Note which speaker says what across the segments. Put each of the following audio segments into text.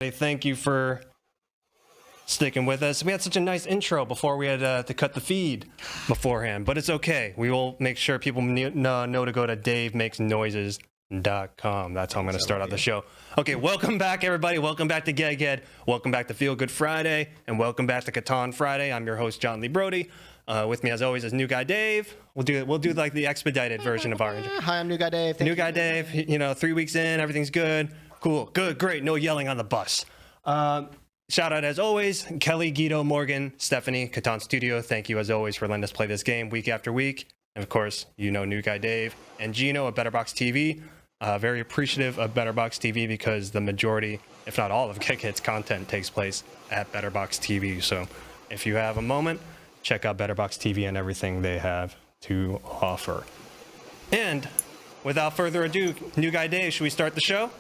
Speaker 1: Thank you for sticking with us. We had such a nice intro before we had to cut the feed beforehand, but it's okay. We will make sure people know to go to DaveMakesNoises.com. That's how I'm going to start out the show. Okay, welcome back, everybody. Welcome back to GEGGHEAD. Welcome back to Feel Good Friday, and welcome back to Catan Friday. I'm your host, Jon Lee Brody. With me, as always, is New Guy Dave. We'll do like the expedited version of our intro.
Speaker 2: Hi, I'm New Guy Dave.
Speaker 1: New Guy Dave. You know, 3 weeks in, everything's good. Cool, good, great. No yelling on the bus. Shout out, as always, Kelly, Guido, Morgan, Stephanie, Catan Studio. Thank you, as always, for letting us play this game week after week. And, of course, you know New Guy Dave and Gino at Betterbox TV. Very appreciative of Betterbox TV because the majority, if not all, of GEGGHEAD's content takes place at Betterbox TV. So if you have a moment, check out Betterbox TV and everything they have to offer. And without further ado, New Guy Dave, should we start the show?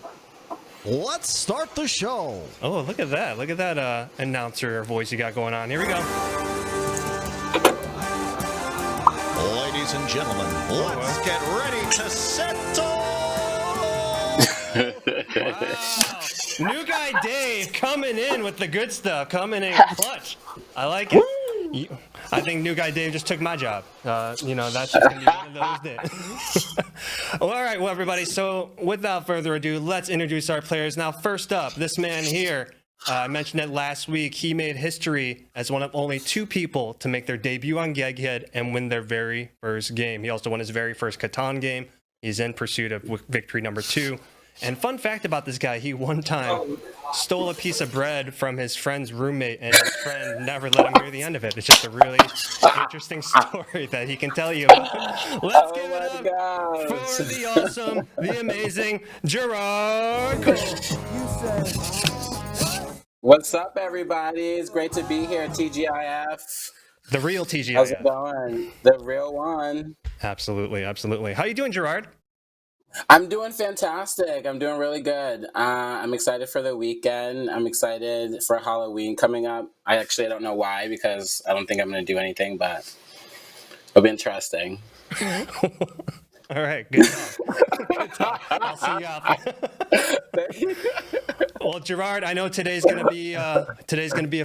Speaker 2: Let's start the show.
Speaker 1: Oh, look at that. Look at that announcer voice you got going on. Here we go.
Speaker 2: Ladies and gentlemen, let's get ready to settle.
Speaker 1: Wow. New Guy Dave coming in with the good stuff, coming in clutch. I like it. I think New Guy Dave just took my job. You know, that's just going to be one of those days. Well, all right, well, everybody, so without further ado, let's introduce our players. Now, first up, this man here, I mentioned it last week. He made history as one of only 2 people to make their debut on GEGGHEAD and win their very first game. He also won his very first Catan game. He's in pursuit of victory number 2. And fun fact about this guy, he one time stole a piece of bread from his friend's roommate, and his friend never let him hear the end of it. It's just a really interesting story that he can tell you about. Let's give it up for the awesome, the amazing Gerard Cole.
Speaker 3: What's up, everybody? It's great to be here at TGIF.
Speaker 1: The real TGIF.
Speaker 3: How's it going? The real one.
Speaker 1: Absolutely, absolutely. How you doing, Gerard?
Speaker 3: I'm doing fantastic. I'm doing really good. I'm excited for the weekend. I'm excited for Halloween coming up. I don't know why, because I don't think I'm going to do anything, but it'll be interesting.
Speaker 1: All right, good talk. Good talk. I'll see you out there. Well, Gerard, I know today's gonna be a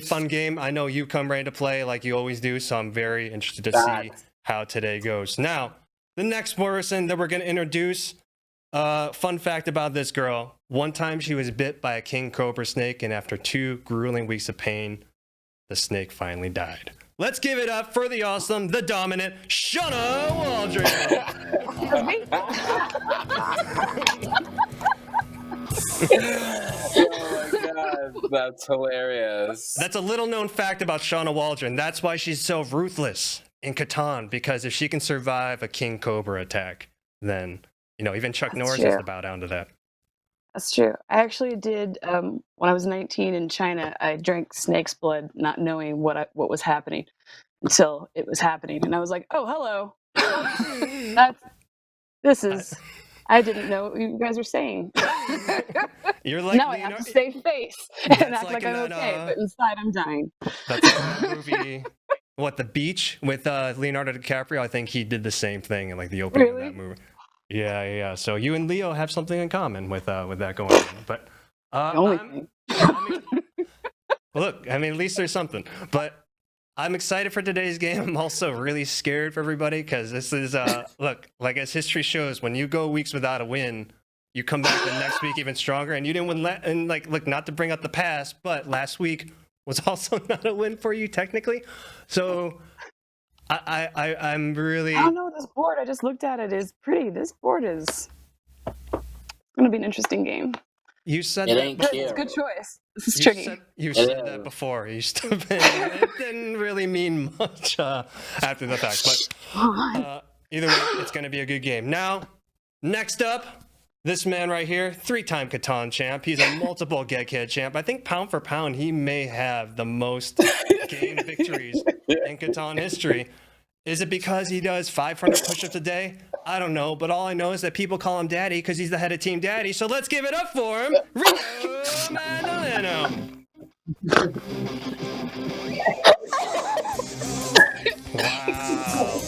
Speaker 1: fun game. I know you come ready to play like you always do, so I'm very interested to see how today goes. Now, the next person that we're gonna introduce. Fun fact about this girl: one time she was bit by a king cobra snake, and after 2 grueling weeks of pain, the snake finally died. Let's give it up for the awesome, the dominant Shawna Waldron.
Speaker 3: Oh my God, that's hilarious.
Speaker 1: That's a little known fact about Shawna Waldron. That's why she's so ruthless in Catan, because if she can survive a king cobra attack, then, you know, even Chuck Norris has to bow down to that.
Speaker 4: That's true. I actually did, when I was 19 in China, I drank snake's blood, not knowing what was happening until it was happening. And I was like, oh, hello. I didn't know what you guys were saying.
Speaker 1: You're like,
Speaker 4: now I have to save face and act like I'm okay, but inside I'm dying.
Speaker 1: That's like the movie, what, The Beach with Leonardo DiCaprio? I think he did the same thing in like the opening of that movie. Yeah. So you and Leo have something in common with that going on. But look, I mean, at least there's something. But I'm excited for today's game. I'm also really scared for everybody because this is look, like as history shows, when you go weeks without a win, you come back the next week even stronger. And you didn't win. And like, look, not to bring up the past, but last week was also not a win for you technically. So. I'm really.
Speaker 4: I don't know, this board. I just looked at it. Is pretty. This board is going to be an interesting game.
Speaker 1: You said that.
Speaker 4: It's a good choice. This is tricky.
Speaker 1: You said that before. It didn't really mean much after the fact, but either way, it's going to be a good game. Now, next up, this man right here, 3-time Catan champ. He's a multiple GEGGHEAD champ. I think pound for pound, he may have the most game victories in Catan history. Is it because he does 500 push-ups a day? I don't know, but all I know is that people call him Daddy because he's the head of Team Daddy. So let's give it up for him, Rio Magdaleno. Wow.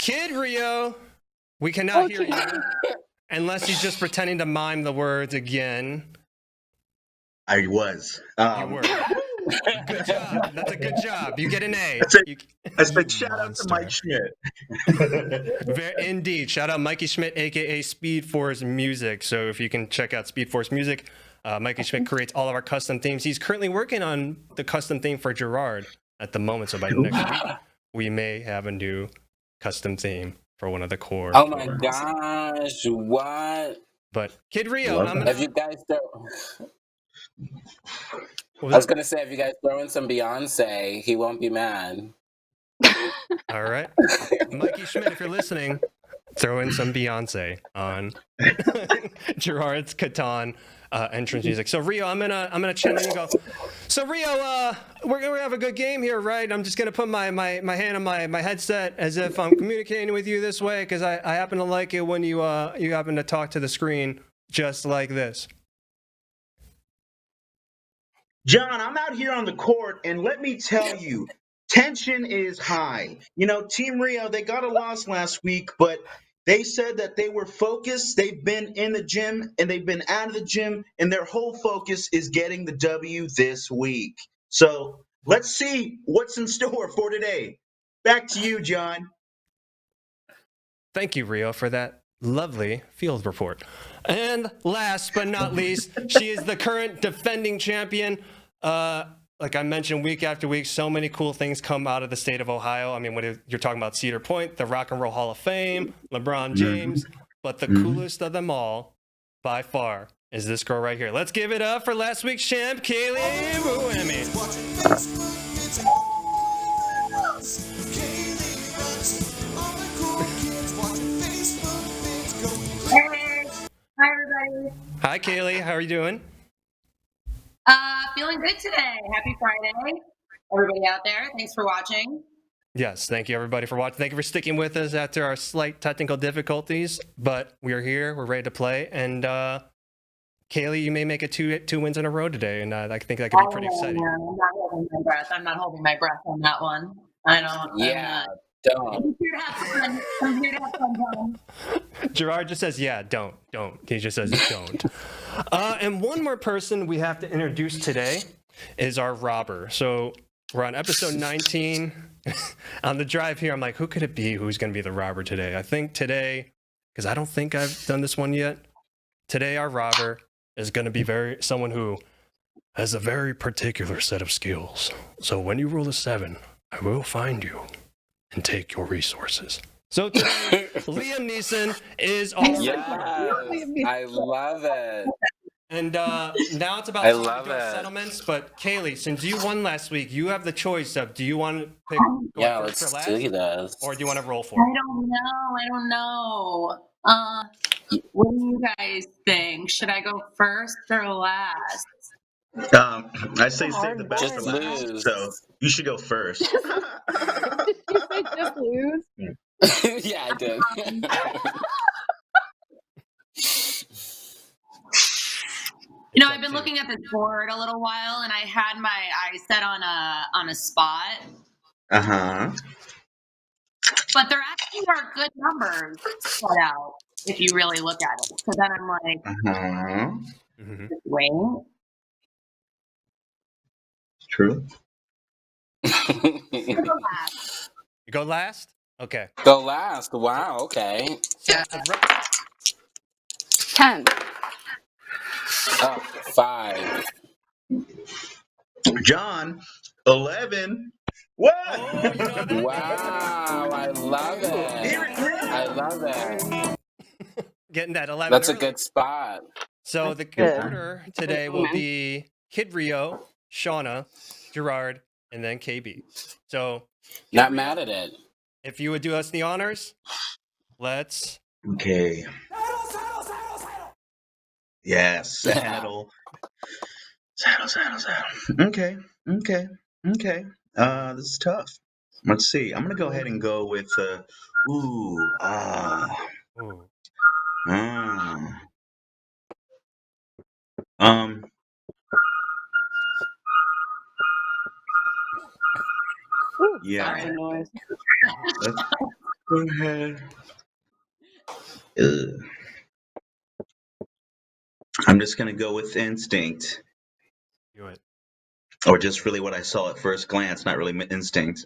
Speaker 1: Kid Rio We cannot hear you unless he's just pretending to mime the words again.
Speaker 5: I was.
Speaker 1: You were. Good job. That's a good job. You get an A.
Speaker 5: I said shout out to Mike Schmidt.
Speaker 1: Indeed. Shout out Mikey Schmidt, aka Speed Force Music. So if you can check out Speed Force Music, Mikey Schmidt creates all of our custom themes. He's currently working on the custom theme for Gerard at the moment. So by next week, we may have a new custom theme for one of the core.
Speaker 3: Oh my gosh! What?
Speaker 1: But Kid Rio,
Speaker 3: If you guys I was gonna say, if you guys throw in some Beyonce, he won't be mad.
Speaker 1: All right, Mikey Schmidt, if you're listening, throw in some Beyonce on Gerard's Catan entrance music. So Rio, I'm gonna channel you and go. So Rio, we're gonna have a good game here, right? I'm just gonna put my hand on my headset as if I'm communicating with you this way because I happen to like it when you happen to talk to the screen just like this.
Speaker 5: John, I'm out here on the court, and let me tell you, tension is high. You know, Team Rio, they got a loss last week, but they said that they were focused. They've been in the gym, and they've been out of the gym, and their whole focus is getting the W this week. So let's see what's in store for today. Back to you, John.
Speaker 1: Thank you, Rio, for that lovely field report. And last but not least, she is the current defending champion. Like I mentioned, week after week, so many cool things come out of the state of Ohio. I mean, when you're talking about Cedar Point, the Rock and Roll Hall of Fame, LeBron James, but the coolest of them all, by far, is this girl right here. Let's give it up for last week's champ, Kaylee Buemi.
Speaker 6: Hey, hi everybody.
Speaker 1: Hi, Kaylee. How are you doing?
Speaker 6: Feeling good today. Happy Friday, everybody out there. Thanks for watching.
Speaker 1: Yes, thank you everybody for watching. Thank you for sticking with us after our slight technical difficulties, but we are here. We're ready to play. And Kaylee, you may make it two wins in a row today, and I think that could be pretty exciting.
Speaker 6: I'm not holding my breath. I'm not holding my breath on that one. I don't.
Speaker 3: Yeah, don't.
Speaker 6: I'm here to have fun. I'm here to have fun.
Speaker 1: Gerard just says, yeah, don't. He just says, don't. And one more person we have to introduce today is our robber. So we're on episode 19. On the drive here, I'm like, who could it be? Who's going to be the robber today? I think today, because I don't think I've done this one yet. Today, our robber is going to be someone who has a very particular set of skills. So when you roll a 7, I will find you and take your resources. So today, Liam Neeson is our
Speaker 3: I love it.
Speaker 1: And now it's about settlements. But Kaylee, since you won last week, you have the choice of: do you want to pick first or last, or do you want to roll for it?
Speaker 6: I don't know. What do you guys think? Should I go first or last?
Speaker 5: I say save the best for last.
Speaker 3: Lose.
Speaker 5: So you should go first.
Speaker 4: Did you say just lose?
Speaker 3: Yeah, I did.
Speaker 6: You know, I've been looking at this board a little while, and I had my eyes set on a spot. But there actually are good numbers put out if you really look at it. So then I'm like, wait.
Speaker 5: True.
Speaker 1: You go last? Okay.
Speaker 3: Go last. Wow, okay.
Speaker 6: Yeah.
Speaker 4: 10.
Speaker 3: Oh, 5.
Speaker 5: John, 11. What?
Speaker 3: Wow, I love it. I love it.
Speaker 1: Getting that 11.
Speaker 3: That's a
Speaker 1: early.
Speaker 3: good spot.
Speaker 1: So the order today will be Kid Rio, Shawna, Gerard, and then KB. So
Speaker 3: Not mad at it.
Speaker 1: if you would do us the honors, let's.
Speaker 5: Okay. Yes, saddle. Saddle. Okay. This is tough. Let's see. I'm gonna go ahead and go with yeah.
Speaker 4: Sorry. Noise.
Speaker 5: Let's go ahead. Ugh. I'm just gonna go with instinct.
Speaker 1: Do it.
Speaker 5: Or just really what I saw at first glance, not really instinct.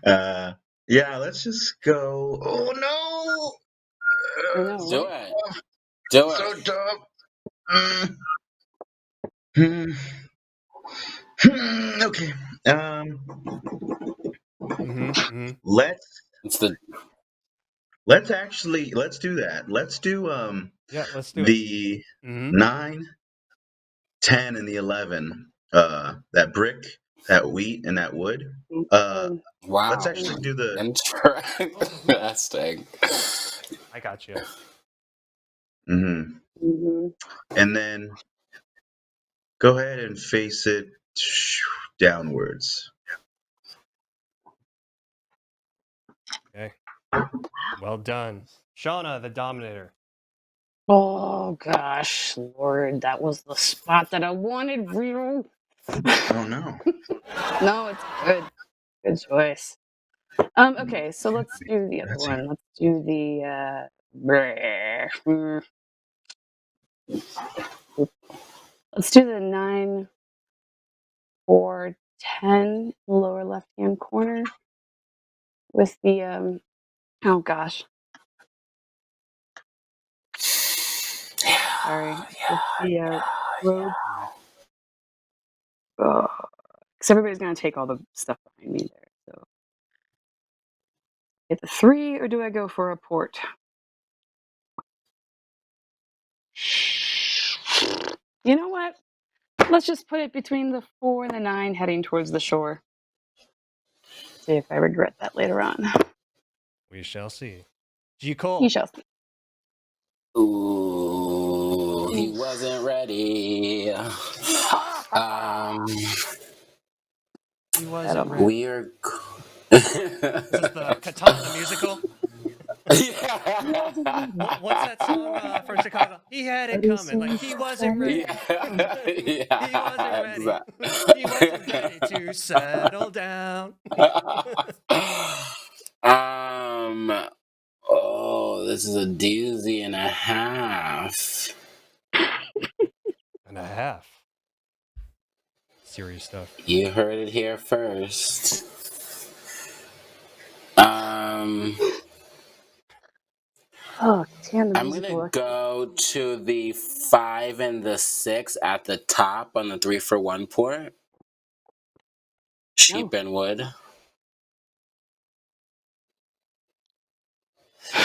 Speaker 5: uh, yeah, let's just go. Oh no!
Speaker 4: I know,
Speaker 3: Do
Speaker 4: right?
Speaker 3: it. Do
Speaker 5: So
Speaker 3: it.
Speaker 5: tough. Mm. Okay. Let's
Speaker 1: It's
Speaker 3: the
Speaker 5: let's do that. Let's do
Speaker 1: Yeah, let's do it.
Speaker 5: the 9, 10, and the 11. That brick, that wheat, and that wood. Let's
Speaker 3: wow.
Speaker 5: actually do the.
Speaker 3: Interesting.
Speaker 1: I got you.
Speaker 5: And then go ahead and face it downwards.
Speaker 1: Okay. Well done. Shawna, the Dominator.
Speaker 4: Oh gosh, Lord, that was the spot that I wanted, Rio.
Speaker 5: Oh no.
Speaker 4: No, it's good. Good choice. Okay, so let's do the other one. Let's do the let's do the 9, 4, 10 lower left hand corner with the oh gosh. Sorry. With the road. Because everybody's gonna take all the stuff behind me there. So get the 3, or do I go for a port? You know what? Let's just put it between the 4 and the 9 heading towards the shore. See if I regret that later on.
Speaker 1: We shall see. G. Cole.
Speaker 4: You shall see.
Speaker 3: Ooh, he wasn't ready.
Speaker 1: He wasn't ready.
Speaker 3: We are.
Speaker 1: Is this the Catan the musical? What's that song from Chicago? He had it coming. Like, he wasn't ready. He wasn't ready. He wasn't ready to settle down.
Speaker 3: Oh, this is a doozy and a half.
Speaker 1: And a half. Serious stuff.
Speaker 3: You heard it here first.
Speaker 4: Oh, damn,
Speaker 3: I'm gonna go to the 5 and the 6 at the top on the 3-for-1 port. Sheep and wood.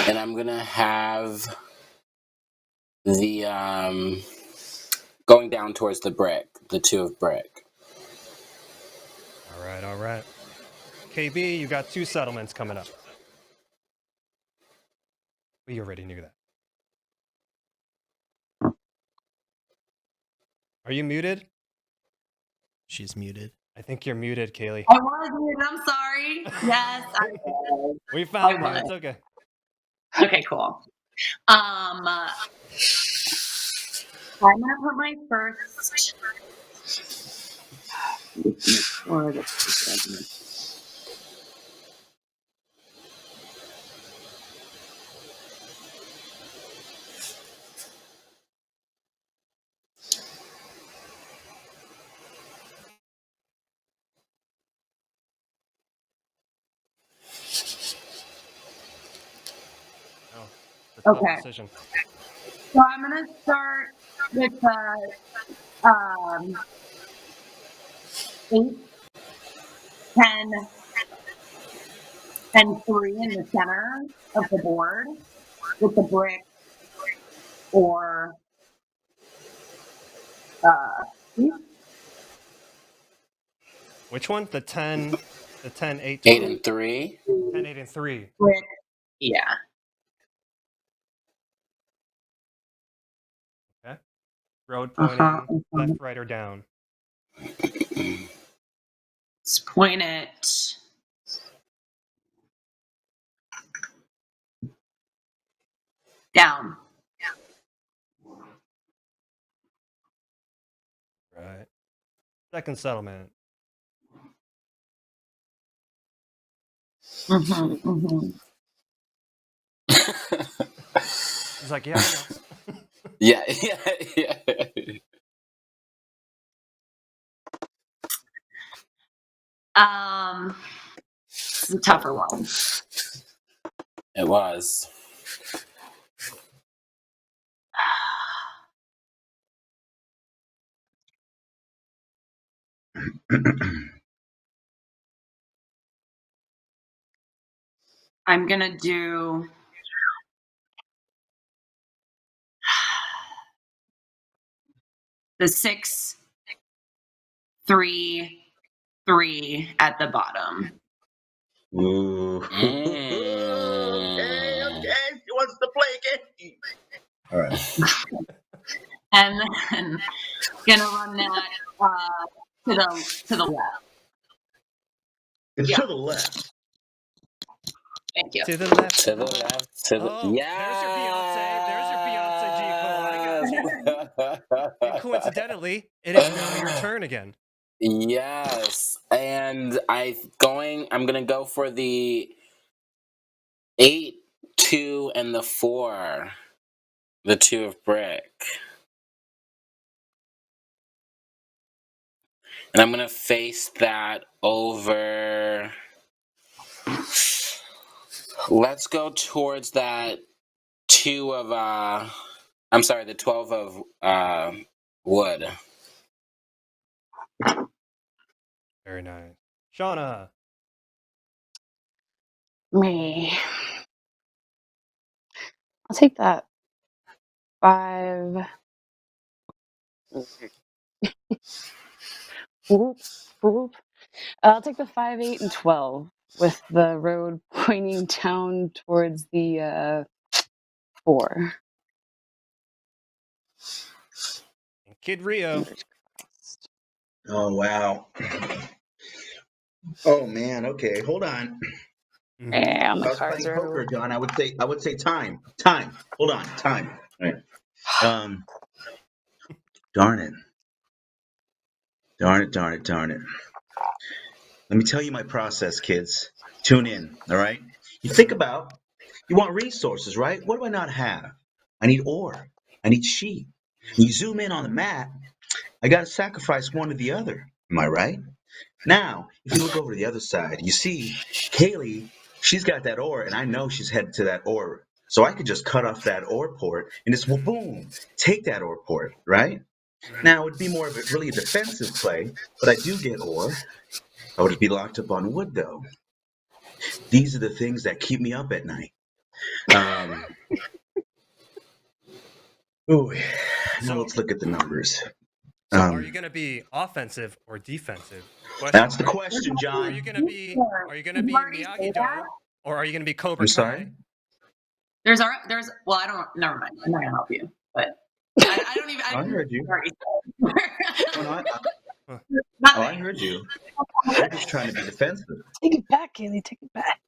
Speaker 3: And I'm gonna have the going down towards the brick, the 2 of brick.
Speaker 1: All right. KB, you got 2 settlements coming up. We already knew that. Are you muted?
Speaker 7: She's muted.
Speaker 1: I think you're muted, Kaylee.
Speaker 6: I was muted. I'm sorry. Yes, I was.
Speaker 1: We found you. It's okay.
Speaker 6: Okay, cool. I'm gonna put my first. Okay.
Speaker 1: Decision.
Speaker 6: So I'm gonna start with 8, 10, and 3 in the center of the board with the brick or
Speaker 1: Which one? The 10, 8,
Speaker 3: 8 and 3.
Speaker 1: 10, 8, and 3.
Speaker 6: Brick. Yeah.
Speaker 1: Okay. Road pointing left, right, or down.
Speaker 6: Let's point it down.
Speaker 1: Right. Second settlement. She's like, yeah, I know.
Speaker 3: Yeah.
Speaker 6: It's a tougher one.
Speaker 3: It was.
Speaker 6: I'm gonna do the 6, 3, 3 at the bottom.
Speaker 5: Ooh.
Speaker 3: Mm.
Speaker 5: Okay. She wants to play a game. All right.
Speaker 6: And then gonna run that to the left.
Speaker 5: It's
Speaker 6: Yeah.
Speaker 5: to the left.
Speaker 6: Thank you.
Speaker 1: To the left.
Speaker 3: To the left. To the
Speaker 1: Oh, there's your Beyonce. There's your Beyonce G. Cole. I got you. And coincidentally, it is now your turn again.
Speaker 3: Yes, and I'm gonna go for the 8, 2, and the 4. The 2 of brick. And I'm gonna face that over. Let's go towards that 2 of I'm sorry, the 12 of wood.
Speaker 1: Very nice. Shawna.
Speaker 4: Me. I'll take that 5. Whoop, whoop. I'll take the 5, 8, and 12 with the road pointing down towards the 4.
Speaker 1: And Kid Rio.
Speaker 5: Oh wow. Oh man. Okay. Hold on.
Speaker 4: Yeah,
Speaker 5: If
Speaker 4: my
Speaker 5: I was
Speaker 4: cards
Speaker 5: playing
Speaker 4: are
Speaker 5: poker,
Speaker 4: everywhere.
Speaker 5: John, I would say time. Time. Hold on. Time. All right. Darn it. Darn it. Darn it. Darn it. Let me tell you my process, kids. Tune in. All right. You think about. You want resources, right? What do I not have? I need ore. I need sheep. You zoom in on the map. I got to sacrifice one or the other. Am I right? Now, if you look over to the other side, you see Kaylee, she's got that ore, and I know she's headed to that ore. So I could just cut off that ore port and just, well, boom, take that ore port, right? Now, it would be more of a really defensive play, but I do get ore. I would be locked up on wood, though. These are the things that keep me up at night. Ooh, now let's look at the numbers.
Speaker 1: So are you gonna be offensive or defensive?
Speaker 5: That's the question, John.
Speaker 1: Are you gonna be Miyagi-Do or are you gonna be Cobra
Speaker 5: I'm sorry?
Speaker 1: Kai?
Speaker 6: Well, I don't. Never mind. I'm not gonna help you. But I don't even.
Speaker 5: I heard you. I heard you. You're just trying to be defensive.
Speaker 4: Take it back, Kaylee. Take it back.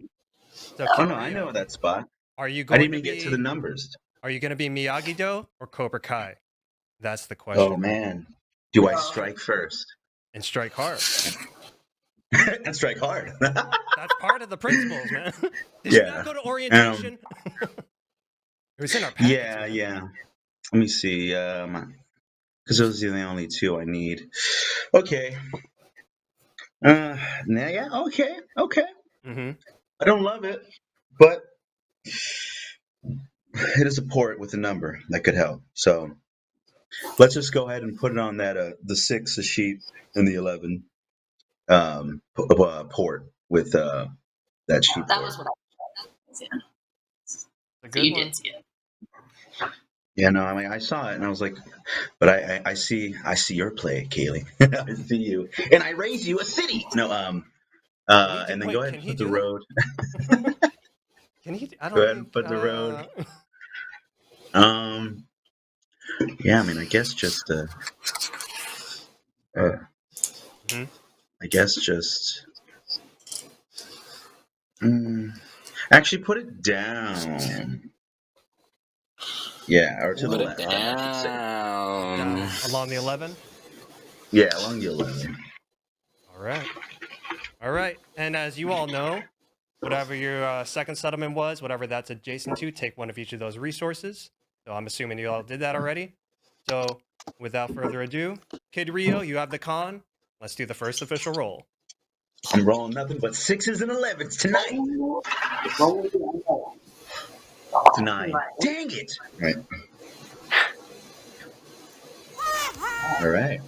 Speaker 1: So
Speaker 5: Oh no, I know that spot.
Speaker 1: Are you
Speaker 5: I
Speaker 1: going
Speaker 5: didn't
Speaker 1: to
Speaker 5: even get to the numbers.
Speaker 1: Are you gonna be Miyagi-Do or Cobra Kai? That's the question.
Speaker 5: Oh man. Do I strike first?
Speaker 1: And strike hard.
Speaker 5: And strike hard.
Speaker 1: That's part of the principles, man. Did you not go to orientation? It was in our package.
Speaker 5: Yeah. Let me see. Because those are the only 2 I need. Okay. Yeah. Okay.
Speaker 1: Mm-hmm.
Speaker 5: I don't love it, but it is a port with a number that could help. So let's just go ahead and put it on that the 6 a sheep and the 11 port with that sheep.
Speaker 6: That
Speaker 5: port.
Speaker 6: was what I was. Yeah.
Speaker 1: A
Speaker 6: So
Speaker 1: good
Speaker 6: you
Speaker 1: one.
Speaker 6: did see it.
Speaker 5: Yeah, no, I mean I saw it and I was like, but I see your play, Kaylee. I see you, and I raise you a city. No, and then go ahead and put the road.
Speaker 1: Can he? I don't
Speaker 5: Go ahead
Speaker 1: think.
Speaker 5: and put the road. Yeah, I mean, I guess just I guess just actually put it down. Yeah, or to the left, I should say.
Speaker 3: Down.
Speaker 1: Along the 11?
Speaker 5: Yeah, along the 11.
Speaker 1: All right. And as you all know, whatever your second settlement was, whatever that's adjacent to, take one of each of those resources. So I'm assuming you all did that already. So without further ado, Kid Rio, you have the con. Let's do the first official roll.
Speaker 5: I'm rolling nothing but 6s and 11s tonight. Tonight. Dang it! All right.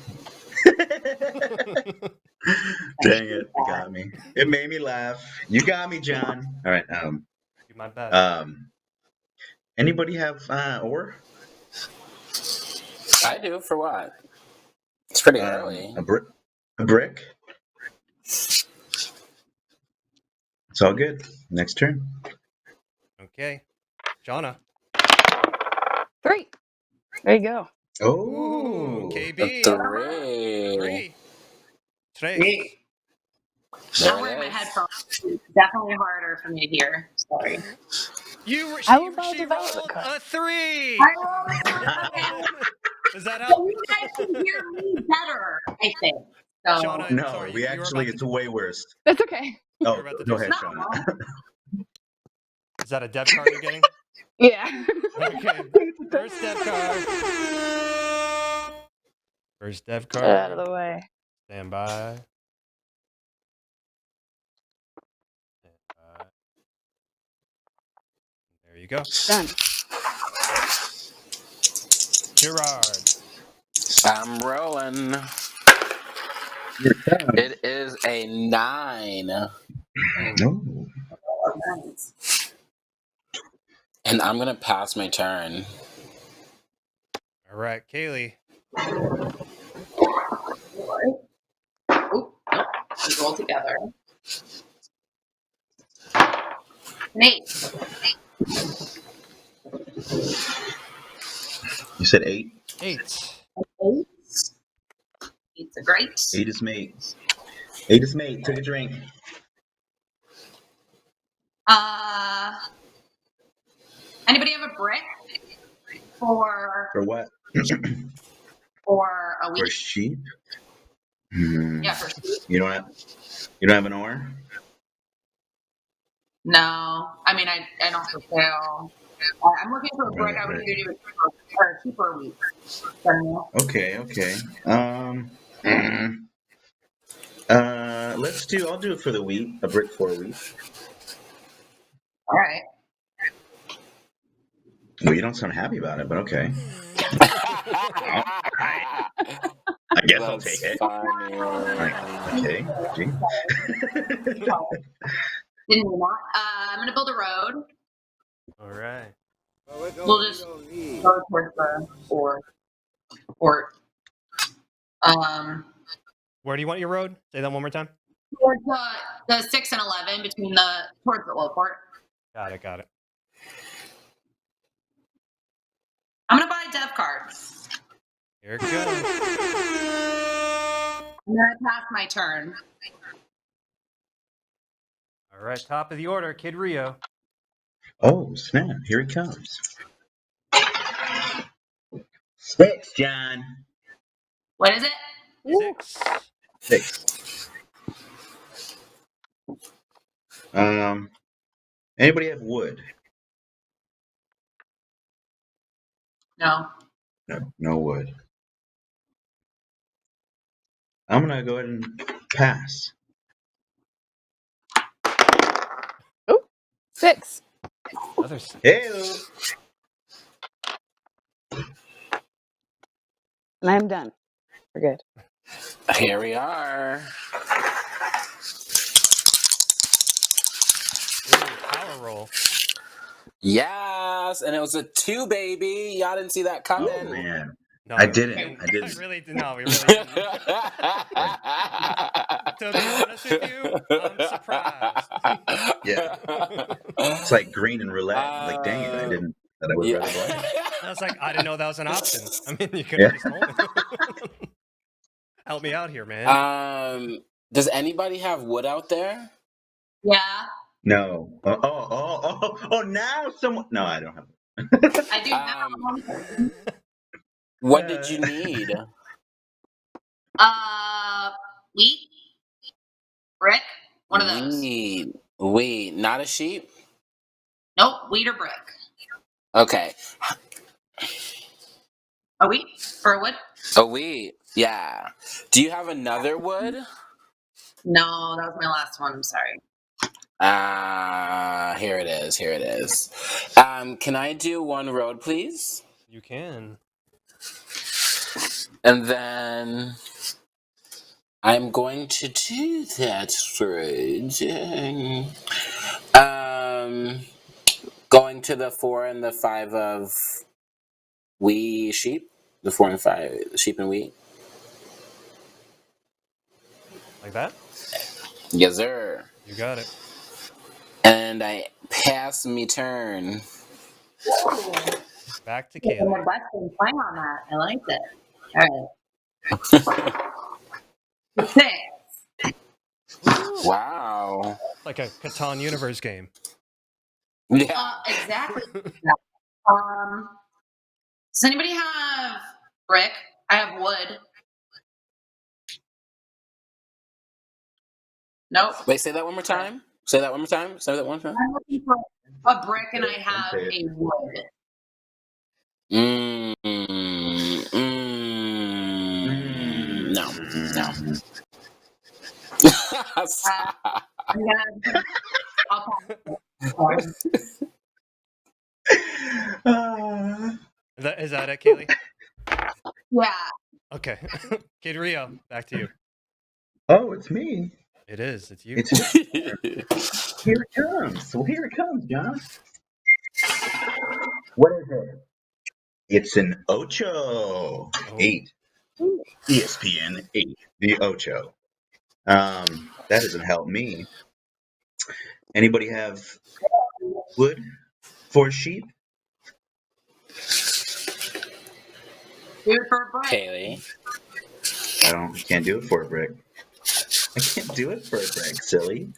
Speaker 5: Dang it! You got me. It made me laugh. You got me, John. All right.
Speaker 1: Do my best.
Speaker 5: Anybody have ore?
Speaker 3: I do. For what? It's pretty early.
Speaker 5: A brick. It's all good. Next turn.
Speaker 1: Okay. Shawna.
Speaker 4: 3. There you go.
Speaker 5: Oh,
Speaker 1: KB.
Speaker 3: 3.
Speaker 1: 3.
Speaker 6: I'm wearing my headphones. It's definitely harder for me to hear. Sorry.
Speaker 1: She rolled a 3.
Speaker 6: I rolled
Speaker 1: Does that
Speaker 6: So
Speaker 1: help?
Speaker 6: you guys can hear me better, I think. So
Speaker 1: Shawna,
Speaker 5: no,
Speaker 1: sorry,
Speaker 5: we actually, it's way worse.
Speaker 4: That's okay.
Speaker 5: Oh,
Speaker 1: about to
Speaker 5: go
Speaker 1: do
Speaker 5: ahead,
Speaker 6: something.
Speaker 5: Shauna.
Speaker 1: Is that a dev card you're getting?
Speaker 4: Yeah.
Speaker 1: Okay. First dev card. First dev card.
Speaker 4: Get out of the way.
Speaker 1: Stand by. There you go.
Speaker 4: Done.
Speaker 1: Gerard.
Speaker 3: I'm rolling. It is a 9.
Speaker 5: No.
Speaker 3: And I'm going to pass my turn.
Speaker 1: All right, Kaylee.
Speaker 6: Oop, nope. We roll together. An 8.
Speaker 5: You said 8?
Speaker 1: 8.
Speaker 6: 8. 8's a great.
Speaker 5: 8 is mate. 8 is mate. Take a drink.
Speaker 6: Anybody have a brick for
Speaker 5: what?
Speaker 6: for a week?
Speaker 5: For sheep?
Speaker 6: Yeah, for sheep.
Speaker 5: You don't have an ore?
Speaker 6: No, I mean I don't for sale. I'm looking for a brick. I would do it for a cheaper week.
Speaker 5: Okay. I'll do it for the wheat. A brick for a week.
Speaker 6: All right.
Speaker 5: Well, you don't sound happy about it, but okay. I guess I'll take it. Okay. Gee.
Speaker 6: Didn't mean that. I'm gonna build a road.
Speaker 1: All right.
Speaker 6: We'll just go towards the port.
Speaker 1: Where do you want your road? Say that one more time.
Speaker 6: Towards the 6 and 11 towards the old port.
Speaker 1: Got it.
Speaker 6: I'm gonna buy dev cards.
Speaker 1: Here it goes.
Speaker 6: I'm gonna pass my turn.
Speaker 1: All right, top of the order, Kid Rio.
Speaker 5: Oh, snap. Here he comes. 6, John.
Speaker 6: What is it?
Speaker 5: 6. Anybody have wood?
Speaker 6: No.
Speaker 5: No wood. I'm gonna go ahead and pass.
Speaker 4: Oh, 6.
Speaker 1: Another 6.
Speaker 5: Hey.
Speaker 4: And I'm done. We're good.
Speaker 3: Here we are.
Speaker 1: Power roll.
Speaker 3: Yes, and it was a 2, baby. Y'all didn't see that coming.
Speaker 5: Oh man,
Speaker 3: no,
Speaker 5: I didn't.
Speaker 1: I really did not. We really didn't. To be honest with you, I'm surprised.
Speaker 5: Yeah, it's like green and roulette. Like, dang it, I didn't. That I would rather black.
Speaker 1: I was like, I didn't know that was an option. I mean, you could have just told me. Help me out here, man.
Speaker 3: Does anybody have wood out there?
Speaker 6: Yeah.
Speaker 5: No. Oh! Now someone. No, I don't have it.
Speaker 6: I do now.
Speaker 3: What did you need?
Speaker 6: Wheat, brick, one of those.
Speaker 3: Wheat, not a sheep?
Speaker 6: Nope, wheat or brick.
Speaker 3: Okay.
Speaker 6: A wheat or a wood?
Speaker 3: A wheat. Yeah. Do you have another wood?
Speaker 6: No, that was my last one. I'm sorry.
Speaker 3: Here it is. Here it is. Can I do one road, please?
Speaker 1: You can.
Speaker 3: And then I'm going to do that road. Going to the 4 and the 5 of wee sheep. The 4 and 5 sheep and wheat.
Speaker 1: Like that?
Speaker 3: Yes, sir.
Speaker 1: You got it.
Speaker 3: And I pass me turn.
Speaker 1: Back to
Speaker 6: And the
Speaker 1: Kaylee.
Speaker 6: Western twang on that. I liked it. All right. 6.
Speaker 3: Wow.
Speaker 1: Like a Catan universe game.
Speaker 3: Yeah.
Speaker 6: Exactly. Does anybody have brick? I have wood. Nope.
Speaker 3: Wait, say that one more time. Say that one more time. Say that one more time.
Speaker 6: I'm looking for a brick and I have a wood.
Speaker 3: No.
Speaker 6: I'm gonna.
Speaker 1: Is that it, Kaylee?
Speaker 6: Yeah.
Speaker 1: Okay. Kid Rio, back to you.
Speaker 5: Oh, it's me.
Speaker 1: It is. It's you.
Speaker 5: Here it comes. Well, here it comes, John. What is it? It's an Ocho 8. ESPN 8. The Ocho. That doesn't help me. Anybody have wood for sheep?
Speaker 6: Do it for a brick.
Speaker 3: Kaylee.
Speaker 5: Can't do it for a brick. I can't do it for a brick, silly.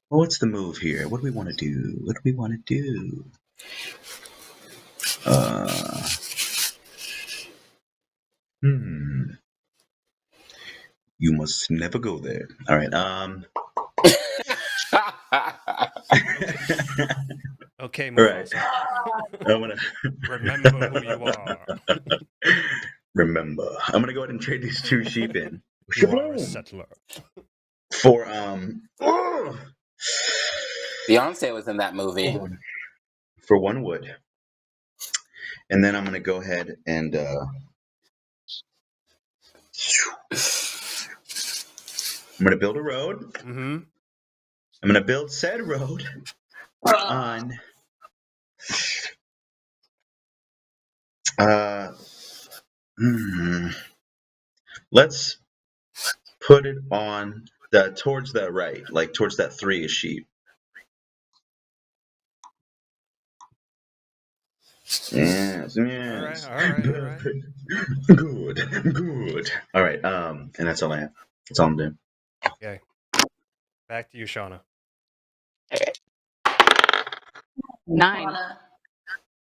Speaker 5: What's the move here? What do we want to do? You must never go there. All right.
Speaker 1: Okay,
Speaker 5: All right. I'm gonna
Speaker 1: remember who you are.
Speaker 5: Remember. I'm gonna go ahead and trade these 2 sheep in.
Speaker 1: You are a settler.
Speaker 5: For
Speaker 3: Beyonce was in that movie.
Speaker 5: For 1 wood. And then I'm gonna go ahead and I'm gonna build a road.
Speaker 1: Mm-hmm.
Speaker 5: I'm gonna build said road on let's put it on towards the right, like towards that 3 is sheep. Yes.
Speaker 1: All right.
Speaker 5: Good. All right. And that's all I have. That's all I'm doing.
Speaker 1: Okay. Back to you, Shawna.
Speaker 4: 9.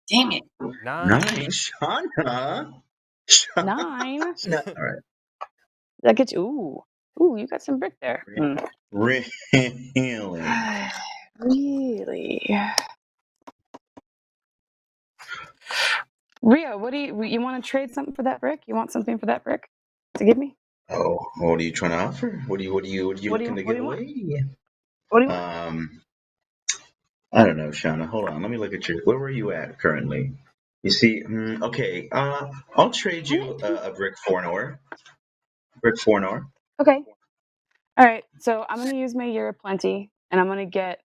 Speaker 6: Dang it.
Speaker 1: 9.
Speaker 5: Nice, Shawna.
Speaker 4: 9.
Speaker 5: All right.
Speaker 4: That gets you. Ooh, you got some brick there.
Speaker 5: Really?
Speaker 4: Really? Rio, what do you want to trade something for that brick? You want something for that brick to give me?
Speaker 5: Oh, what are you trying to offer? What are you looking to give away?
Speaker 4: What do you want?
Speaker 5: I don't know, Shawna. Hold on. Let me look at where were you at currently? You see, okay. I'll trade you a brick 4 Brick 4
Speaker 4: Okay. All right. So I'm gonna use my Year of Plenty, and I'm gonna get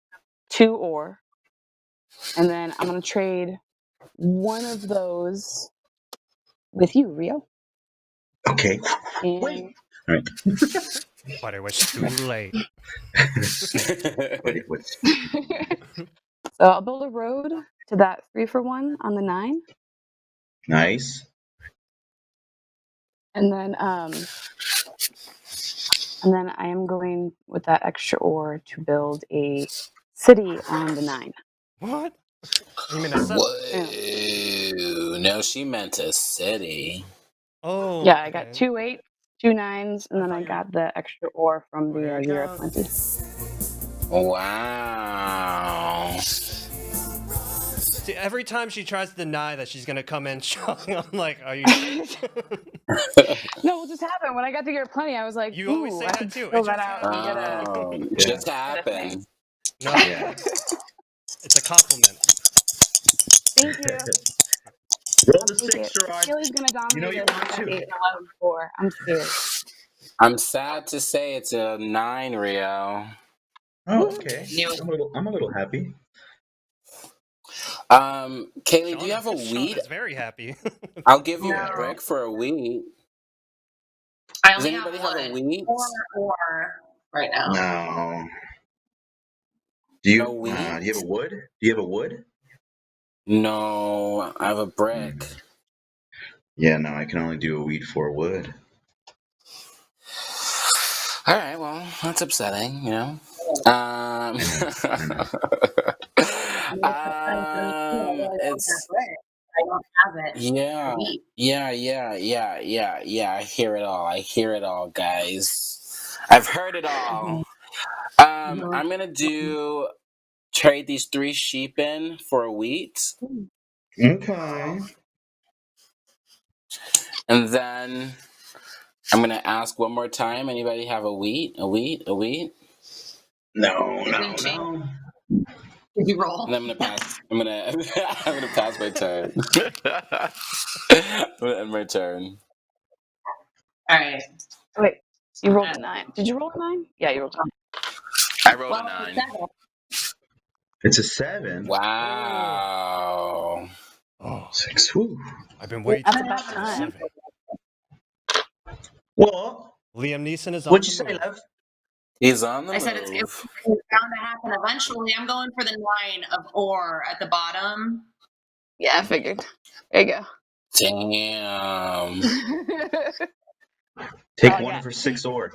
Speaker 4: 2 ore, and then I'm gonna trade one of those with you, Rio.
Speaker 5: Okay.
Speaker 4: And
Speaker 5: Wait. All right.
Speaker 1: But it was too late.
Speaker 4: So I'll build a road to that 3-for-1 on the 9.
Speaker 5: Nice.
Speaker 4: And then I am going with that extra ore to build a city on the 9.
Speaker 1: What? You mean a settlement?
Speaker 3: Whoa. No, she meant a city.
Speaker 1: Oh.
Speaker 4: Yeah, I got 2 8, 2 9s, and then I got the extra ore from the Year of Plenty.
Speaker 3: Wow.
Speaker 1: See, every time she tries to deny that she's gonna come in strong, I'm like, are you?
Speaker 4: No, what just happened? When I got to get plenty, I was like,
Speaker 1: You always
Speaker 4: ooh,
Speaker 1: say
Speaker 4: I
Speaker 1: that
Speaker 4: could
Speaker 1: too.
Speaker 4: fill
Speaker 1: It
Speaker 4: that
Speaker 1: just
Speaker 4: out and get a.
Speaker 3: Just
Speaker 4: thing.
Speaker 3: happened.
Speaker 1: No,
Speaker 5: Yeah.
Speaker 1: it's a compliment.
Speaker 4: Thank you.
Speaker 5: Roll
Speaker 4: I'll
Speaker 5: the
Speaker 4: take
Speaker 5: six,
Speaker 4: it.
Speaker 5: Gerard.
Speaker 4: Kelly's gonna
Speaker 5: You know
Speaker 4: dominate
Speaker 5: you
Speaker 4: us
Speaker 5: want
Speaker 4: at
Speaker 5: to.
Speaker 4: 8 and 11 4. I'm scared.
Speaker 3: I'm sad to say it's a 9, Rio.
Speaker 5: Oh, okay.
Speaker 6: Knew it.
Speaker 5: I'm a little happy.
Speaker 3: Kaylee, do you have a wheat?
Speaker 1: Shawna's very happy.
Speaker 3: I'll give you a
Speaker 6: No.
Speaker 3: brick for a wheat.
Speaker 6: I
Speaker 3: Does
Speaker 6: only
Speaker 3: anybody
Speaker 6: have
Speaker 3: have a
Speaker 6: wood.
Speaker 3: wheat?
Speaker 6: Or right now.
Speaker 5: No. Do you
Speaker 3: No wheat?
Speaker 5: do you have a wood? Do you have a wood?
Speaker 3: No, I have a brick.
Speaker 5: Yeah, no, I can only do a wheat for wood.
Speaker 3: All right, well, that's upsetting, you know.
Speaker 5: I know.
Speaker 3: It's
Speaker 6: I don't have it.
Speaker 3: yeah, yeah. I hear it all, guys. I've heard it all. I'm gonna trade these 3 sheep in for a wheat,
Speaker 5: Okay.
Speaker 3: and then I'm gonna ask one more time. Anybody have a wheat? A wheat? A wheat?
Speaker 5: No.
Speaker 6: Did you roll?
Speaker 3: And I'm gonna pass. I'm gonna pass my turn. I'm gonna end my turn.
Speaker 6: All right.
Speaker 4: Wait, you rolled a 9. Did you roll a 9? Yeah, you rolled a 9.
Speaker 3: I rolled a
Speaker 6: Well,
Speaker 3: 9.
Speaker 5: It's a 7.
Speaker 3: Wow.
Speaker 1: Oh,
Speaker 5: 6. Whew.
Speaker 1: I've been waiting.
Speaker 4: That's
Speaker 6: I
Speaker 4: about
Speaker 6: have
Speaker 4: time.
Speaker 1: 7.
Speaker 5: What?
Speaker 1: Liam Neeson is on
Speaker 5: What'd
Speaker 1: the
Speaker 5: you say,
Speaker 1: move.
Speaker 5: love?
Speaker 3: He's on the
Speaker 6: I said it's
Speaker 3: move.
Speaker 6: bound to happen eventually. I'm going for the 9 of or at the bottom.
Speaker 4: Yeah, I figured. There you go.
Speaker 3: Damn.
Speaker 5: Take
Speaker 4: Oh, I
Speaker 5: one
Speaker 4: got
Speaker 5: of her 6 ore.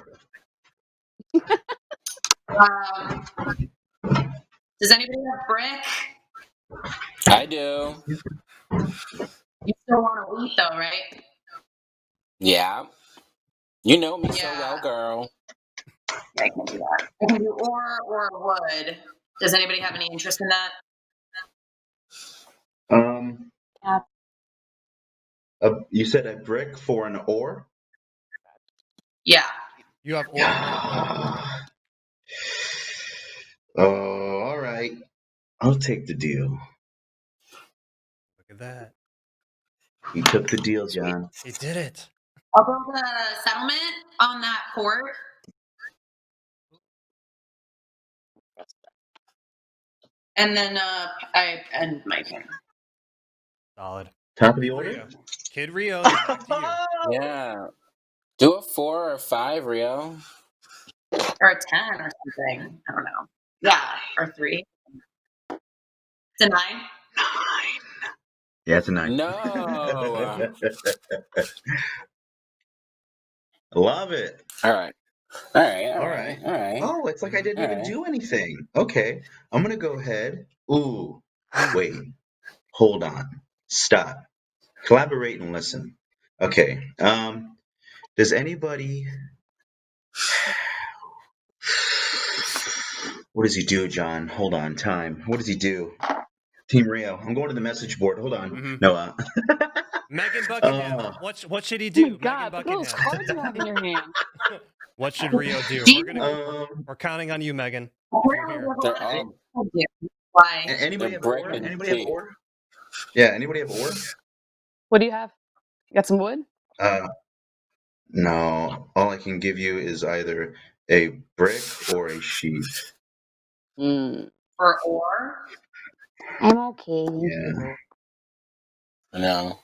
Speaker 6: Does anybody have brick?
Speaker 3: I do.
Speaker 6: You still want to wheat though, right?
Speaker 3: Yeah. You know me so
Speaker 6: Yeah.
Speaker 3: well, girl.
Speaker 6: Yeah, I can do that. I can do or wood. Does anybody have any interest in that?
Speaker 4: Yeah.
Speaker 5: You said a brick for an ore?
Speaker 6: Yeah.
Speaker 1: You have ore and
Speaker 5: Oh, all right. I'll take the deal.
Speaker 1: look at that.
Speaker 5: You took the deal, John.
Speaker 1: He did it.
Speaker 6: I'll build a settlement on that port. And then I end my turn.
Speaker 1: Solid.
Speaker 5: Top of the
Speaker 1: Kid
Speaker 5: order?
Speaker 1: Rio. Kid Rio, it's back to you.
Speaker 3: Yeah. Do a 4 or a 5, Rio.
Speaker 6: Or a 10 or something. I don't know. Yeah, or 3. It's a 9.
Speaker 5: Yeah, it's a 9.
Speaker 3: No.
Speaker 5: Love it.
Speaker 3: All right.
Speaker 5: Oh, it's like I didn't even do anything. Okay. I'm going to go ahead. Ooh. Wait. Hold on. Stop. Collaborate and listen. Okay. Does anybody... What does he do, John? Hold on. Time. What does he do? Team Rio. I'm going to the message board. Hold on.
Speaker 1: Mhm.
Speaker 5: No.
Speaker 1: Megan Buckingham. What should he do?
Speaker 4: Oh my God, look at those cards you have in your hand.
Speaker 1: What should Rio do? We're counting on you, Megan.
Speaker 3: They're all
Speaker 6: Why?
Speaker 5: Anybody have ore?
Speaker 3: and
Speaker 5: Anybody have ore? Yeah, anybody have ore?
Speaker 4: What do you have? You got some wood?
Speaker 5: No. All I can give you is either a brick or a sheep.
Speaker 6: For ore?
Speaker 4: I'm okay.
Speaker 5: Yeah.
Speaker 3: No.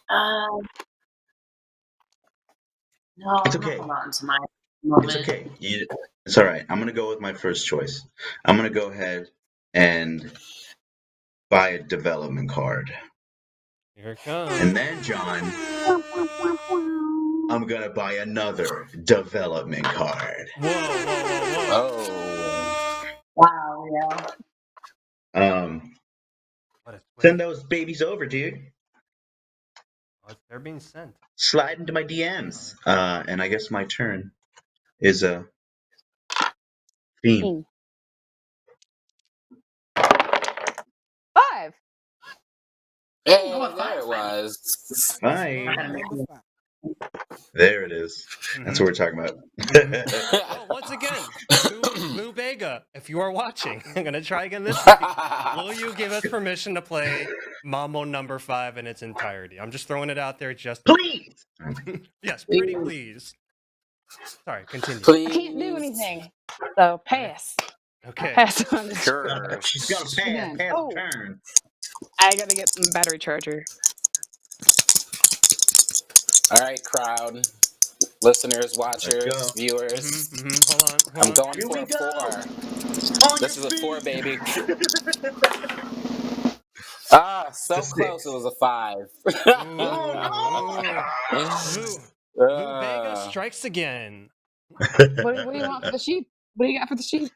Speaker 6: No,
Speaker 5: It's
Speaker 6: I'm
Speaker 5: okay.
Speaker 6: not on to my moment.
Speaker 5: It's okay. It's all right. I'm going to go with my first choice. I'm going to go ahead and buy a development card.
Speaker 1: Here it comes.
Speaker 5: And then, John, I'm going to buy another development card.
Speaker 1: Whoa.
Speaker 3: Oh.
Speaker 6: Wow, yeah.
Speaker 5: Send those babies over, dude.
Speaker 1: They're being sent.
Speaker 5: Slide into my DMs. And I guess my turn is a theme.
Speaker 4: 5.
Speaker 3: Hey,
Speaker 6: Oh, a
Speaker 3: there it
Speaker 6: five.
Speaker 3: was.
Speaker 5: Five. There it is. That's what we're talking about.
Speaker 1: Well, once again, Boo Bega, if you are watching, I'm gonna try again this week. Will you give us permission to play Mambo number 5 in its entirety? I'm just throwing it out there, just
Speaker 5: Please.
Speaker 1: yes, pretty please. Sorry, continue.
Speaker 3: Please.
Speaker 4: I can't do anything. So pass.
Speaker 1: Okay.
Speaker 4: Pass on the
Speaker 3: Sure.
Speaker 5: She's got to
Speaker 4: Again.
Speaker 5: pass
Speaker 4: Oh.
Speaker 5: the turn.
Speaker 4: I gotta get my battery charger.
Speaker 3: All right, crowd, listeners, watchers,
Speaker 5: go.
Speaker 3: viewers.
Speaker 1: Hold on.
Speaker 3: I'm going
Speaker 5: Here
Speaker 3: for
Speaker 5: we
Speaker 3: a
Speaker 5: go.
Speaker 3: 4.
Speaker 5: On
Speaker 3: This
Speaker 5: your
Speaker 3: is a 4,
Speaker 5: feet.
Speaker 3: baby. Ah, so
Speaker 5: It's a
Speaker 3: close.
Speaker 5: 6.
Speaker 3: It was a 5.
Speaker 1: Boo Bega strikes again.
Speaker 4: What do you want for the sheep? What do you got for the sheep?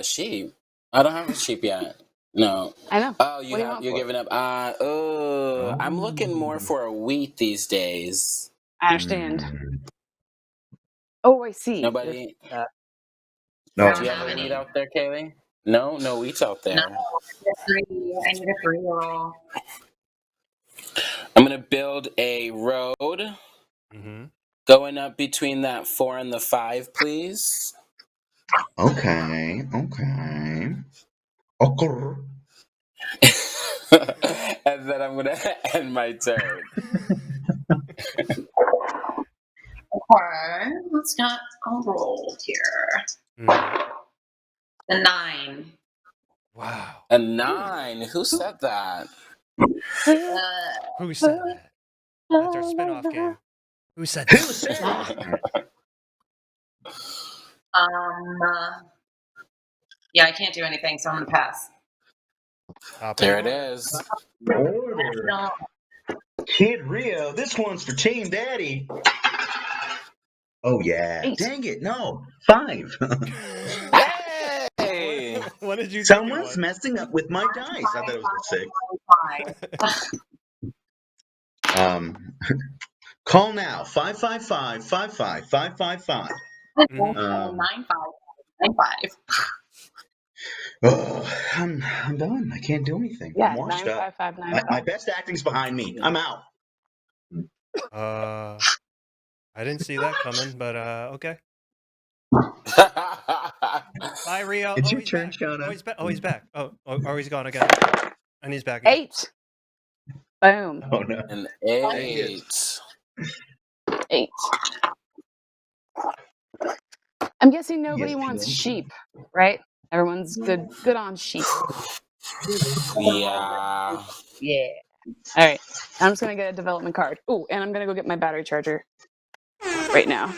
Speaker 3: Sheep. I don't have a sheep yet. No.
Speaker 4: I know.
Speaker 3: Oh,
Speaker 4: What do you want
Speaker 3: you're
Speaker 4: for it?
Speaker 3: giving up. I'm looking more for a wheat these days.
Speaker 4: I understand. Oh, I see.
Speaker 3: Nobody.
Speaker 5: No.
Speaker 3: Do you have a wheat out there, Kaylee? No wheats out there.
Speaker 6: No, I need a 3-year-old.
Speaker 3: I'm gonna build a road going up between that 4 and the 5, please.
Speaker 5: Okay.
Speaker 3: And then I'm gonna end my turn.
Speaker 6: Okay, let's get a roll here. The 9.
Speaker 1: Wow.
Speaker 3: A 9. Who said that?
Speaker 1: Who said that? That's our spin-off game. Who said that?
Speaker 5: Who said that?
Speaker 6: Yeah, I can't do anything, so I'm gonna pass.
Speaker 3: There it is.
Speaker 5: Order.
Speaker 6: No.
Speaker 5: Kid Rio, this one's for Team Daddy. Oh, yeah.
Speaker 4: 8.
Speaker 5: Dang it, no. 5.
Speaker 3: Hey!
Speaker 1: What did you think it
Speaker 5: Someone's
Speaker 1: was?
Speaker 5: messing up with my dice. I thought it was a 6.
Speaker 6: 5.
Speaker 5: Call now. 555-555-555.
Speaker 6: 9-5.
Speaker 5: Oh, I'm done. I can't do anything.
Speaker 4: Yeah,
Speaker 5: I'm washed up.
Speaker 4: 95595.
Speaker 5: My best acting's behind me. I'm out.
Speaker 1: I didn't see that coming, but okay. Bye, Rio.
Speaker 5: It's
Speaker 1: Oh,
Speaker 5: your
Speaker 1: he's
Speaker 5: turn,
Speaker 1: back.
Speaker 5: Shawna.
Speaker 1: Oh, he's back. Oh, he's gone again. And he's back again.
Speaker 4: 8. Boom.
Speaker 5: Oh, no.
Speaker 3: An 8.
Speaker 4: 8. I'm guessing nobody
Speaker 5: Yes,
Speaker 4: wants
Speaker 5: yes.
Speaker 4: sheep, right? Everyone's good on sheep.
Speaker 3: Yeah.
Speaker 4: Yeah. All right. I'm just gonna get a development card. Ooh, and I'm gonna go get my battery charger right now.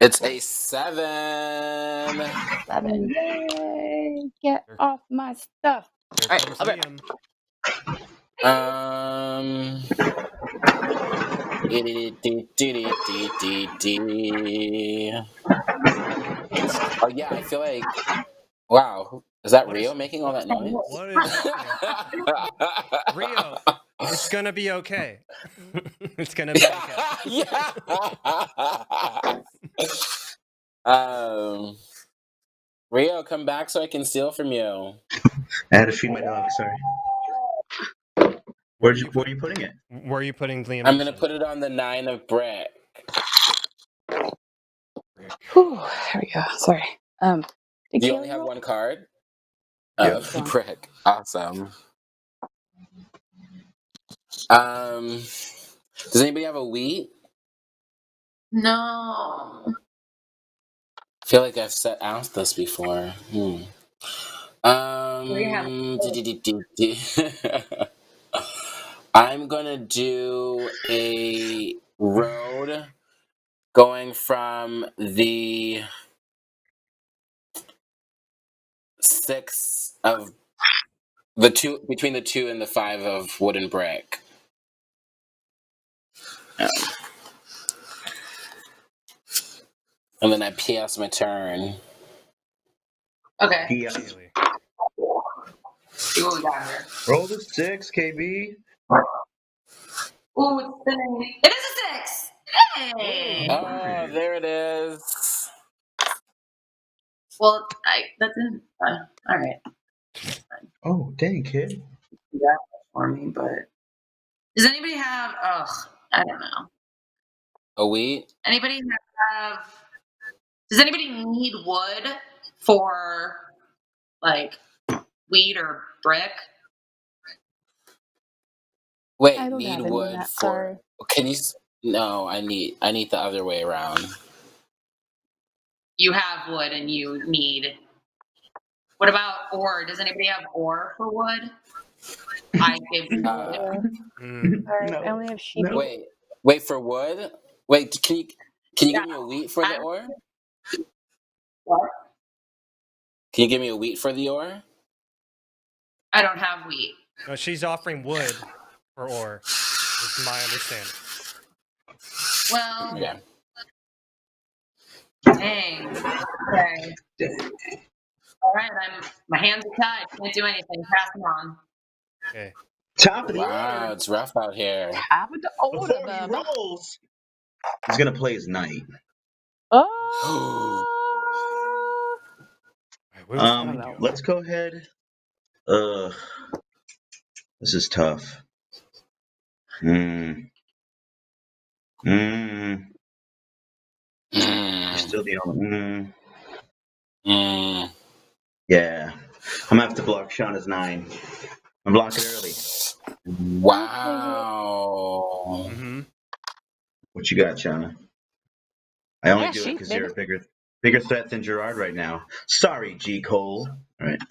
Speaker 3: It's a 7.
Speaker 4: 7. Yay! Get off my stuff.
Speaker 1: Here
Speaker 4: All right,
Speaker 1: comes
Speaker 4: I'll be right
Speaker 1: Liam.
Speaker 3: Oh yeah, I feel like. Wow, is that
Speaker 1: What
Speaker 3: Rio
Speaker 1: is-
Speaker 3: making all that noise?
Speaker 1: What is happening? Rio, it's gonna be okay. It's gonna be okay.
Speaker 3: Yeah. Rio, come back so I can steal from you.
Speaker 5: I had to feed my dog, sorry. Where are you putting it?
Speaker 1: Where are you putting Liam?
Speaker 3: I'm gonna put it on the 9 of brick.
Speaker 4: Whew, there we go. Sorry.
Speaker 3: Do you only have one card?
Speaker 5: Yeah.
Speaker 3: Brick. Awesome. Does anybody have a wheat?
Speaker 6: No.
Speaker 3: I feel like I've asked this before. I'm gonna do a road going from the 6 of the 2 between the 2 and the 5 of wood and brick. And then I PS my turn.
Speaker 6: Okay.
Speaker 5: Yes.
Speaker 6: See what we got here.
Speaker 5: Roll the 6, KB.
Speaker 6: Ooh, it's spinning. It is a 6. Hey.
Speaker 3: Oh, there it is.
Speaker 6: Well, that's in. All right.
Speaker 5: Oh, dang, kid.
Speaker 6: Do that for me, but does anybody have? I don't know.
Speaker 3: A wheat?
Speaker 6: Anybody have? Does anybody need wood for like wheat or brick?
Speaker 3: Wait,
Speaker 4: I don't
Speaker 3: need
Speaker 4: have any of
Speaker 3: wood
Speaker 4: that.
Speaker 3: for?
Speaker 4: Sorry.
Speaker 3: Can you? No, I need the other way around.
Speaker 6: You have wood and you need. What about ore? Does anybody have ore for wood? I give you wood.
Speaker 4: Sorry, I
Speaker 5: No.
Speaker 4: only have sheep.
Speaker 5: No.
Speaker 3: Wait for wood. Wait, can you
Speaker 6: Yeah.
Speaker 3: give me a wheat for the ore?
Speaker 6: What?
Speaker 3: Can you give me a wheat for the ore?
Speaker 6: I don't have wheat.
Speaker 1: No, she's offering wood for ore. Is my understanding.
Speaker 6: Well,
Speaker 3: Yeah.
Speaker 6: dang. Okay. All right, my hands are tied. Can't do anything. Pass them on.
Speaker 1: Okay.
Speaker 5: Top of the
Speaker 3: Wow,
Speaker 5: order.
Speaker 3: it's rough out here.
Speaker 4: Have to order
Speaker 5: Before he
Speaker 4: them.
Speaker 5: rolls, he's gonna play his knight.
Speaker 4: Oh.
Speaker 1: I will find
Speaker 4: know.
Speaker 1: you.
Speaker 5: Let's go ahead. This is tough. You're still the only. Yeah. I'm gonna have to block Shawna's 9. I'm blocking early.
Speaker 3: Wow.
Speaker 1: Mm-hmm.
Speaker 5: What you got, Shawna? I only
Speaker 4: Yeah,
Speaker 5: do it
Speaker 4: sheep,
Speaker 5: because you're a bigger threat than Gerard right now. Sorry, G. Cole. All right,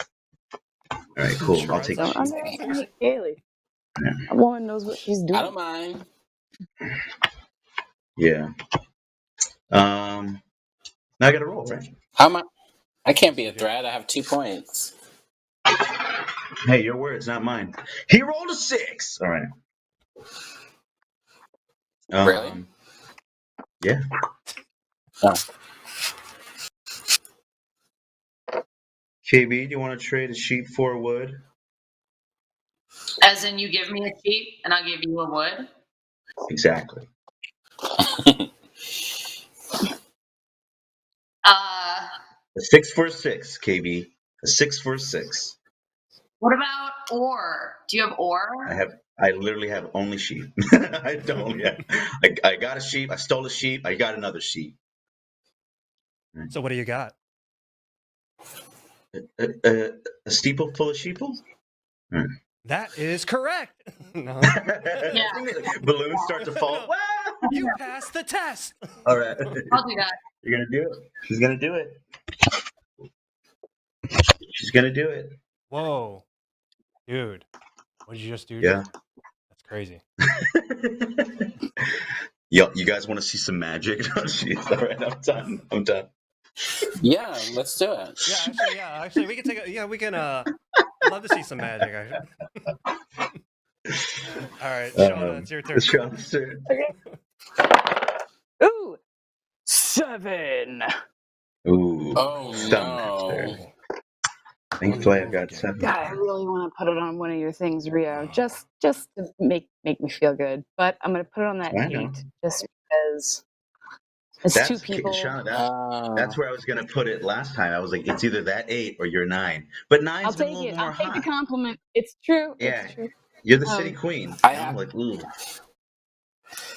Speaker 5: cool. I'll
Speaker 1: Gerard's
Speaker 5: take
Speaker 4: Don't
Speaker 5: sheep.
Speaker 4: underestimate Kaylee. That woman knows what she's doing.
Speaker 3: I don't mind.
Speaker 5: Yeah. Now I gotta roll, right?
Speaker 3: How am I? I can't be a threat. I have 2 points.
Speaker 5: Hey, your words, not mine. He rolled a 6. All right.
Speaker 3: Really?
Speaker 5: Yeah.
Speaker 3: Oh.
Speaker 5: KB, do you want to trade a sheep for a wood?
Speaker 6: As in, you give me a sheep and I'll give you a wood.
Speaker 5: Exactly. A 6 for a 6, KB. A 6 for a 6.
Speaker 6: What about ore? Do you have ore?
Speaker 5: I literally have only sheep. I don't yet. I got a sheep. I stole a sheep. I got another sheep.
Speaker 1: So what do you got?
Speaker 5: A steeple full of sheeple?
Speaker 1: That is correct. No.
Speaker 6: Yeah.
Speaker 5: Balloons start to fall.
Speaker 1: No. You passed the test.
Speaker 5: All right.
Speaker 6: I'll do that.
Speaker 5: You're gonna do it. She's gonna do it. She's gonna do it.
Speaker 1: Whoa, dude, what did you just do?
Speaker 5: Yeah.
Speaker 1: That's crazy.
Speaker 5: Yo, you guys want to see some magic? Oh, jeez. All right, I'm done.
Speaker 3: Yeah, let's do it.
Speaker 1: Yeah, actually, we can take a. Yeah, we can. I'd love to see some magic. Actually. All right, Shawna, it's your turn.
Speaker 5: Shawna's turn.
Speaker 4: Okay. Ooh, 7.
Speaker 5: Ooh.
Speaker 3: Oh no.
Speaker 5: Thankfully, I've got 7.
Speaker 4: God, I really want to put it on one of your things, Rio, just to make me feel good. But I'm gonna put it on that
Speaker 5: I know.
Speaker 4: 8, just because it's 2 people.
Speaker 5: Shawna, that's where I was gonna put it last time. I was like, it's either that 8 or you're 9. But 9's
Speaker 4: I'll
Speaker 5: been a
Speaker 4: take
Speaker 5: little
Speaker 4: it.
Speaker 5: more
Speaker 4: I'll take
Speaker 5: hot.
Speaker 4: the compliment. It's true.
Speaker 5: Yeah.
Speaker 4: It's true.
Speaker 5: You're the city queen.
Speaker 3: I'm
Speaker 5: like, ooh.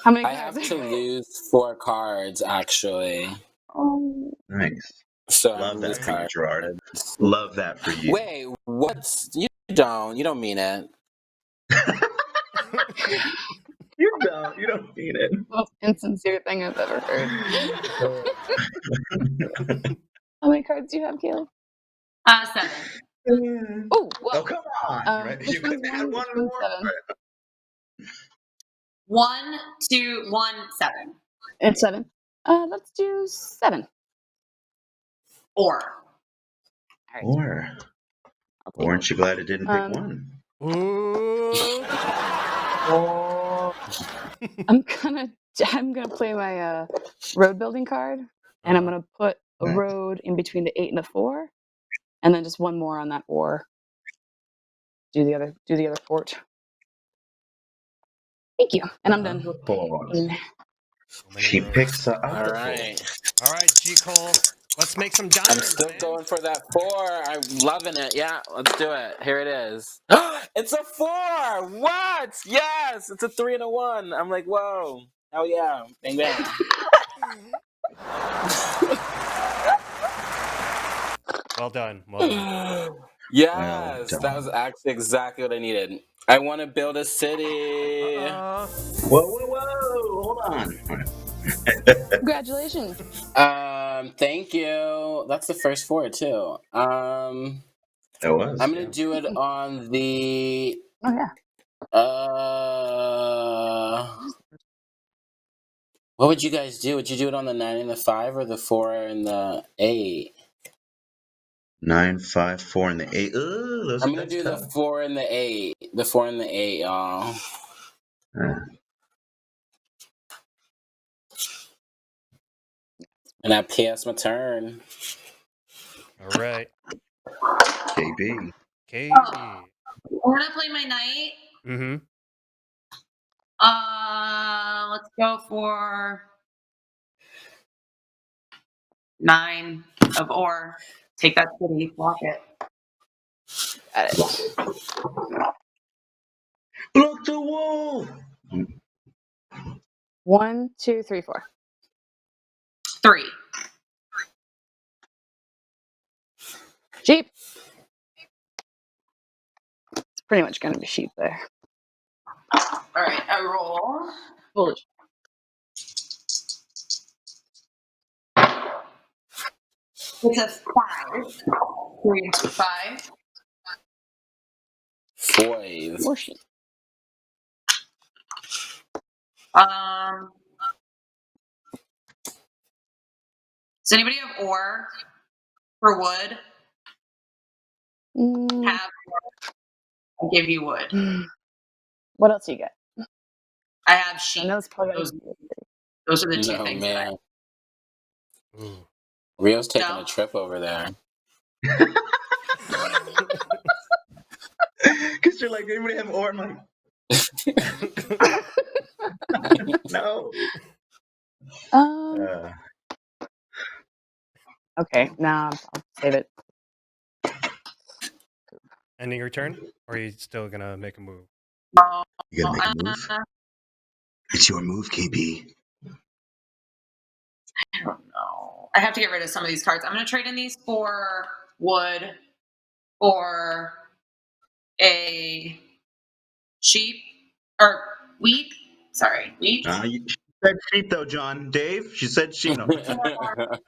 Speaker 4: How many
Speaker 3: I
Speaker 4: cards?
Speaker 3: have to lose 4 cards actually.
Speaker 4: Oh,
Speaker 5: Nice.
Speaker 3: So
Speaker 5: Love that for you,
Speaker 3: cards.
Speaker 5: Gerard. Love that for you.
Speaker 3: Wait, what's you don't mean it.
Speaker 5: You don't mean it.
Speaker 4: most insincere thing I've ever heard. How many cards do you have, Kaylee?
Speaker 6: 7.
Speaker 4: Oh, well.
Speaker 5: Oh, come on! Right?
Speaker 4: Which
Speaker 5: You
Speaker 4: one's
Speaker 5: couldn't add
Speaker 4: 1?
Speaker 5: one
Speaker 4: Which one's
Speaker 5: more?
Speaker 4: 7?
Speaker 6: 1, 2, 1, 7.
Speaker 4: It's 7. Let's do 7.
Speaker 6: Ore.
Speaker 4: All right.
Speaker 5: Or aren't you glad it didn't pick 1?
Speaker 1: Ooh.
Speaker 4: I'm gonna play my road building card, and I'm gonna put a road in between the 8 and the 4, and then just one more on that ore. Do the other fort. Thank you, and I'm done.
Speaker 5: She picks up
Speaker 3: All
Speaker 5: the
Speaker 3: right.
Speaker 1: All right, G. Cole. Let's make some
Speaker 3: I'm
Speaker 1: diamonds,
Speaker 3: still
Speaker 1: man.
Speaker 3: going for that 4. I'm loving it. Yeah, let's do it. Here it is. It's a 4. What? Yes, it's a 3 and a 1. I'm like, whoa. Oh yeah. Bang bang.
Speaker 1: Well done. Well done.
Speaker 3: Yes,
Speaker 5: Well
Speaker 3: that was
Speaker 5: done.
Speaker 3: actually exactly what I needed. I want to build a city.
Speaker 1: Uh-oh.
Speaker 5: Whoa! Hold on.
Speaker 4: Congratulations.
Speaker 3: Thank you. That's the first 4 too.
Speaker 5: That was.
Speaker 3: I'm gonna do it on the
Speaker 4: Oh yeah.
Speaker 3: What would you guys do? Would you do it on the 9 and the 5 or the 4 and the 8?
Speaker 5: 9, 5, 4, and the 8. Ooh,
Speaker 3: I'm gonna do the 4 and the 8. The 4 and the 8, y'all. And I pass my turn.
Speaker 1: All right.
Speaker 5: KB.
Speaker 1: KB.
Speaker 6: We're gonna play my knight.
Speaker 1: Mm-hmm.
Speaker 6: Let's go for 9 of ore. Take that city, block it.
Speaker 4: Got it.
Speaker 5: Look the wolf!
Speaker 4: 1, 2, 3, 4.
Speaker 6: 3.
Speaker 4: Sheep. It's pretty much gonna be sheep there.
Speaker 6: All right, I roll.
Speaker 4: Village.
Speaker 6: It's a 5. 3 and 2, 5.
Speaker 3: 5.
Speaker 4: More sheep.
Speaker 6: Does anybody have ore for wood? Have I'll give you wood.
Speaker 4: What else do you got?
Speaker 6: I have
Speaker 4: I
Speaker 6: sheep.
Speaker 4: know it's probably
Speaker 6: Those are the 2
Speaker 3: No,
Speaker 6: things that I
Speaker 3: man.
Speaker 1: Ooh.
Speaker 3: Rio's taking
Speaker 6: No.
Speaker 3: a trip over there.
Speaker 5: Because you're like, anybody have ore? I'm like, no.
Speaker 4: Okay, now I'll save it.
Speaker 1: Ending your turn? Or are you still gonna make a move?
Speaker 5: You gotta make a move. It's your move, KB.
Speaker 6: I don't know. I have to get rid of some of these cards. I'm going to trade in these for wood or a sheep or wheat. Sorry, wheat.
Speaker 5: She said sheep, though, John. Dave, she said sheep. No.
Speaker 6: Buy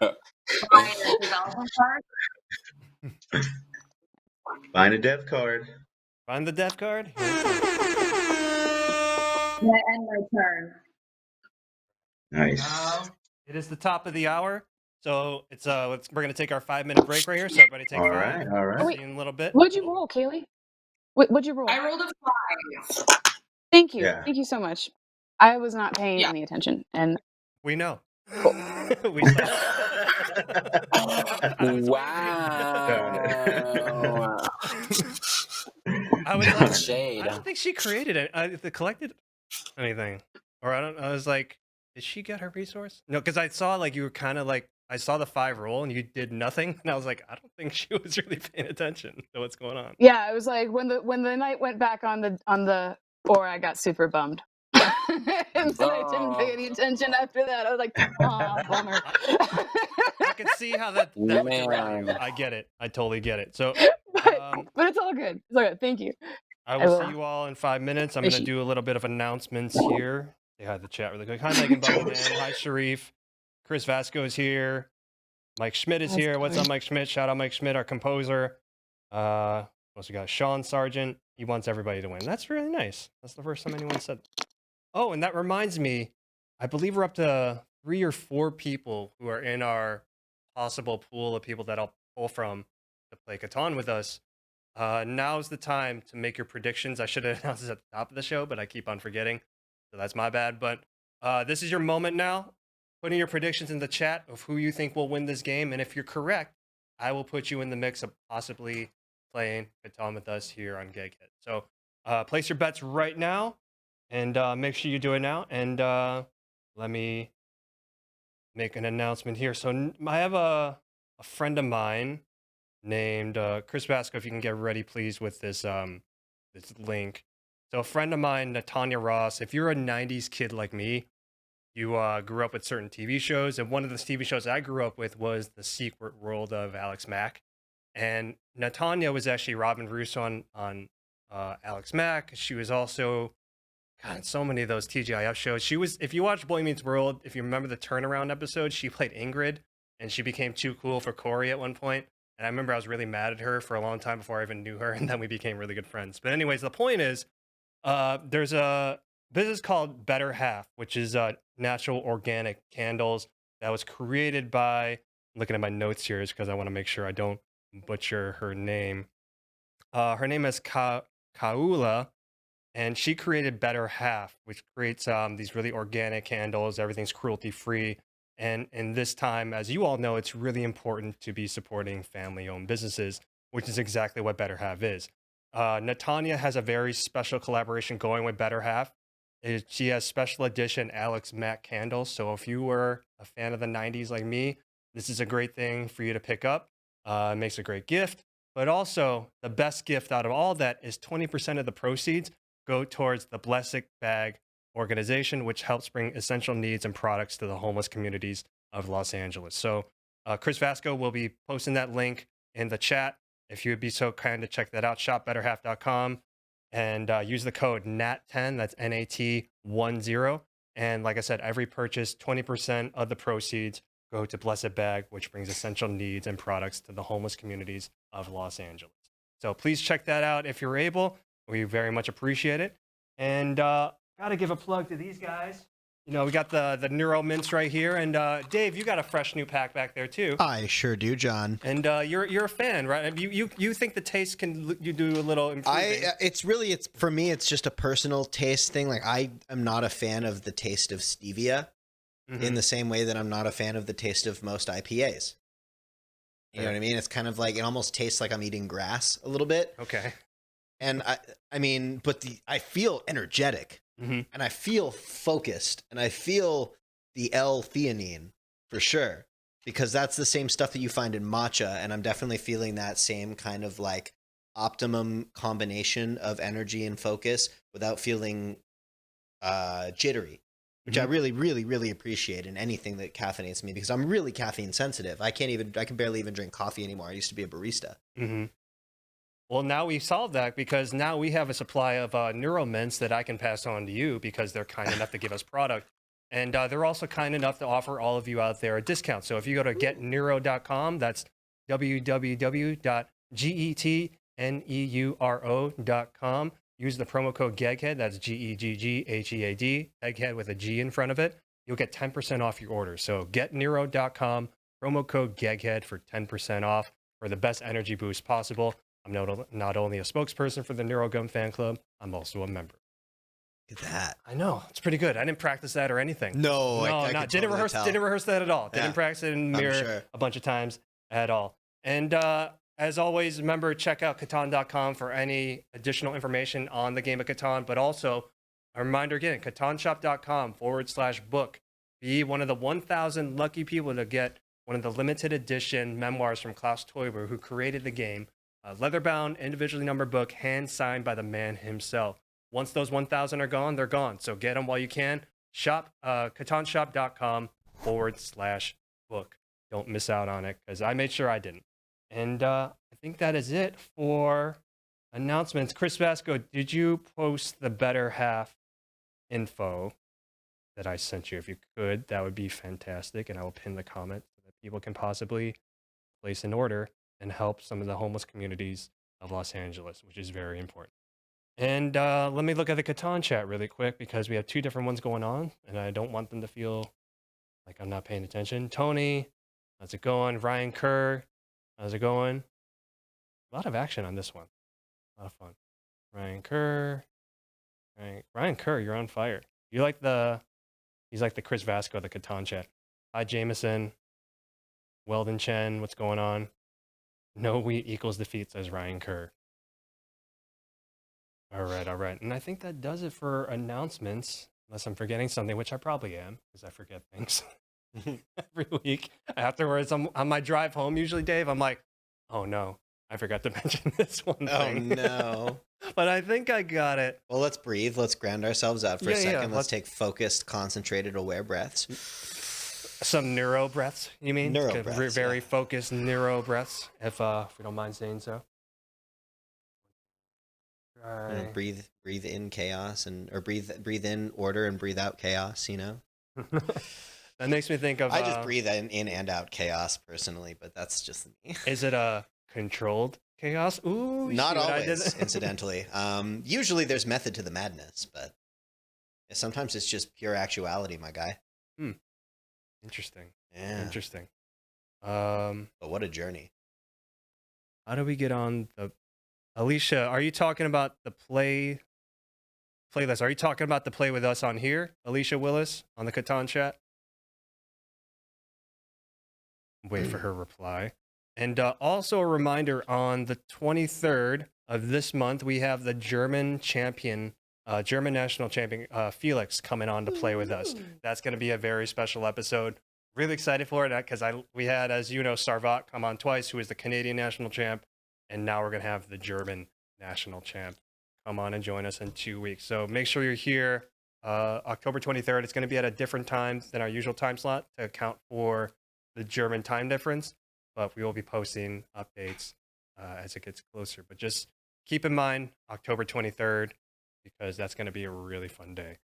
Speaker 6: a development card.
Speaker 5: Find a dev card.
Speaker 1: Find the death card?
Speaker 6: I'm going to end my turn.
Speaker 5: Nice.
Speaker 1: It is the top of the hour. So we're gonna take our 5-minute break right here. So everybody take 5.
Speaker 5: All right.
Speaker 4: Oh, wait.
Speaker 1: See you in a little bit.
Speaker 4: What'd you roll, Kaylee? What'd you roll?
Speaker 6: I rolled a 5.
Speaker 4: Thank you.
Speaker 5: Yeah.
Speaker 4: Thank you so much. I was not paying any attention, and
Speaker 1: We know.
Speaker 4: Cool.
Speaker 1: We saw.
Speaker 3: Wow.
Speaker 1: I was like,
Speaker 3: Shade.
Speaker 1: I don't think she created it. Collected anything, or I don't. I was like, did she get her resource? No, because I saw like you were kind of like I saw the 5 roll and you did nothing, and I was like, I don't think she was really paying attention to what's going on.
Speaker 4: yeah, it was like when the knight went back on the or I got super bummed. And then I didn't pay any attention after that. I was like, oh, bummer.
Speaker 1: I can see how that would derail you. I get it. I totally get it. So,
Speaker 4: but it's all good. It's all good. Thank you.
Speaker 1: I will see you all in 5 minutes. I'm going to do a little bit of announcements here. Say hi to the chat really quick. Hi, Megan Buckingham. Hi, Sharif. Chris Vasco is here. Mike Schmidt is here. What's up, Mike Schmidt? Shout out Mike Schmidt, our composer. What else we got? Sean Sargent. He wants everybody to win. That's really nice. That's the first time anyone said. Oh, and that reminds me, I believe we're up to 3 or 4 people who are in our possible pool of people that I'll pull from to play Catan with us. Now's the time to make your predictions. I should have announced this at the top of the show, but I keep on forgetting. So that's my bad. But this is your moment now. Putting your predictions in the chat of who you think will win this game. And if you're correct, I will put you in the mix of possibly playing Catan with us here on GEGGHEAD. So place your bets right now. And make sure you do it now. And let me make an announcement here. So I have a friend of mine named Chris Vasco. If you can get ready, please, with this this link. So a friend of mine, Natanya Ross. If you're a '90s kid like me, you grew up with certain TV shows, and one of the TV shows I grew up with was The Secret World of Alex Mack. And Natanya was actually Robin Russo on Alex Mack. She was also, God, so many of those TGIF shows. She was, if you watch Boy Meets World, if you remember the turnaround episode, she played Ingrid, and she became too cool for Corey at one point. And I remember I was really mad at her for a long time before I even knew her, and then we became really good friends. But anyways, the point is, there's a business called Better Half, which is natural organic candles that was created by, I'm looking at my notes here because I want to make sure I don't butcher her name. Her name is Kaula, and she created Better Half, which creates these really organic candles. Everything's cruelty free. And in this time, as you all know, it's really important to be supporting family owned businesses, which is exactly what Better Half is. Natanya has a very special collaboration going with Better Half. She has special edition Alex Mack candles. So if you were a fan of the 90s like me, this is a great thing for you to pick up. It makes a great gift. But also, the best gift out of all that is 20% of the proceeds go towards the Blessed Bag organization, which helps bring essential needs and products to the homeless communities of Los Angeles. So Chris Vasco will be posting that link in the chat. If you would be so kind to check that out, shopbetterhalf.com, and use the code NAT10, that's NAT10. And like I said, every purchase, 20% of the proceeds go to Blessed Bag, which brings essential needs and products to the homeless communities of Los Angeles. So please check that out if you're able. We very much appreciate it. And got to give a plug to these guys. You know, we got the Neuro Mints right here. And Dave, you got a fresh new pack back there too.
Speaker 7: I sure do, John.
Speaker 1: And you're a fan, right? You think the taste you do a little improving?
Speaker 7: It's for me, it's just a personal taste thing. Like I am not a fan of the taste of stevia, in the same way that I'm not a fan of the taste of most IPAs. You know what I mean? It's kind of like, it almost tastes like I'm eating grass a little bit.
Speaker 1: Okay.
Speaker 7: And I mean, but I feel energetic, and I feel focused, and I feel the L-theanine for sure, because that's the same stuff that you find in matcha, and I'm definitely feeling that same kind of like optimum combination of energy and focus without feeling jittery, which I really, really, really appreciate in anything that caffeinates me, because I'm really caffeine sensitive. I can barely even drink coffee anymore. I used to be a barista.
Speaker 1: Well, now we solved that, because now we have a supply of Neuromints that I can pass on to you, because they're kind enough to give us product. And they're also kind enough to offer all of you out there a discount. So if you go to getneuro.com, that's www.getneuro.com. Use the promo code GEGGHEAD, that's GEGGHEAD, Egghead with a G in front of it. You'll get 10% off your order. So getneuro.com, promo code GEGGHEAD for 10% off for the best energy boost possible. I'm not only a spokesperson for the NeuroGum fan club, I'm also a member.
Speaker 7: Look at that.
Speaker 1: I know, it's pretty good. I didn't practice that or anything.
Speaker 7: No, I
Speaker 1: didn't rehearse that at all.
Speaker 7: Yeah,
Speaker 1: Didn't practice it in the mirror a bunch of times at all. And as always, remember, check out Catan.com for any additional information on the game of Catan. But also, a reminder again, catanshop.com/book. Be one of the 1,000 lucky people to get one of the limited edition memoirs from Klaus Teuber, who created the game. A leather-bound, individually numbered book, hand-signed by the man himself. Once those 1,000 are gone, they're gone. So get them while you can. Catanshop.com/book. Don't miss out on it, because I made sure I didn't. And I think that is it for announcements. Chris Vasco, did you post the Better Half info that I sent you? If you could, that would be fantastic. And I will pin the comment so that people can possibly place an order and help some of the homeless communities of Los Angeles, which is very important. And let me look at the Catan chat really quick, because we have two different ones going on, and I don't want them to feel like I'm not paying attention. Tony, how's it going? Ryan Kerr, how's it going? A lot of action on this one. A lot of fun. Ryan Kerr, you're on fire. He's like the Chris Vasco of the Catan chat. Hi, Jameson. Weldon Chen, what's going on? No wheat equals defeat, says Ryan Kerr. All right. And I think that does it for announcements, unless I'm forgetting something, which I probably am, because I forget things. every week. Afterwards, I'm on my drive home. Usually, Dave, I'm like, oh no, I forgot to mention this one
Speaker 7: Oh
Speaker 1: thing.
Speaker 7: no.
Speaker 1: But I think I got it.
Speaker 7: Well, let's breathe. Let's ground ourselves out for a
Speaker 1: Yeah, yeah,
Speaker 7: second. Let's
Speaker 1: let's-
Speaker 7: take focused, concentrated, aware breaths.
Speaker 1: Some neuro breaths, you mean?
Speaker 7: Neuro
Speaker 1: Good,
Speaker 7: breaths,
Speaker 1: very
Speaker 7: yeah.
Speaker 1: focused neuro breaths, if you don't mind saying so. Try.
Speaker 7: Breathe in chaos or breathe in order and breathe out chaos, you know?
Speaker 1: That makes me think of.
Speaker 7: I just breathe in and out chaos personally, but that's just me.
Speaker 1: Is it a controlled chaos? Ooh,
Speaker 7: Not
Speaker 1: see what I did
Speaker 7: always,
Speaker 1: there?
Speaker 7: incidentally. Usually there's method to the madness, but sometimes it's just pure actuality, my guy.
Speaker 1: Interesting.
Speaker 7: Yeah.
Speaker 1: Interesting.
Speaker 7: But what a journey.
Speaker 1: How do we get on the? Alicia, are you talking about the playlist? Are you talking about the play with us on here, Alicia Willis, on the Catan chat? Wait for her reply. And also a reminder, on the 23rd of this month, we have the German national champion, Felix, coming on to play with us. That's going to be a very special episode. Really excited for it because we had, as you know, Sarvat come on twice, who is the Canadian national champ. And now we're going to have the German national champ come on and join us in 2 weeks. So make sure you're here October 23rd. It's going to be at a different time than our usual time slot to account for the German time difference. But we will be posting updates as it gets closer. But just keep in mind October 23rd, because that's going to be a really fun day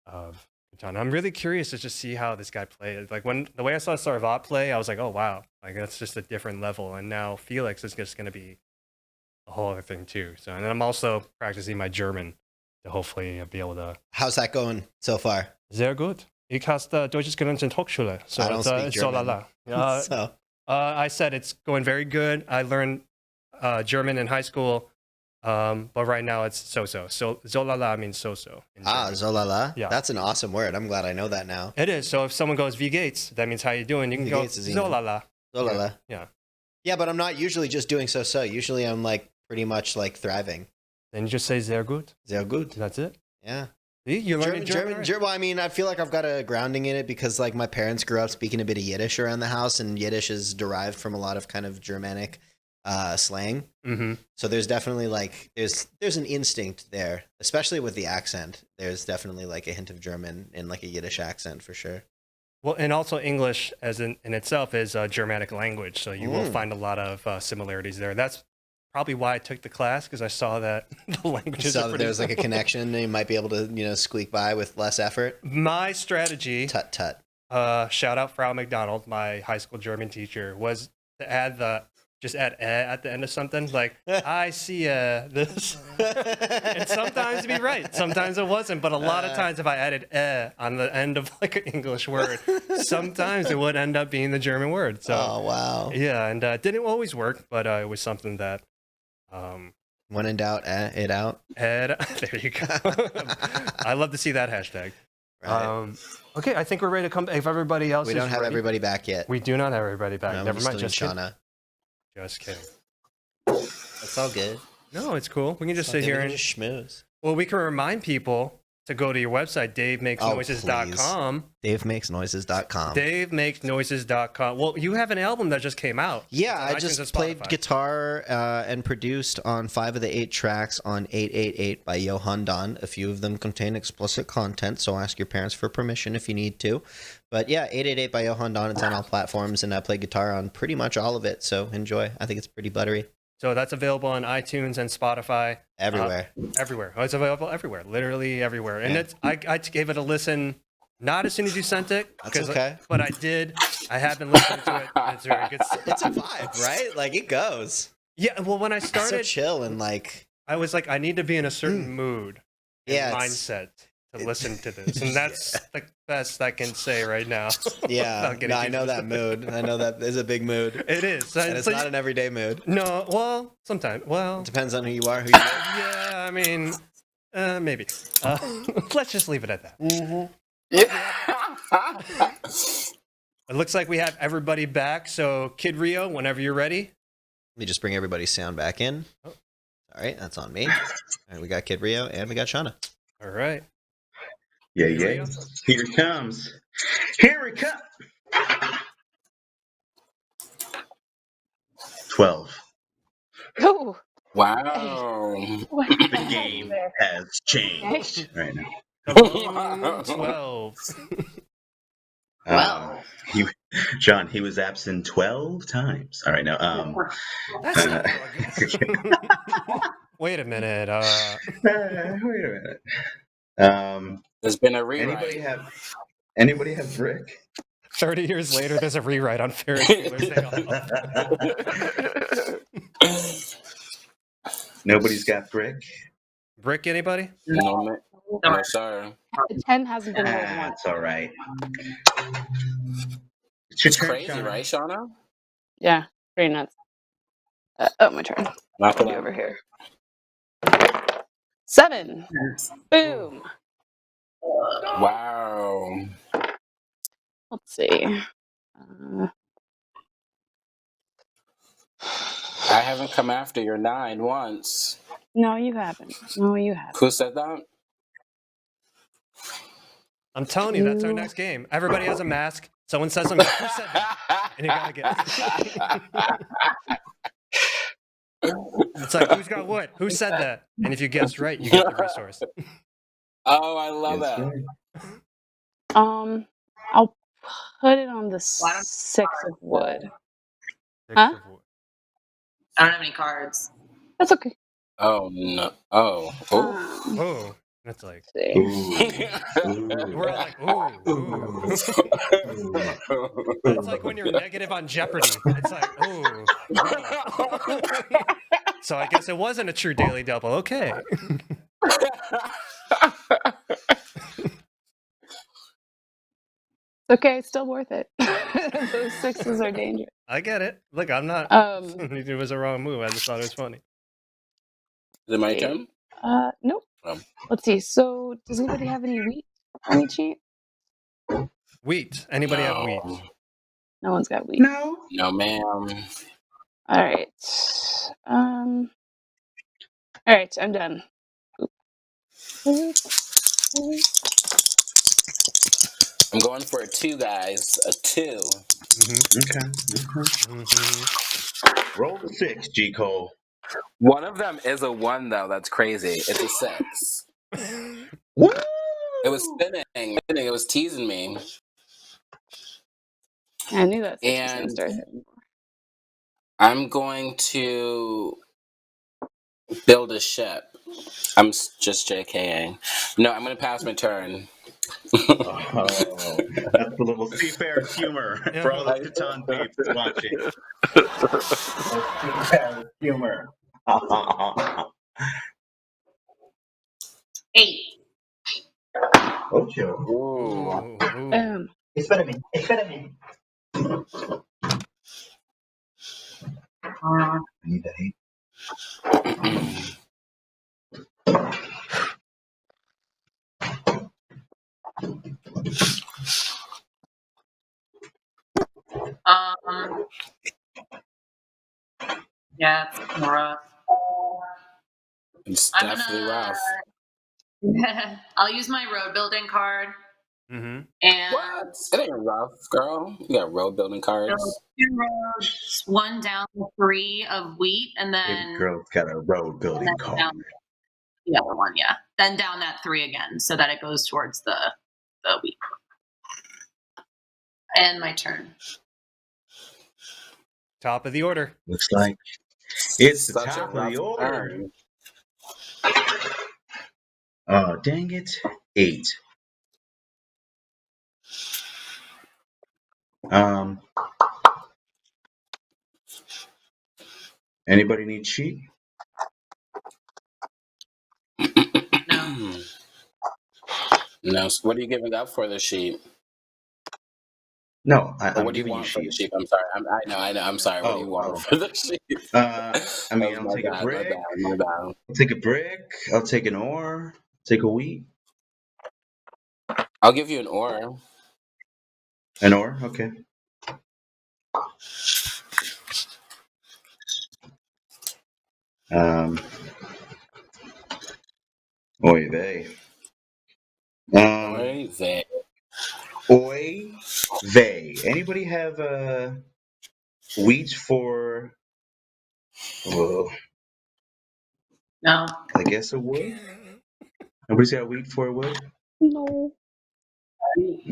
Speaker 1: of Catan. I'm really curious to just see how this guy plays. Like the way I saw Sarvat play, I was like, oh wow, like that's just a different level. And now Felix is just going to be a whole other thing too. So, and I'm also practicing my German to hopefully be able to.
Speaker 7: How's that going so far?
Speaker 1: Sehr gut. Ich habe Deutsches gelernt in Hochschule. So
Speaker 7: I don't speak German.
Speaker 1: So I said it's going very good. I learned German in high school, but right now it's so-so. So zolala means so-so.
Speaker 7: Zolala?
Speaker 1: Yeah.
Speaker 7: That's an awesome word. I'm glad I know that now.
Speaker 1: It is. So if someone goes Wie geht's, that means how you doing. You can
Speaker 7: Wie
Speaker 1: go
Speaker 7: geht's is
Speaker 1: zolala.
Speaker 7: Zolala.
Speaker 1: Yeah.
Speaker 7: Yeah, but I'm not usually just doing so-so. Usually I'm like pretty much like thriving.
Speaker 1: Then you just say sehr gut.
Speaker 7: Sehr gut.
Speaker 1: That's it.
Speaker 7: Yeah.
Speaker 1: See, you're learning German. right?
Speaker 7: Well, I mean, I feel like I've got a grounding in it because like my parents grew up speaking a bit of Yiddish around the house, and Yiddish is derived from a lot of kind of Germanic slang.
Speaker 1: Mm-hmm.
Speaker 7: So there's definitely like there's an instinct there, especially with the accent. There's definitely like a hint of German in like a Yiddish accent for sure.
Speaker 1: Well, and also English as in itself is a Germanic language, so you will find a lot of similarities there. That's probably why I took the class, because I saw that the languages are
Speaker 7: So
Speaker 1: pretty
Speaker 7: there's like a
Speaker 1: similar.
Speaker 7: connection, and you might be able to squeak by with less effort.
Speaker 1: My strategy,
Speaker 7: Tut tut.
Speaker 1: shout out Frau McDonald, my high school German teacher, was to add at the end of something, like, I see this. And sometimes it'd be right, sometimes it wasn't, but a lot of times if I added on the end of like an English word, sometimes it would end up being the German word. So,
Speaker 7: Oh wow.
Speaker 1: yeah, and it didn't always work, but it was something that,
Speaker 7: When in doubt, it out.
Speaker 1: there you go. I love to see that hashtag.
Speaker 7: Right.
Speaker 1: Okay, I think we're ready to come. If everybody else
Speaker 7: We
Speaker 1: is
Speaker 7: don't have
Speaker 1: ready,
Speaker 7: everybody back yet.
Speaker 1: we do not have everybody back.
Speaker 7: No,
Speaker 1: Never
Speaker 7: we
Speaker 1: mind,
Speaker 7: still
Speaker 1: just
Speaker 7: need
Speaker 1: kidding.
Speaker 7: Shawna.
Speaker 1: Just kidding.
Speaker 7: That's all good.
Speaker 1: No, it's cool. We can just sit
Speaker 7: Okay,
Speaker 1: here
Speaker 7: we
Speaker 1: and
Speaker 7: can just schmooze.
Speaker 1: well, we can remind people to go to your website, DaveMakesNoises.com.
Speaker 7: DaveMakesNoises.com.
Speaker 1: DaveMakesNoises.com. Well, you have an album that just came out.
Speaker 7: Yeah, I
Speaker 1: It's on iTunes
Speaker 7: just
Speaker 1: and
Speaker 7: played
Speaker 1: Spotify.
Speaker 7: guitar and produced on 5 of the 8 tracks on 888 by Johan Don. A few of them contain explicit content, so ask your parents for permission if you need to. But yeah, 888 by Johan Don. It's on all platforms, and I play guitar on pretty much all of it, so enjoy. I think it's pretty buttery.
Speaker 1: So that's available on iTunes and Spotify.
Speaker 7: Everywhere.
Speaker 1: Everywhere. Oh, it's available everywhere. Literally everywhere. And
Speaker 7: Yeah.
Speaker 1: it's I gave it a listen not as soon as you sent it.
Speaker 7: That's okay.
Speaker 1: But I did. I have been listening to it. It's very good.
Speaker 7: It's a vibe, right? Like, it goes.
Speaker 1: Yeah, well, when I
Speaker 7: It's
Speaker 1: started,
Speaker 7: so chill and like...
Speaker 1: I was like, I need to be in a certain mood and
Speaker 7: Yeah,
Speaker 1: mindset to listen to this. And that's the best I can say right now.
Speaker 7: Yeah,
Speaker 1: Without getting
Speaker 7: no, I
Speaker 1: too
Speaker 7: know that mood. I know that is a big mood.
Speaker 1: It is.
Speaker 7: And it's
Speaker 1: So
Speaker 7: not an everyday mood.
Speaker 1: no, well, sometimes. Well,
Speaker 7: Depends on who you are, who you are.
Speaker 1: yeah, I mean, maybe. Let's just leave it at that. It looks like we have everybody back. So, Kid Rio, whenever you're ready.
Speaker 7: Let me just bring everybody's sound back in.
Speaker 1: Oh.
Speaker 7: All right, that's on me. All right, we got Kid Rio and we got Shawna.
Speaker 1: All right.
Speaker 5: Yeah,
Speaker 1: Kid
Speaker 5: yeah.
Speaker 1: Rio?
Speaker 5: Here it comes. Here it comes. 12.
Speaker 4: Oh,
Speaker 3: Wow.
Speaker 4: what
Speaker 5: The
Speaker 4: happened
Speaker 5: game
Speaker 4: there?
Speaker 5: has changed right now.
Speaker 1: The lone 12.
Speaker 6: Well.
Speaker 5: He, John, he was absent 12 times. All right, now,
Speaker 1: That's not good. Wait a minute.
Speaker 5: wait a minute.
Speaker 3: There's been a
Speaker 5: Anybody
Speaker 3: rewrite.
Speaker 5: have Brick?
Speaker 1: 30 years later, there's a rewrite on Ferris Bueller's Day Off.
Speaker 5: Nobody's got Brick.
Speaker 1: Brick, anybody?
Speaker 3: No, man. No, sir.
Speaker 4: The 10 hasn't been rolled once.
Speaker 5: That's all right. It's your
Speaker 3: It's
Speaker 5: turn,
Speaker 3: crazy,
Speaker 5: Shauna.
Speaker 3: right, Shauna?
Speaker 4: Yeah, pretty nuts. My turn.
Speaker 3: Knock
Speaker 4: I'll
Speaker 3: it
Speaker 4: be
Speaker 3: out.
Speaker 4: over here. 7. Boom.
Speaker 3: Wow.
Speaker 4: Let's see.
Speaker 3: I haven't come after your 9 once.
Speaker 4: No, you haven't. No, you haven't.
Speaker 3: Who said that?
Speaker 1: I'm telling you, that's our
Speaker 4: You-
Speaker 1: next game. Everybody has a mask. Someone says something. Who said that? And you gotta get. It's like, who's got what? Who said that? And if you guessed right, you get the resource.
Speaker 3: Oh, I love
Speaker 5: That's
Speaker 3: that.
Speaker 5: right.
Speaker 4: I'll put it on the
Speaker 6: Why don't-
Speaker 4: 6 of wood.
Speaker 1: Six
Speaker 4: Huh?
Speaker 1: of wood.
Speaker 6: I don't have any cards.
Speaker 4: That's okay.
Speaker 3: Oh, no. Oh. Oh.
Speaker 1: Oh, that's like.
Speaker 4: See.
Speaker 1: We're all like, ooh. That's like when you're negative on Jeopardy. It's like, ooh. So I guess it wasn't a true daily double. Okay.
Speaker 4: It's okay. It's still worth it. Those 6s are dangerous.
Speaker 1: I get it. Look, I'm not. It was a wrong move. I just thought it was funny.
Speaker 3: Is it my turn?
Speaker 4: Nope. Let's see. So, does anybody have any wheat on the cheat?
Speaker 1: Wheat. Anybody have wheat?
Speaker 4: No one's got wheat.
Speaker 5: No.
Speaker 3: No, ma'am.
Speaker 4: All right. All right. I'm done.
Speaker 3: I'm going for a 2, guys. A 2.
Speaker 5: Okay. Roll the 6, G. Cole.
Speaker 3: One of them is a 1, though. That's crazy. It's a 6.
Speaker 5: Woo!
Speaker 3: It was spinning. It was teasing me.
Speaker 4: I knew that 6 was going
Speaker 3: And
Speaker 4: to start hitting.
Speaker 3: I'm going to build a ship. I'm just JKing. No, I'm going to pass my turn.
Speaker 5: Oh, that's a little seafarer's humor for all the Catan peeps watching. Seafarer's humor.
Speaker 6: 8.
Speaker 5: Ocho.
Speaker 3: Ooh.
Speaker 4: Boom.
Speaker 5: Espérame. I need that 8.
Speaker 6: Yeah, it's rough.
Speaker 3: It's
Speaker 6: I'm
Speaker 3: definitely rough.
Speaker 6: I'll use my road building card.
Speaker 1: Mm-hmm.
Speaker 6: And
Speaker 3: What? It ain't rough, girl. You got road building cards.
Speaker 6: 2 roads, 1 down, 3 of wheat, and
Speaker 5: Baby
Speaker 6: then
Speaker 5: girl's got a road building
Speaker 6: then
Speaker 5: card.
Speaker 6: down the other one, yeah. Then down that 3 again, so that it goes towards the wheat. And my turn.
Speaker 1: Top of the order.
Speaker 5: Looks like it's the
Speaker 3: Such a
Speaker 5: top of
Speaker 3: rough
Speaker 5: the order.
Speaker 3: turn.
Speaker 5: Oh, dang it. 8. Anybody need sheet?
Speaker 6: No.
Speaker 3: No. So what are you giving up for the sheep?
Speaker 5: No,
Speaker 3: Or
Speaker 5: I'm
Speaker 3: what do you
Speaker 5: giving you
Speaker 3: want for the
Speaker 5: sheet.
Speaker 3: sheep? I'm sorry. I know. I'm sorry. What do you want for the sheep?
Speaker 5: I mean,
Speaker 3: Oh,
Speaker 5: I'll
Speaker 3: my
Speaker 5: take a
Speaker 3: bad,
Speaker 5: brick.
Speaker 3: My bad.
Speaker 5: I'll take a brick. I'll take an ore. Take a wheat.
Speaker 3: I'll give you an ore.
Speaker 5: An ore? Okay. Oy vey.
Speaker 3: Oy vey.
Speaker 5: Oy vey. Anybody have wheat for Well,
Speaker 6: No.
Speaker 5: I guess it would. Nobody's got wheat for a wood.
Speaker 4: No.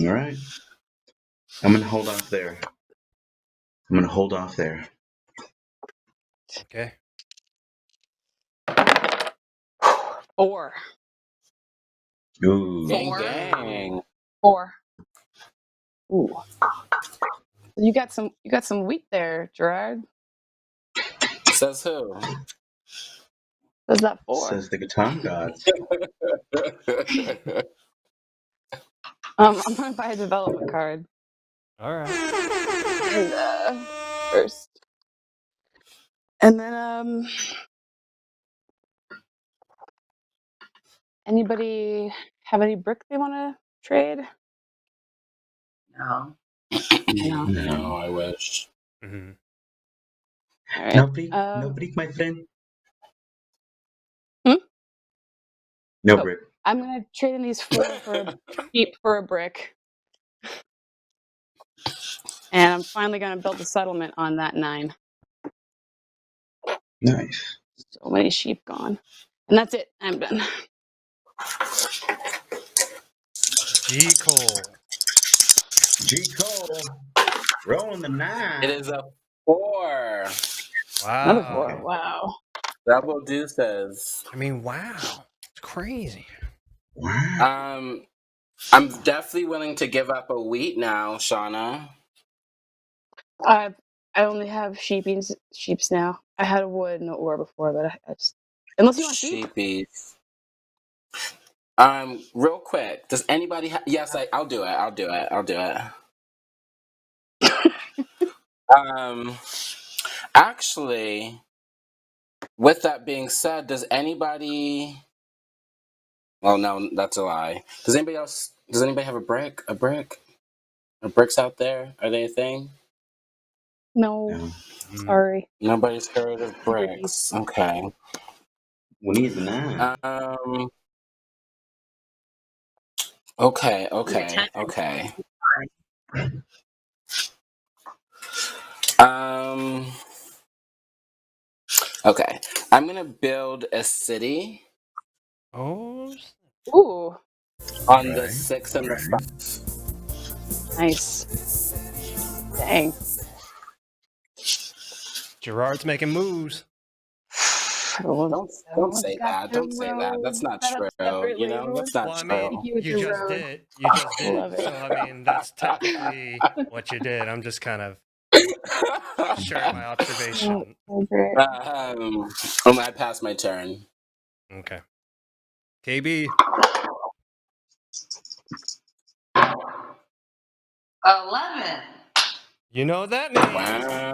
Speaker 5: All right. I'm gonna hold off there.
Speaker 1: Okay.
Speaker 4: Or
Speaker 5: Ooh.
Speaker 3: Gang,
Speaker 6: Four.
Speaker 3: gang.
Speaker 4: or. Ooh. You got some wheat there, Gerard.
Speaker 3: Says who?
Speaker 4: What's that for?
Speaker 5: Says the Catan gods.
Speaker 4: I'm gonna buy a development card.
Speaker 1: All right.
Speaker 4: And, first. And then anybody have any brick they wanna trade?
Speaker 6: No.
Speaker 4: No.
Speaker 3: No, I wish.
Speaker 1: Mhm.
Speaker 4: All right.
Speaker 5: No brick, my friend.
Speaker 4: Hmm?
Speaker 5: No
Speaker 4: Oh.
Speaker 5: brick.
Speaker 4: I'm gonna trade in these 4 for cheap for a brick. And I'm finally gonna build a settlement on that 9.
Speaker 5: Nice.
Speaker 4: So many sheep gone. And that's it. I'm done.
Speaker 1: G. Cole.
Speaker 5: G. Cole. Rolling the 9.
Speaker 3: It is a 4.
Speaker 4: Another
Speaker 1: Wow.
Speaker 4: 4.
Speaker 5: Okay.
Speaker 4: Wow.
Speaker 3: Double deuces.
Speaker 1: I mean, wow. It's crazy.
Speaker 5: Wow.
Speaker 3: I'm definitely willing to give up a wheat now, Shawna.
Speaker 4: I only have sheeps now. I had a wood and an ore before, but I just unless you want sheep.
Speaker 3: Sheepies. Real quick, does anybody have? Yes, I'll do it. Actually, with that being said, does anybody? Well, no, that's a lie. Does anybody else? Does anybody have a brick? A brick? Are bricks out there? Are they a thing?
Speaker 4: No,
Speaker 5: No.
Speaker 4: sorry.
Speaker 3: Nobody's heard of
Speaker 4: Greedy.
Speaker 3: bricks. Okay.
Speaker 5: We need the 9.
Speaker 3: Okay.
Speaker 6: The 10.
Speaker 3: Okay. I'm gonna build a city
Speaker 1: Oh,
Speaker 4: Ooh,
Speaker 3: on the
Speaker 5: Right.
Speaker 3: 6 and the 5.
Speaker 4: nice. Dang.
Speaker 1: Gerard's making moves.
Speaker 3: Don't say that. Don't say that. That's not
Speaker 4: Set up
Speaker 3: true.
Speaker 4: separately.
Speaker 3: That's not
Speaker 1: Well, I
Speaker 3: true.
Speaker 1: mean,
Speaker 4: You with
Speaker 1: you
Speaker 4: your
Speaker 1: just
Speaker 4: road.
Speaker 1: did. You just did.
Speaker 4: Love it.
Speaker 1: So, I mean, that's technically what you did. I'm just kind of sharing my observation.
Speaker 4: Oh, great.
Speaker 3: I passed my turn.
Speaker 1: Okay. KB.
Speaker 6: 11.
Speaker 1: You know what that means.
Speaker 3: Wow.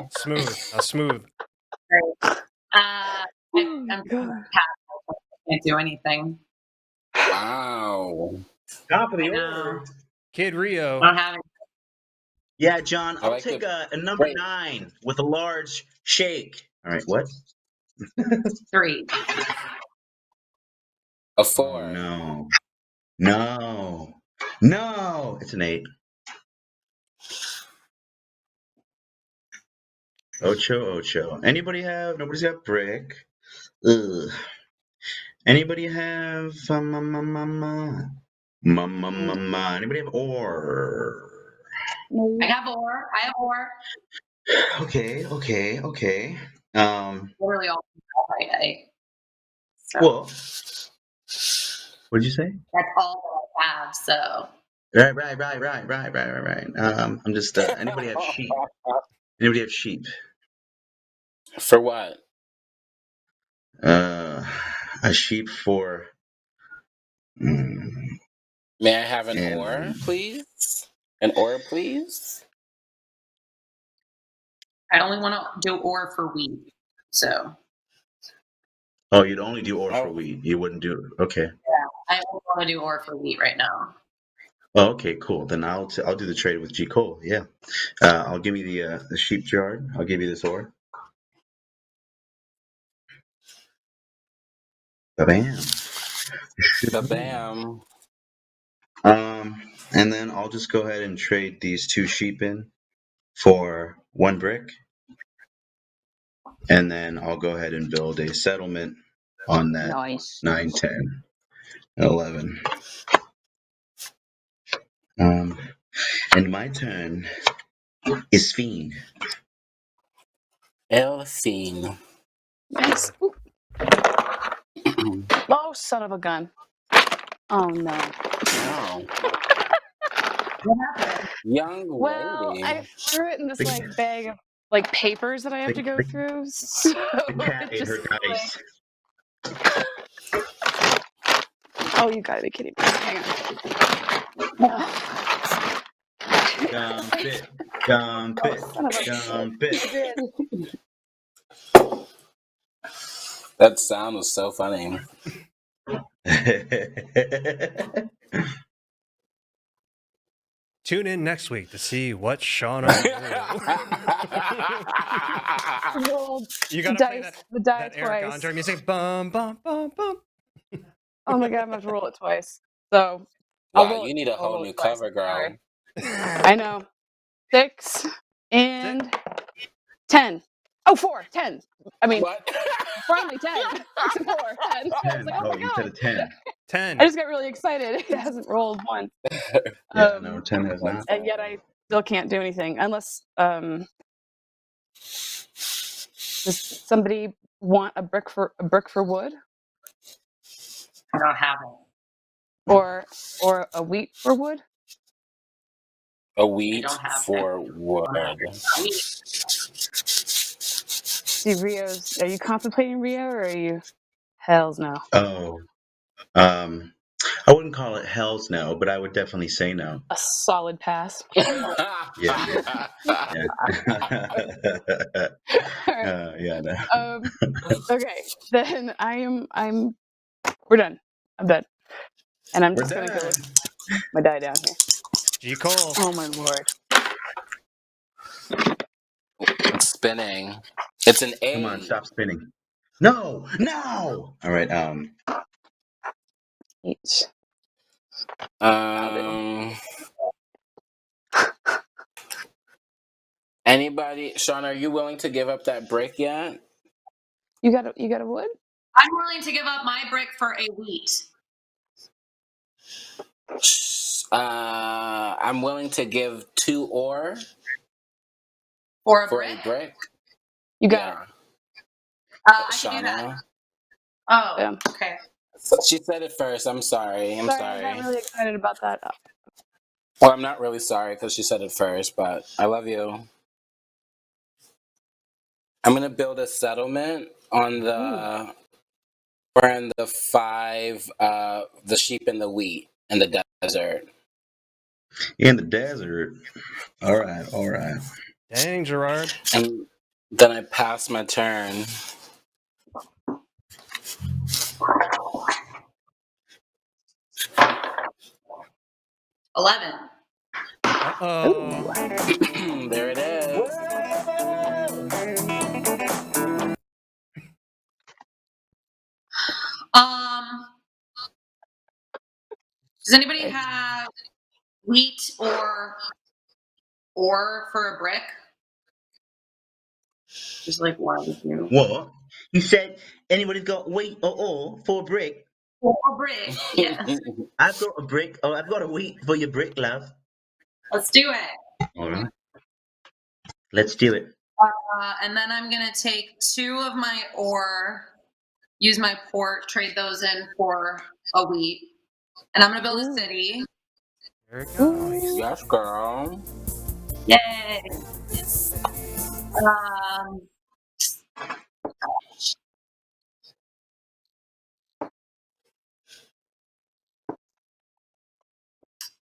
Speaker 1: Smooth. Smooth.
Speaker 6: I'm
Speaker 4: God.
Speaker 6: can't do anything.
Speaker 3: Wow.
Speaker 5: Top of the
Speaker 6: I know.
Speaker 5: order.
Speaker 1: Kid
Speaker 6: I
Speaker 1: Rio.
Speaker 6: don't have any.
Speaker 5: Yeah, John,
Speaker 3: I
Speaker 5: I'll
Speaker 3: like
Speaker 5: take
Speaker 3: it.
Speaker 5: a number
Speaker 3: Wait.
Speaker 5: 9 with a large shake. All right, what?
Speaker 6: 3.
Speaker 3: A 4.
Speaker 5: Oh, no. No. No. It's an 8. Ocho. Nobody's got brick. Ugh. Anybody have anybody have ore?
Speaker 4: No.
Speaker 6: I have ore.
Speaker 5: Okay.
Speaker 6: Literally all I So
Speaker 5: Well, what did you say?
Speaker 6: that's all that I have. So
Speaker 5: Right. I'm just anybody have sheep? Anybody have sheep?
Speaker 3: For what?
Speaker 5: A sheep for
Speaker 3: May I have an ore,
Speaker 5: and
Speaker 3: please? An ore, please?
Speaker 6: I only want to do ore for wheat. So
Speaker 5: oh, you'd only do ore for
Speaker 3: Oh.
Speaker 5: wheat. You wouldn't do okay.
Speaker 6: I only want to do ore for wheat right now.
Speaker 5: Oh, okay, cool. Then I'll do the trade with G Cole. Yeah, I'll give you the sheep jar. I'll give you this ore. Bam.
Speaker 3: Bam.
Speaker 5: And then I'll just go ahead and trade these 2 sheep in for 1 brick. And then I'll go ahead and build a settlement on that
Speaker 4: Nice.
Speaker 5: 9, 10, 11. And my turn is Fiend.
Speaker 3: Elfine.
Speaker 4: Nice. Ooh. Oh, son of a gun. Oh, no.
Speaker 3: Wow.
Speaker 6: What happened?
Speaker 3: Young
Speaker 4: Well,
Speaker 3: lady.
Speaker 4: I threw it in this like bag of like papers that I have to go through. So
Speaker 5: The cat
Speaker 4: it
Speaker 5: ate
Speaker 4: just
Speaker 5: her dice.
Speaker 4: oh, you gotta be kidding me. Hang on. Oh,
Speaker 5: Dump it. Dump
Speaker 4: oh,
Speaker 5: it.
Speaker 4: son of a
Speaker 5: Dump
Speaker 4: you
Speaker 5: it.
Speaker 4: did.
Speaker 3: That sound was so funny.
Speaker 1: Tune in next week to see what Shawna will do.
Speaker 4: Rolled
Speaker 1: You
Speaker 4: the
Speaker 1: gotta play
Speaker 4: dice,
Speaker 1: that,
Speaker 4: the die
Speaker 1: that Eric
Speaker 4: twice.
Speaker 1: Andre music. Bum, bum, bum, bum.
Speaker 4: Oh my god, I'm gonna have to roll it twice. So I'll
Speaker 3: Wow,
Speaker 4: roll
Speaker 3: you
Speaker 4: it.
Speaker 3: need a
Speaker 4: I'll
Speaker 3: whole
Speaker 4: roll
Speaker 3: new
Speaker 4: it twice.
Speaker 3: cover, girl.
Speaker 4: Sorry. I know. 6 and 10. Oh, 4, 10. I mean,
Speaker 3: What?
Speaker 4: finally 10. 6 and 4, 10. I was
Speaker 5: 10.
Speaker 4: like, oh
Speaker 5: Oh,
Speaker 4: my
Speaker 5: you said a
Speaker 4: god.
Speaker 5: 10.
Speaker 1: 10.
Speaker 4: I just got really excited. It hasn't rolled once.
Speaker 5: Yeah, no, 10 has not.
Speaker 4: And yet I still can't do anything unless does somebody want a brick for wood
Speaker 6: I don't have it.
Speaker 4: or a wheat for wood?
Speaker 3: A wheat
Speaker 6: don't have
Speaker 3: for
Speaker 6: that.
Speaker 3: wood.
Speaker 4: See, Rio's. Are you contemplating Rio or are you? Hell's no.
Speaker 5: Oh, I wouldn't call it hell's no, but I would definitely say no.
Speaker 4: A solid pass.
Speaker 5: Yeah. Yeah. Yeah, no.
Speaker 4: Okay, then I'm. We're done. I'm done, and I'm
Speaker 5: We're
Speaker 4: just gonna go
Speaker 5: done.
Speaker 4: with my die down here.
Speaker 1: G. Cole.
Speaker 4: Oh my lord!
Speaker 3: It's spinning. It's an 8.
Speaker 5: Come on, stop spinning. No, no. All right.
Speaker 4: Each.
Speaker 3: Anybody, Sean, are you willing to give up that brick yet?
Speaker 4: You got a wood?
Speaker 6: I'm willing to give up my brick for a wheat.
Speaker 3: I'm willing to give 2 ore
Speaker 6: For a
Speaker 3: for
Speaker 6: brick?
Speaker 3: a brick.
Speaker 4: You got it.
Speaker 6: I can do that.
Speaker 3: Shauna.
Speaker 6: Oh,
Speaker 4: Yeah.
Speaker 6: okay.
Speaker 3: So she said it first. I'm sorry. I'm
Speaker 4: I
Speaker 3: sorry.
Speaker 4: got really excited about that.
Speaker 3: Well, I'm not really sorry because she said it first, but I love you. I'm gonna build a settlement on the in the 5, the sheep and the wheat in the desert.
Speaker 5: In the desert. All right. All right.
Speaker 1: Dang, Gerard.
Speaker 3: And then I pass my turn.
Speaker 6: $11.
Speaker 1: Uh-oh.
Speaker 3: There it is.
Speaker 6: Does anybody have wheat or ore for a brick? Just like one of you.
Speaker 5: What? You said anybody's got wheat or ore for a brick?
Speaker 6: Or brick, yes.
Speaker 5: I've got a brick. Oh, I've got a wheat for your brick, love.
Speaker 6: Let's do it.
Speaker 5: All right. Let's do it.
Speaker 6: And then I'm going to take 2 of my ore, use my port, trade those in for a wheat. And I'm going to build a city.
Speaker 1: There it goes.
Speaker 3: Yes, girl.
Speaker 6: Yay.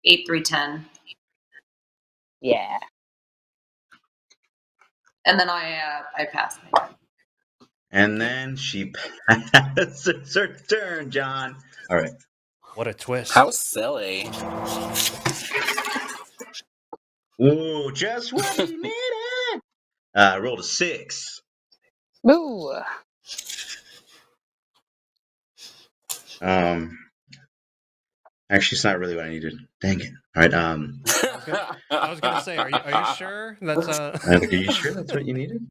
Speaker 6: 8, 3, 10.
Speaker 4: Yeah.
Speaker 6: And then I pass.
Speaker 5: And then she passes her turn, John. All right.
Speaker 1: What a twist.
Speaker 3: How silly.
Speaker 5: Ooh, just what we needed. I rolled a 6.
Speaker 4: Ooh.
Speaker 5: Actually, it's not really what I needed. Dang it! All right.
Speaker 1: I was gonna say, are you sure that's
Speaker 5: Are you sure that's what you needed?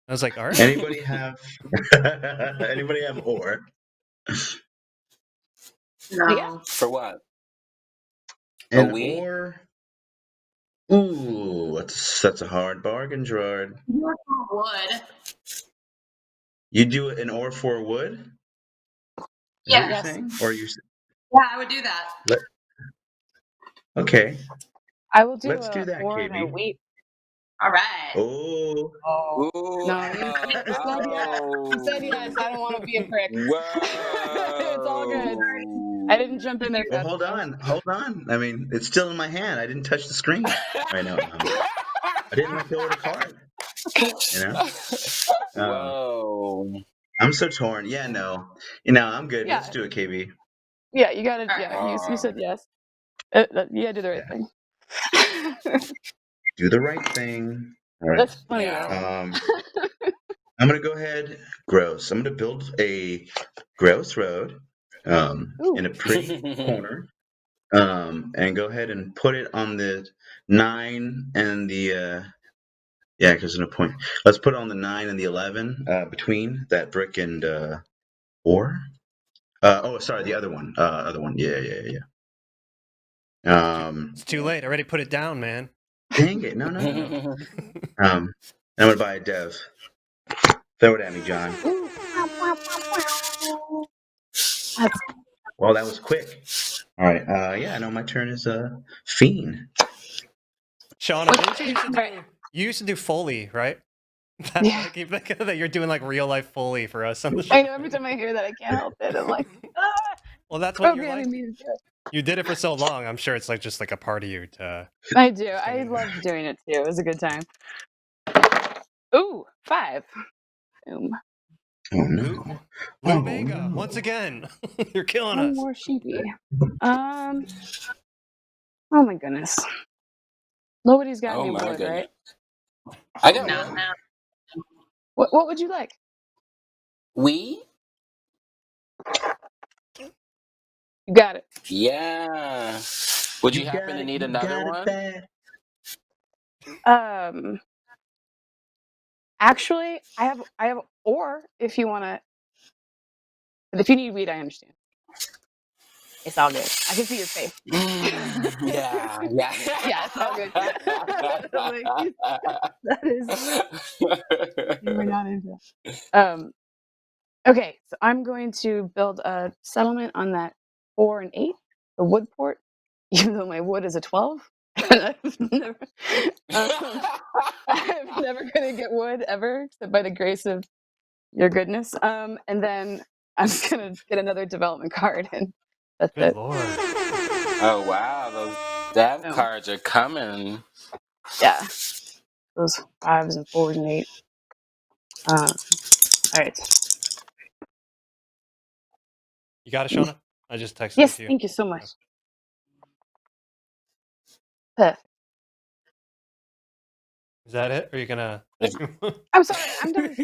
Speaker 1: I was like, all right.
Speaker 5: Anybody have ore?
Speaker 6: No.
Speaker 4: Yeah.
Speaker 3: For what?
Speaker 5: An
Speaker 3: wheat?
Speaker 5: ore? Ooh, that's a hard bargain, Gerard.
Speaker 6: More for wood.
Speaker 5: You do an ore for wood? Is that what you're
Speaker 6: Yes.
Speaker 5: saying? Or you?
Speaker 6: Yeah, I would do that.
Speaker 5: Okay.
Speaker 4: I will do
Speaker 5: Let's do
Speaker 4: a
Speaker 5: that,
Speaker 4: ore and a
Speaker 5: KB.
Speaker 4: wheat.
Speaker 6: All right.
Speaker 5: Oh.
Speaker 4: Oh.
Speaker 3: Ooh,
Speaker 4: No, you said yes. You said yes. I don't want to be a prick. It's all good. I didn't jump in there
Speaker 5: Well,
Speaker 4: fast enough.
Speaker 5: hold on. I mean, it's still in my hand. I didn't touch the screen right now. I didn't let go of the card. You know.
Speaker 3: Whoa.
Speaker 5: I'm so torn. Yeah, no. I'm good.
Speaker 4: Yeah.
Speaker 5: Let's do it, KB.
Speaker 4: Yeah, you gotta.
Speaker 6: All
Speaker 4: Yeah, you
Speaker 3: right.
Speaker 4: said yes. You gotta do the right thing.
Speaker 5: Do the right thing. All right.
Speaker 4: That's funny
Speaker 3: Yeah.
Speaker 4: though.
Speaker 5: I'm gonna go ahead. Gross. I'm gonna build a gross road.
Speaker 4: Ooh.
Speaker 5: In a pretty corner. And go ahead and put it on the 9 and the yeah, because there's no point. Let's put it on the 9 and the 11 between that brick and ore. Oh, sorry, the other one. Yeah.
Speaker 1: It's too late. I already put it down, man.
Speaker 5: Dang it! No. I'm gonna buy a dev. Throw it at me, John.
Speaker 4: That's
Speaker 5: Well, that was quick. All right. Yeah, I know my turn is Fiend.
Speaker 1: Shauna, didn't you used to do Foley, right? That's
Speaker 4: Yeah.
Speaker 1: I keep thinking that you're doing like real life Foley for us on the show.
Speaker 4: I know every time I hear that I can't help it. I'm like,
Speaker 1: Well, that's what you're
Speaker 4: programming
Speaker 1: like.
Speaker 4: me to do it.
Speaker 1: You did it for so long. I'm sure it's like just like a part of you to.
Speaker 4: I do. I loved doing it too. It was a good time. Ooh, 5. Boom.
Speaker 5: Oh no!
Speaker 1: Lou Bega, once again, you're killing
Speaker 4: One
Speaker 1: us.
Speaker 4: more sheepy. Oh my goodness. Nobody's got
Speaker 3: Oh
Speaker 4: any
Speaker 3: my
Speaker 4: wood,
Speaker 3: goodness.
Speaker 4: right?
Speaker 3: I got
Speaker 6: No,
Speaker 3: one.
Speaker 6: no.
Speaker 4: What would you like?
Speaker 3: We?
Speaker 4: You got it.
Speaker 3: Yeah. Would you happen to need another one?
Speaker 4: Actually, I have ore if you want to. But if you need weed, I understand. It's all good. I can see your face.
Speaker 3: Yeah.
Speaker 4: Yeah, it's all good. Like, that is. We're not into that. Okay, so I'm going to build a settlement on that 4 and 8, the wood port, even though my wood is a 12. I'm never going to get wood ever, except by the grace of your goodness. And then I'm going to get another development card, and that's
Speaker 1: Good
Speaker 4: it.
Speaker 1: lord.
Speaker 3: Oh wow, those dev cards are coming.
Speaker 4: Yeah, those 5s and 4s and 8. All right.
Speaker 1: You got it, Shauna? I just texted
Speaker 4: Yes,
Speaker 1: it to you.
Speaker 4: thank you so much. Perfect.
Speaker 1: Is that it? Or are you gonna?
Speaker 4: I'm sorry, I'm done.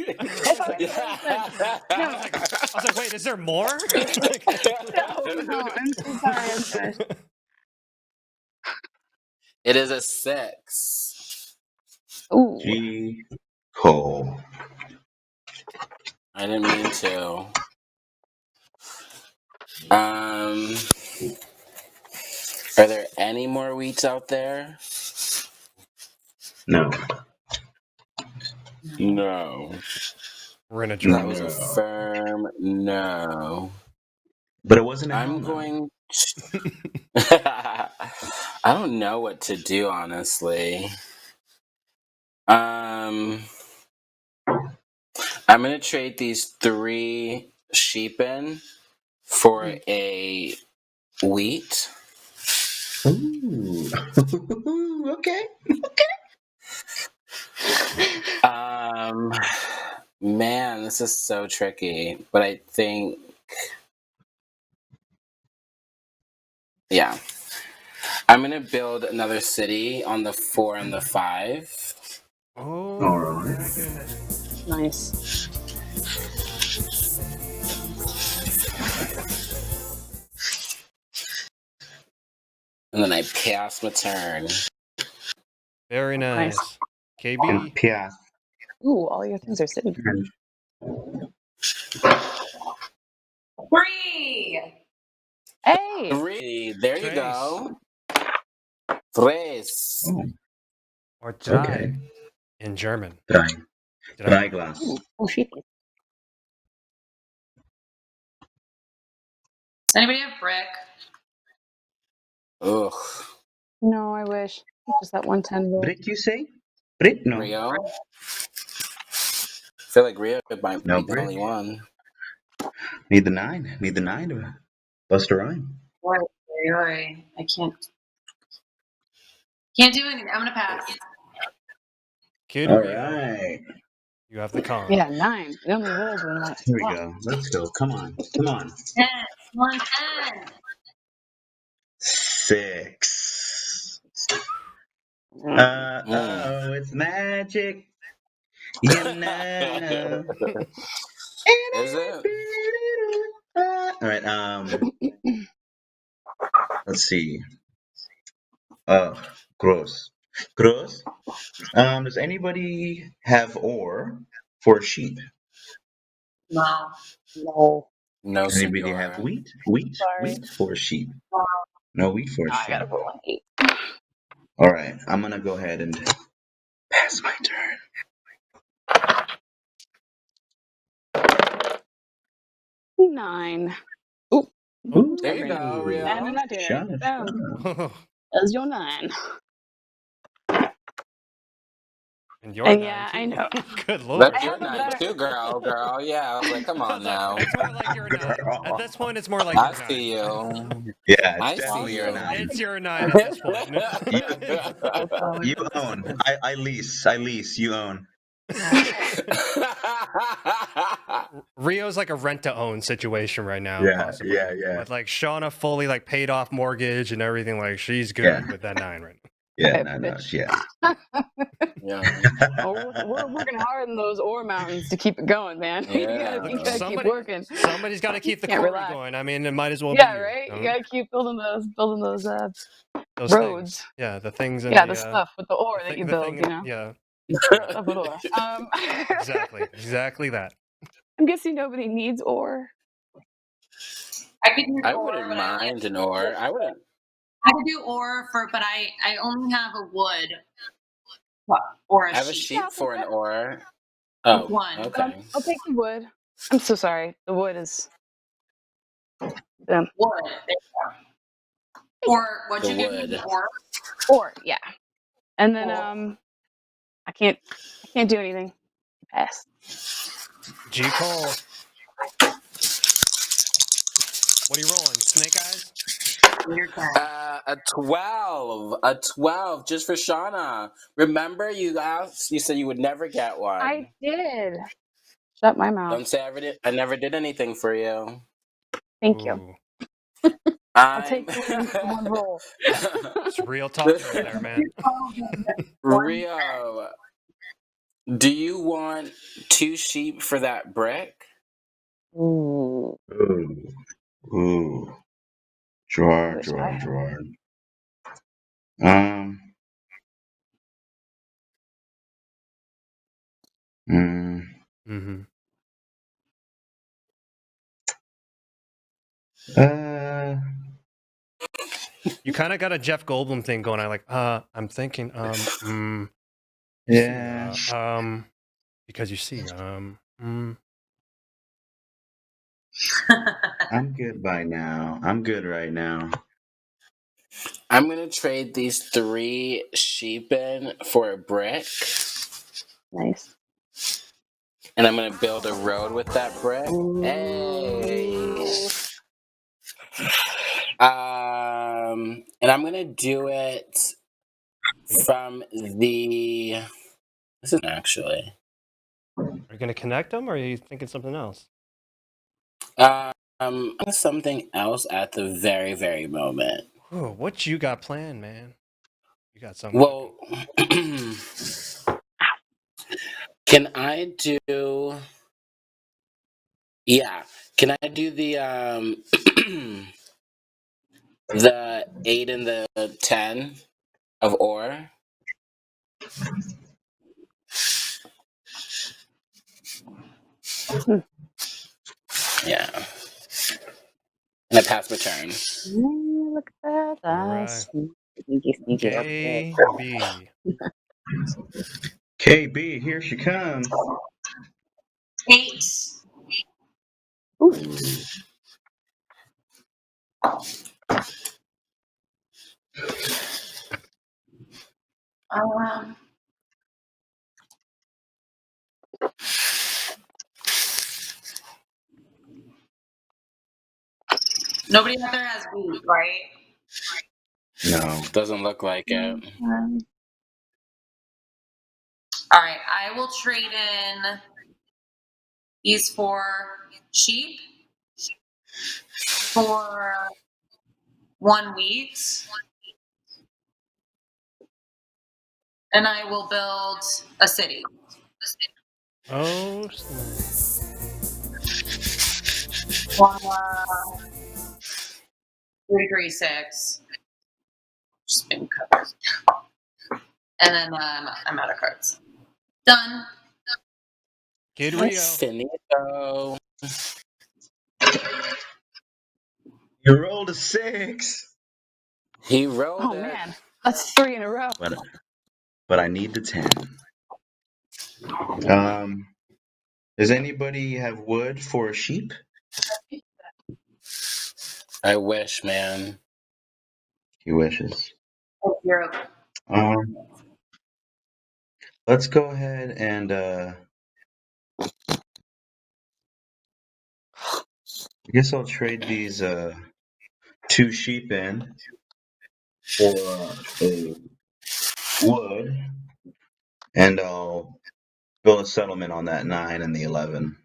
Speaker 4: I thought I
Speaker 1: I was like, wait, is there more?
Speaker 4: No, I'm so sorry. I'm finished.
Speaker 3: It is a 6.
Speaker 4: Ooh.
Speaker 5: G. Cole.
Speaker 3: I didn't mean to. Are there any more wheats out there?
Speaker 5: No.
Speaker 3: No.
Speaker 1: We're in a
Speaker 3: That
Speaker 1: drought.
Speaker 3: was a firm no.
Speaker 5: But it wasn't a hell
Speaker 3: I'm
Speaker 5: no.
Speaker 3: going. I don't know what to do, honestly. I'm gonna trade these 3 sheep for a wheat.
Speaker 5: Ooh. Okay.
Speaker 3: Man, this is so tricky, but I think, yeah, I'm gonna build another city on the 4 and the 5.
Speaker 1: Oh,
Speaker 5: All right.
Speaker 4: Nice.
Speaker 3: And then I pass my turn.
Speaker 1: Very nice.
Speaker 4: Nice.
Speaker 1: KB.
Speaker 5: And Piaf.
Speaker 4: Ooh, all your things are sitting.
Speaker 6: 3.
Speaker 4: Hey!
Speaker 3: 3. There you
Speaker 1: Tres.
Speaker 3: go. Tres.
Speaker 5: Oh,
Speaker 1: Or drei
Speaker 5: okay.
Speaker 1: in German.
Speaker 5: Drei.
Speaker 1: Drei.
Speaker 5: Drei glass.
Speaker 4: Oh, shit.
Speaker 6: Does anybody have brick?
Speaker 3: Ugh.
Speaker 4: No, I wish. Just that 110 roll.
Speaker 5: Brick, you say? Brick? No.
Speaker 3: Rio? I feel like Rio might
Speaker 5: No
Speaker 3: be the
Speaker 5: brick.
Speaker 3: only one.
Speaker 5: Need the 9. Need the 9 to bust a rhyme.
Speaker 6: Boy, I can't do anything. I'm gonna pass.
Speaker 1: Kid
Speaker 5: All
Speaker 1: Rio.
Speaker 5: right.
Speaker 1: You have the con.
Speaker 4: Yeah, 9. It only rolled when I.
Speaker 5: Here we go. Let's go. Come on. Come on.
Speaker 6: 10. 110.
Speaker 5: 6.
Speaker 4: Mm.
Speaker 5: Oh, it's magic. You know.
Speaker 3: Is it?
Speaker 5: All right. Let's see. Oh, gross. Gross. Does anybody have ore for sheep?
Speaker 6: No.
Speaker 4: No.
Speaker 3: No,
Speaker 5: Does anybody have
Speaker 3: senor.
Speaker 5: wheat? Wheat?
Speaker 4: Sorry.
Speaker 5: Wheat for sheep. No wheat for
Speaker 4: No, I
Speaker 5: sheep.
Speaker 4: gotta roll an 8.
Speaker 5: All right. I'm gonna go ahead and pass my turn.
Speaker 4: 9. Ooh.
Speaker 5: Ooh,
Speaker 3: There you go, Rio.
Speaker 4: And I'm not doing it.
Speaker 5: Shawna,
Speaker 4: Boom.
Speaker 5: Shawna.
Speaker 4: That's your 9.
Speaker 1: And your
Speaker 4: And
Speaker 1: 9
Speaker 4: yeah,
Speaker 1: too.
Speaker 4: I know.
Speaker 1: Good lord.
Speaker 3: That's
Speaker 4: I
Speaker 3: your
Speaker 4: have a
Speaker 3: 9
Speaker 4: better-
Speaker 3: too, girl. Yeah, I was like, come
Speaker 1: I
Speaker 3: on
Speaker 1: was like,
Speaker 3: now.
Speaker 1: it's more like your 9. At this point, it's more like
Speaker 3: I
Speaker 1: your 9.
Speaker 3: see you.
Speaker 5: Yeah, it's
Speaker 3: I
Speaker 5: definitely
Speaker 3: see
Speaker 5: your
Speaker 3: you.
Speaker 5: 9.
Speaker 1: It's your 9 at this point.
Speaker 5: You own. I lease. You own.
Speaker 1: Rio's like a rent-to-own situation right now,
Speaker 5: Yeah,
Speaker 1: possibly.
Speaker 5: yeah.
Speaker 1: With like Shawna fully like paid off mortgage and everything. Like she's good
Speaker 5: Yeah.
Speaker 1: with that 9 right now.
Speaker 5: Yeah,
Speaker 4: Okay,
Speaker 5: no,
Speaker 4: bitch.
Speaker 5: yeah.
Speaker 3: Yeah.
Speaker 4: Oh, we're working hard in those ore mountains to keep it going, man.
Speaker 3: Yeah.
Speaker 4: you gotta keep working.
Speaker 1: Somebody's got to keep the
Speaker 4: Can't
Speaker 1: quarry
Speaker 4: relax.
Speaker 1: going. I mean, it might as well
Speaker 4: Yeah,
Speaker 1: be you.
Speaker 4: right.
Speaker 1: You
Speaker 4: You
Speaker 1: know?
Speaker 4: gotta keep building those
Speaker 1: Those
Speaker 4: roads.
Speaker 1: things. Yeah, the things in
Speaker 4: Yeah,
Speaker 1: the
Speaker 4: the stuff with the ore that you build. You know,
Speaker 1: Yeah,
Speaker 4: stuff with ore.
Speaker 1: exactly that.
Speaker 4: I'm guessing nobody needs ore.
Speaker 6: I could do
Speaker 3: I
Speaker 6: ore,
Speaker 3: wouldn't
Speaker 6: but I only
Speaker 3: mind an ore. I wouldn't.
Speaker 6: I could do ore but I only have a wood or a
Speaker 3: I have a
Speaker 6: sheep.
Speaker 3: sheep for an ore. Oh,
Speaker 6: One.
Speaker 3: okay.
Speaker 4: I'll take the wood. I'm so sorry. The wood is.
Speaker 6: Wood. There you go. Or what'd
Speaker 3: The
Speaker 6: you give me?
Speaker 3: wood.
Speaker 6: Ore.
Speaker 4: Ore, yeah. And then
Speaker 6: Cool.
Speaker 4: I can't do anything. Pass.
Speaker 1: G. Cole. What are you rolling? Snake eyes?
Speaker 6: Your turn.
Speaker 3: A 12. A 12 just for Shawna. Remember you asked, you said you would never get one.
Speaker 4: I did. Shut my mouth.
Speaker 3: Don't say I never did anything for you.
Speaker 4: Thank you.
Speaker 1: Ooh,
Speaker 4: I'll take the one roll.
Speaker 1: it's real talk right there, man.
Speaker 3: Rio, do you want 2 sheep for that brick?
Speaker 4: Ooh.
Speaker 5: Ooh. Gerard.
Speaker 1: Mm-hmm. You kind of got a Jeff Goldblum thing going on. Like, I'm thinking,
Speaker 5: Yeah.
Speaker 1: because you see,
Speaker 5: I'm good by now. I'm good right now.
Speaker 3: I'm going to trade these 3 sheep in for a brick.
Speaker 4: Nice.
Speaker 3: And I'm going to build a road with that brick. Hey. And I'm going to do it from the... This is actually...
Speaker 1: are you going to connect them, or are you thinking something else?
Speaker 3: Something else at the very, very moment.
Speaker 1: Ooh, what you got planned, man? You got something.
Speaker 3: Well, can I do... Yeah. Can I do the... The 8 and the 10 of ore. Yeah. And I pass my turn.
Speaker 4: Look at that.
Speaker 1: All right.
Speaker 4: Sneaky.
Speaker 1: KB.
Speaker 5: KB, here she comes.
Speaker 6: 8. Nobody out there has wheat, right?
Speaker 5: No.
Speaker 3: Doesn't look like it.
Speaker 6: All right, I will trade in these 4 sheep for 1 wheat, and I will build a city.
Speaker 1: Oh, snap.
Speaker 6: 336. Just been covered. And then I'm out of cards. Done.
Speaker 1: Kid Rio.
Speaker 3: Finito.
Speaker 5: You rolled a 6.
Speaker 3: He rolled
Speaker 4: Oh
Speaker 3: it.
Speaker 4: man, that's 3 in a row.
Speaker 5: But I need the 10. Does anybody have wood for a sheep?
Speaker 3: I wish, man.
Speaker 5: He wishes.
Speaker 6: You're
Speaker 5: Let's go ahead and I guess I'll trade these 2 sheep in for a wood, and I'll build a settlement on that 9 and the 11.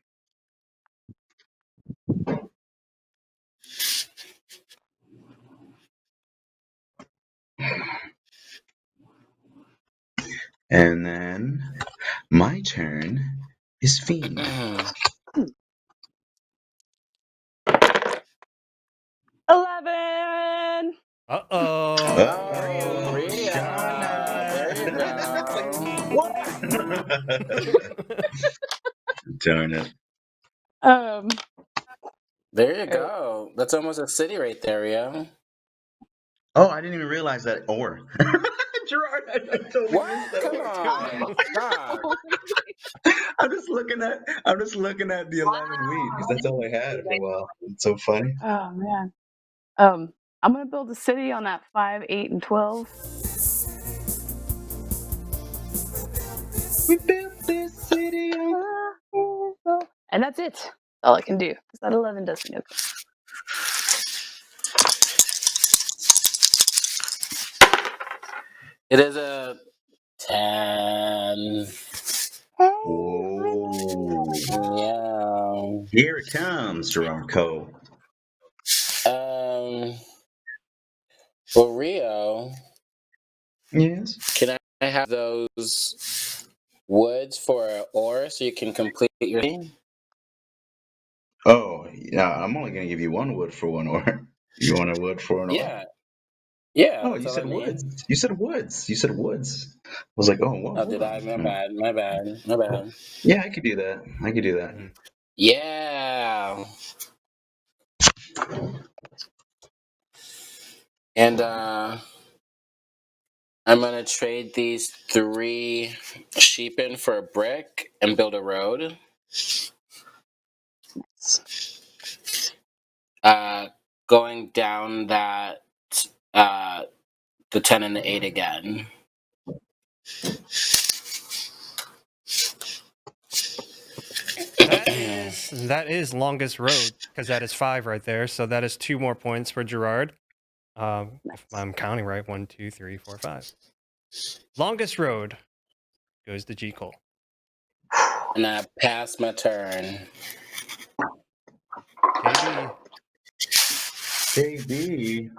Speaker 5: And then my turn is Fiend.
Speaker 4: 11.
Speaker 3: Oh, Rio.
Speaker 5: Shawna.
Speaker 3: There you go.
Speaker 5: Darn it.
Speaker 3: There you go. That's almost a city right there, Rio.
Speaker 5: Oh, I didn't even realize that ore. Gerard, I totally
Speaker 3: What?
Speaker 5: missed that
Speaker 3: Come
Speaker 5: ore
Speaker 3: on.
Speaker 5: too.
Speaker 3: Stop.
Speaker 5: I'm just looking at the 11 wheat because that's all I had for a while. It's so funny.
Speaker 4: Oh man. I'm gonna build a city on that 5, 8, and 12.
Speaker 5: We built this city on...
Speaker 4: And that's it. That's all I can do. Because that 11 does me no good.
Speaker 3: It is a 10.
Speaker 5: Whoa.
Speaker 3: Yeah.
Speaker 5: Here it comes, Gerard Cole.
Speaker 3: For Rio,
Speaker 5: Yes.
Speaker 3: can I have those woods for ore so you can complete your thing?
Speaker 5: Oh, yeah, I'm only going to give you 1 wood for 1 ore. You want a wood for an ore?
Speaker 3: Yeah. Yeah,
Speaker 5: Oh,
Speaker 3: that's
Speaker 5: you
Speaker 3: all I
Speaker 5: said
Speaker 3: need.
Speaker 5: woods. You said woods. You said woods. I was like, oh, what?
Speaker 3: Oh, did I? My bad. My bad. My bad.
Speaker 5: Yeah, I could do that. I could do that.
Speaker 3: Yeah. And I'm gonna trade these 3 sheep in for a brick and build a road. Going down that the 10 and the 8 again.
Speaker 1: That is longest road because that is 5 right there. So that is 2 more points for Gerard. If I'm counting right, 1, 2, 3, 4, 5. Longest road goes to G Cole.
Speaker 3: And I pass my turn.
Speaker 1: KB.
Speaker 5: KB.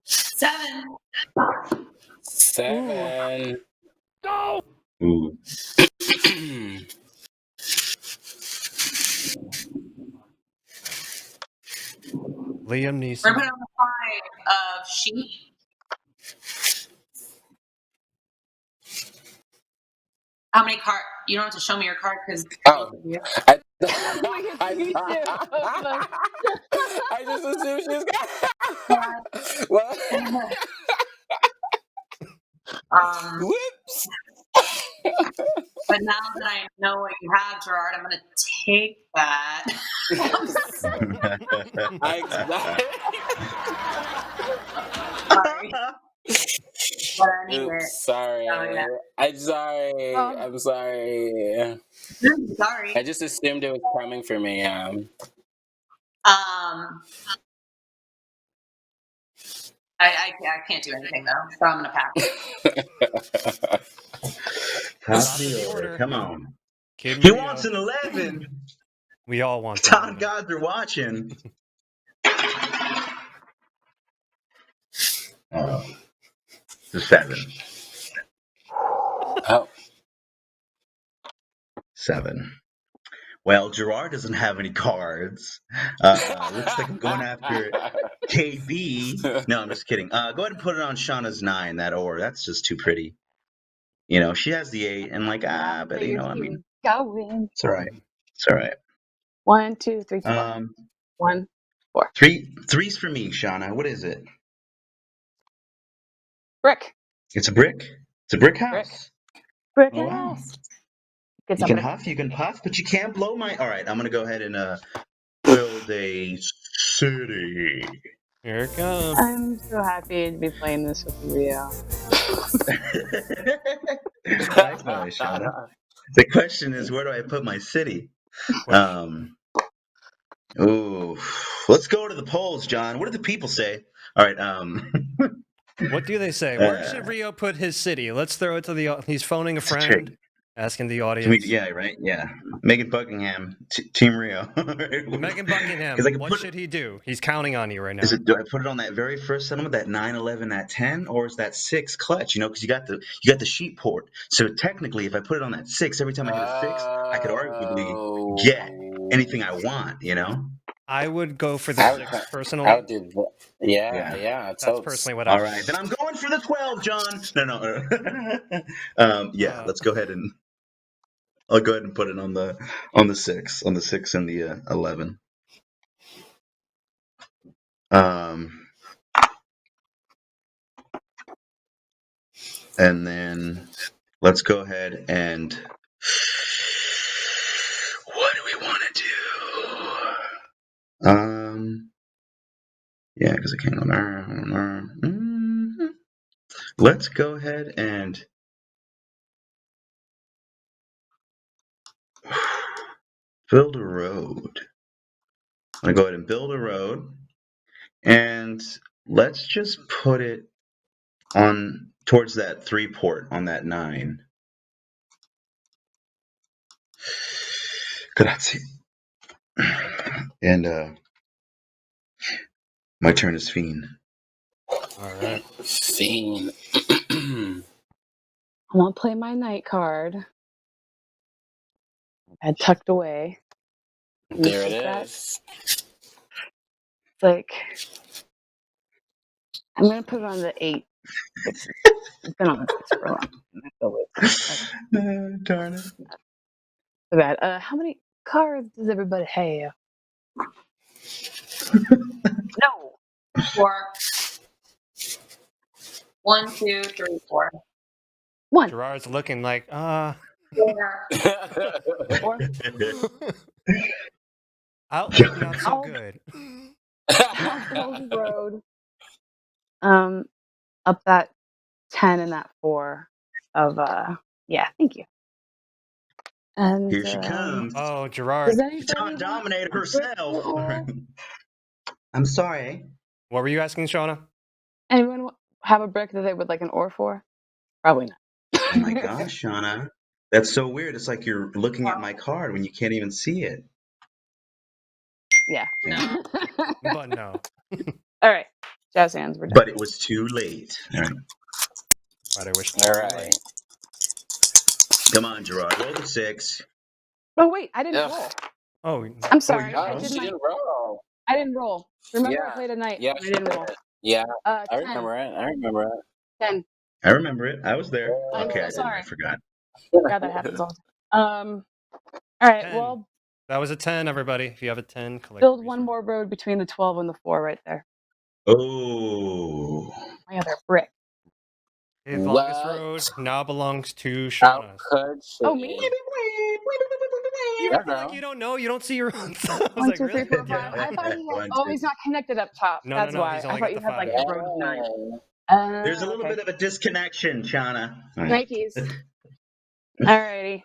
Speaker 6: 7.
Speaker 3: 7.
Speaker 1: Go!
Speaker 5: Ooh.
Speaker 1: Liam
Speaker 6: We're
Speaker 1: Neeson.
Speaker 6: gonna put it on the 5 of sheep. How many card? You don't have to show me your card because both of you.
Speaker 3: I,
Speaker 4: I me too.
Speaker 3: I just assumed she was gonna. What? Whoops.
Speaker 6: But now that I know what you have, Gerard, I'm gonna take that. Sorry, but I need it.
Speaker 3: Oops, sorry.
Speaker 6: Oh, yeah.
Speaker 3: I'm sorry. I'm sorry.
Speaker 6: Sorry.
Speaker 3: I just assumed it was coming for me.
Speaker 6: I can't do anything though, so I'm gonna pass.
Speaker 5: Top of the order. Come on.
Speaker 1: Kid
Speaker 5: He
Speaker 1: Rio.
Speaker 5: wants an 11.
Speaker 1: We all want that.
Speaker 5: Tom gods are watching. Oh, it's a 7.
Speaker 3: Oh.
Speaker 5: 7. Well, Gerard doesn't have any cards. Looks like I'm going after KB. No, I'm just kidding. Go ahead and put it on Shawna's 9, that or. That's just too pretty. You know, she has the 8, and like, but you know, I mean.
Speaker 4: Going.
Speaker 5: It's all right. It's all right.
Speaker 4: 1, 2, 3, 4. 1, 4.
Speaker 5: 3's for me, Shawna. What is it?
Speaker 4: Brick.
Speaker 5: It's a brick. It's a brick house.
Speaker 4: Brick
Speaker 5: Oh, wow.
Speaker 4: house.
Speaker 5: You can huff, you can puff, but you can't blow my. All right, I'm gonna go ahead and build a city.
Speaker 1: Here it comes.
Speaker 4: I'm so happy to be playing this with Rio.
Speaker 5: Likewise, Shawna. The question is, where do I put my city? Ooh, let's go to the polls, John. What do the people say? All right.
Speaker 1: What do they say? Where should Rio put his city? Let's throw it to the. He's phoning a friend, asking the audience.
Speaker 5: Yeah, right. Yeah, Megan Buckingham, Team Rio.
Speaker 1: Megan Buckingham. What should he do? He's counting on you right now.
Speaker 5: Do I put it on that very first settlement, that 9-11, that 10, or is that 6 clutch? You know, because you got the sheep port. So technically, if I put it on that 6, every time I hit a 6, I could arguably get anything I want. You know.
Speaker 1: I would go for the 6 personally.
Speaker 3: I would do. Yeah.
Speaker 1: That's personally what I would.
Speaker 5: All right, then I'm going for the 12, John. No. Yeah, let's go ahead and. I'll go ahead and put it on the 6, and the 11. And then let's go ahead and what do we want to do? Yeah, because I can't go there. Let's go ahead and build a road. I'm gonna go ahead and build a road, and let's just put it on towards that 3 port on that 9. Grazie. And my turn is Fiend.
Speaker 1: All right.
Speaker 3: Fiend.
Speaker 4: I'm gonna play my night card. I had tucked away.
Speaker 3: There it is.
Speaker 4: It's like I'm gonna put it on the 8. It's been on the 6 for a long time.
Speaker 5: Darn it.
Speaker 4: So bad. How many cards does everybody have? No.
Speaker 6: 4. 1, 2, 3, 4.
Speaker 4: 1.
Speaker 1: Gerard's looking like,
Speaker 6: 4.
Speaker 1: Outlook not so good.
Speaker 4: Outfield Road. Up that 10 and that 4 of yeah, thank you. And
Speaker 5: here she comes.
Speaker 1: Oh, Gerard.
Speaker 5: Dominated herself. I'm sorry.
Speaker 1: What were you asking, Shawna?
Speaker 4: Anyone have a brick that they would like an ore for? Probably not.
Speaker 5: Oh my gosh, Shawna. That's so weird. It's like you're looking at my card when you can't even see it.
Speaker 4: Yeah.
Speaker 6: No.
Speaker 1: But no.
Speaker 4: All right. Jazz hands, we're done.
Speaker 5: But it was too late. All right.
Speaker 1: But I wish.
Speaker 3: All right.
Speaker 5: Come on, Gerard. Roll the 6.
Speaker 4: Oh, wait. I didn't roll.
Speaker 1: Oh.
Speaker 4: I'm sorry.
Speaker 3: She didn't roll.
Speaker 4: I didn't roll. Remember, I
Speaker 3: Yeah.
Speaker 4: played a knight.
Speaker 3: Yeah,
Speaker 4: and I
Speaker 3: she
Speaker 4: didn't
Speaker 3: did
Speaker 4: roll.
Speaker 3: it. Yeah, I
Speaker 4: 10.
Speaker 3: remember it. I remember it.
Speaker 4: 10.
Speaker 5: I remember it. I was there.
Speaker 4: I'm
Speaker 5: Okay,
Speaker 4: so
Speaker 5: I didn't. I
Speaker 4: sorry.
Speaker 5: forgot.
Speaker 4: God, that happens all the time. All right.
Speaker 1: 10.
Speaker 4: Well,
Speaker 1: That was a 10, everybody. If you have a 10, collect
Speaker 4: build one
Speaker 1: resources.
Speaker 4: more road between the 12 and the 4 right there.
Speaker 5: Oh.
Speaker 4: My other brick.
Speaker 1: The longest
Speaker 3: What?
Speaker 1: road now belongs to
Speaker 3: How
Speaker 1: Shawna.
Speaker 3: could she?
Speaker 4: Oh, me?
Speaker 1: You
Speaker 3: Yeah,
Speaker 1: act like
Speaker 3: girl.
Speaker 1: you don't know. You don't see your own stuff. I was
Speaker 4: 1,
Speaker 1: like,
Speaker 4: 2, 3,
Speaker 1: really?
Speaker 4: 4, 5. I thought he had. Oh, he's not connected up top.
Speaker 1: No,
Speaker 4: That's
Speaker 1: no,
Speaker 4: why.
Speaker 1: he's
Speaker 4: I
Speaker 1: only
Speaker 4: thought
Speaker 1: got
Speaker 4: you
Speaker 1: the
Speaker 4: had like
Speaker 1: 5.
Speaker 4: the road of 9.
Speaker 5: There's a little
Speaker 4: Okay.
Speaker 5: bit of a disconnection, Shauna.
Speaker 4: Nikes. Alrighty.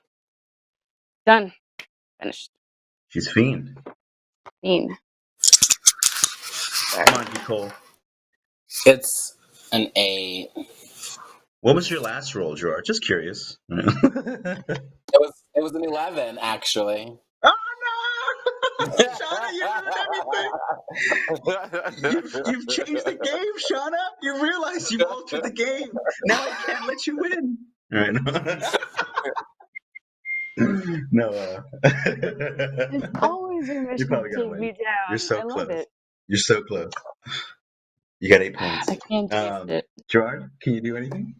Speaker 4: Done. Finished.
Speaker 5: She's fiend.
Speaker 4: Mean.
Speaker 5: Come on, Nicole.
Speaker 3: It's an 8.
Speaker 5: What was your last roll, Gerard? Just curious.
Speaker 3: It was an 11, actually.
Speaker 5: Oh no! Shauna, you ruined everything. You've changed the game, Shauna. You realize you've altered the game. Now I can't let you win. All right. No.
Speaker 4: It's always your
Speaker 5: You're
Speaker 4: mission
Speaker 5: probably
Speaker 4: to
Speaker 5: gonna
Speaker 4: take
Speaker 5: win.
Speaker 4: me down.
Speaker 5: You're so
Speaker 4: I love
Speaker 5: close.
Speaker 4: it.
Speaker 5: You're so close. You got 8 points.
Speaker 4: I can't taste it.
Speaker 5: Gerard, can you do anything?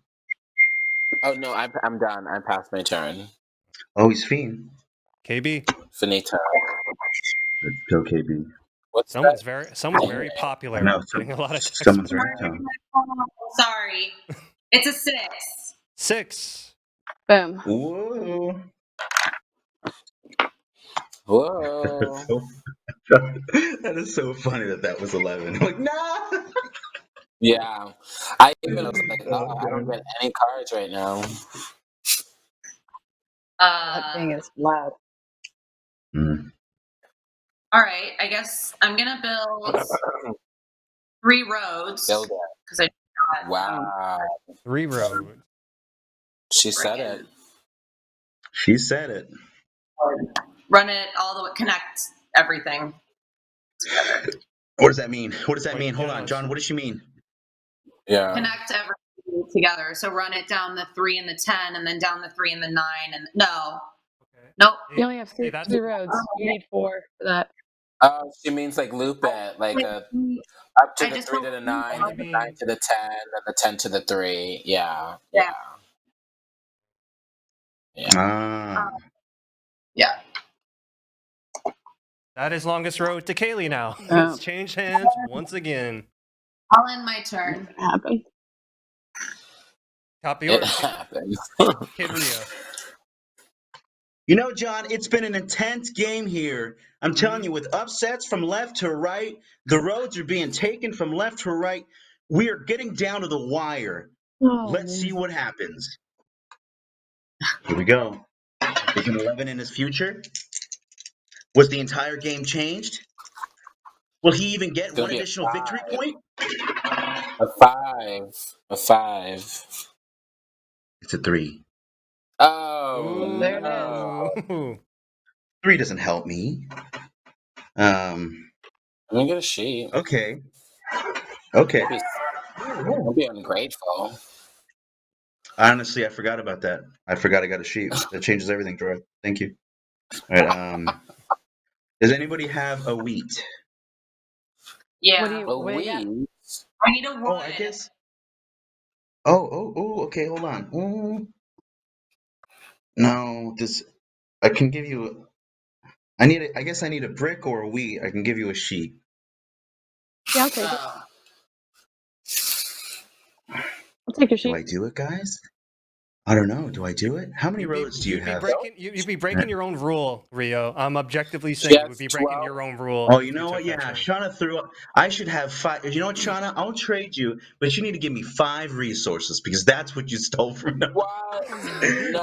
Speaker 3: Oh no, I'm done. I'm past my turn.
Speaker 5: Oh, he's fiend.
Speaker 1: KB.
Speaker 3: Finito.
Speaker 5: Let's go, KB.
Speaker 3: What's
Speaker 1: Someone's
Speaker 3: that?
Speaker 1: very
Speaker 5: I
Speaker 1: popular.
Speaker 5: know.
Speaker 1: Getting a lot of text.
Speaker 5: Someone's ringtone.
Speaker 6: Sorry. It's a 6.
Speaker 1: 6.
Speaker 4: Boom.
Speaker 5: Whoa.
Speaker 3: Whoa.
Speaker 5: That is so funny that was 11. I'm like, no!
Speaker 3: Yeah. I even was like, oh, I don't
Speaker 5: God.
Speaker 3: get any cards right now.
Speaker 4: That thing is loud.
Speaker 6: All right. I guess I'm going to build 3 roads.
Speaker 3: Build it.
Speaker 6: Because I got
Speaker 3: Wow.
Speaker 1: 3 roads.
Speaker 3: She said it.
Speaker 5: She said it.
Speaker 6: run it all the way, connect everything.
Speaker 5: What does that mean? What does that
Speaker 1: Wait,
Speaker 5: mean? Hold
Speaker 1: yeah,
Speaker 5: on, John. What does she mean?
Speaker 3: Yeah.
Speaker 6: Connect everything together. So run it down the 3 and the 10, and then down the 3 and the 9, and no,
Speaker 1: Okay.
Speaker 6: nope.
Speaker 4: You only have
Speaker 1: See,
Speaker 4: three,
Speaker 1: that's
Speaker 4: 3 roads. You need 4 for that.
Speaker 3: Oh, she means like loop it, like up to
Speaker 6: I
Speaker 3: the
Speaker 6: just
Speaker 3: 3 to
Speaker 6: don't-
Speaker 3: the 9,
Speaker 1: What
Speaker 3: then
Speaker 1: do
Speaker 3: the
Speaker 1: you
Speaker 3: 9
Speaker 1: mean?
Speaker 3: to the 10, then the 10 to the 3. Yeah.
Speaker 6: Yeah.
Speaker 5: Ah.
Speaker 6: Yeah.
Speaker 1: That is longest road to Kaylee now.
Speaker 4: Oh.
Speaker 1: It's changed hands once again.
Speaker 6: I'll end my turn.
Speaker 4: It happened.
Speaker 1: Top of
Speaker 3: It
Speaker 1: yours,
Speaker 3: happens.
Speaker 1: Kid Rio.
Speaker 5: You know, John, it's been an intense game here. I'm telling you, with upsets from left to right, the roads are being taken from left to right. We are getting down to the wire.
Speaker 4: Oh,
Speaker 5: Let's
Speaker 4: man.
Speaker 5: see what happens. Here we go. Is an 11 in his future? Was the entire game changed? Will he even get
Speaker 3: It's gonna
Speaker 5: one
Speaker 3: be a
Speaker 5: additional victory
Speaker 3: 5.
Speaker 5: point?
Speaker 3: A 5. A 5.
Speaker 5: It's a 3.
Speaker 3: Oh,
Speaker 4: There it
Speaker 3: no.
Speaker 1: Ooh.
Speaker 5: 3 doesn't help me.
Speaker 3: I'm gonna get a sheet.
Speaker 5: Okay. Okay.
Speaker 3: Don't be ungrateful.
Speaker 5: Honestly, I forgot about that. I forgot I got a sheet. That changes everything, Troy. Thank you. All right. Does anybody have a wheat?
Speaker 6: Yeah.
Speaker 4: What do you
Speaker 3: A
Speaker 4: what do you got?
Speaker 3: weed?
Speaker 6: I need a wood.
Speaker 5: Oh, I guess. Oh. Okay, hold on. No, this. I can give you. I guess I need a brick or a wheat. I can give you a sheet.
Speaker 4: Yeah, I'll take it.
Speaker 6: Oh.
Speaker 4: I'll take your
Speaker 5: Do
Speaker 4: sheet.
Speaker 5: I do it, guys? I don't know. Do I do it? How many roads do you have?
Speaker 1: You'd be breaking your own rule, Rio. I'm objectively
Speaker 3: She
Speaker 1: saying you would
Speaker 3: has
Speaker 1: be breaking
Speaker 3: 12.
Speaker 1: your own rule.
Speaker 5: Oh,
Speaker 1: if
Speaker 5: you know what?
Speaker 1: took that
Speaker 5: Yeah,
Speaker 1: choice.
Speaker 5: Shauna threw up. I should have 5. You know what, Shauna? I'll trade you, but you need to give me 5 resources because that's what you stole from me.
Speaker 3: What?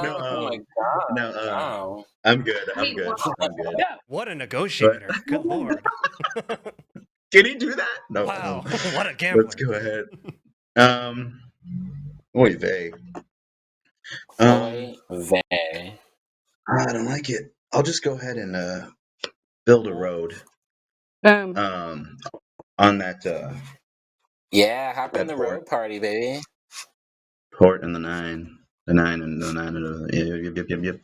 Speaker 3: No,
Speaker 5: No,
Speaker 3: oh my god.
Speaker 5: no,
Speaker 3: No.
Speaker 5: I'm good. I'm
Speaker 6: Wait,
Speaker 5: good.
Speaker 6: what?
Speaker 5: I'm good.
Speaker 4: Yeah.
Speaker 1: What a negotiator. Good lord.
Speaker 5: Can he do that? No.
Speaker 1: Wow. What a
Speaker 5: Let's
Speaker 1: gambler.
Speaker 5: go ahead. Oy vey.
Speaker 3: Oy vey.
Speaker 5: I don't like it. I'll just go ahead and build a road.
Speaker 4: Boom.
Speaker 5: On that
Speaker 3: Yeah, hop in
Speaker 5: that
Speaker 3: the
Speaker 5: port.
Speaker 3: road party, baby.
Speaker 5: Port and the 9. The 9 and the 9 and the yep.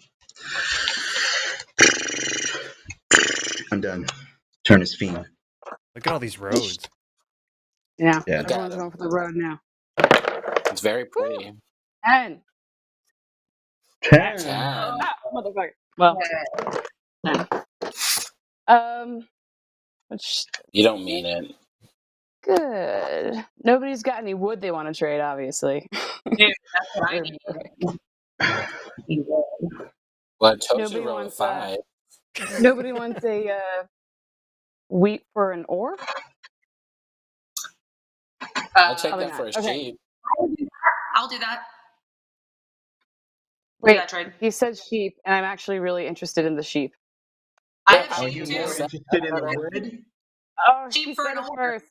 Speaker 5: I'm done. Turn is fiend.
Speaker 1: Look at all these roads.
Speaker 4: Yeah,
Speaker 5: Yeah.
Speaker 3: Look at
Speaker 4: everyone's
Speaker 3: him.
Speaker 4: going for the road now.
Speaker 3: It's very pretty.
Speaker 4: 10.
Speaker 5: 10.
Speaker 3: 10.
Speaker 4: Ah, motherfucker. Well,
Speaker 6: Yeah.
Speaker 4: 10. Which
Speaker 3: You don't mean it.
Speaker 4: good. Nobody's got any wood they want to trade, obviously.
Speaker 6: Dude, that's what I need.
Speaker 3: Well, I told you
Speaker 4: Nobody
Speaker 3: to roll a
Speaker 4: wants
Speaker 3: 5.
Speaker 4: Nobody wants a wheat for an ore.
Speaker 3: I'll take
Speaker 4: Probably
Speaker 3: that for a
Speaker 4: not. Okay.
Speaker 3: sheep.
Speaker 6: I'll do that.
Speaker 4: Wait,
Speaker 6: Do that trade.
Speaker 4: he said sheep, and I'm actually really interested in the sheep.
Speaker 6: I have
Speaker 5: Are
Speaker 6: sheep
Speaker 5: you
Speaker 6: too.
Speaker 5: more interested in the wood?
Speaker 4: Oh,
Speaker 6: Sheep
Speaker 4: he
Speaker 6: for
Speaker 4: said
Speaker 6: an
Speaker 4: it
Speaker 6: ore.
Speaker 4: first.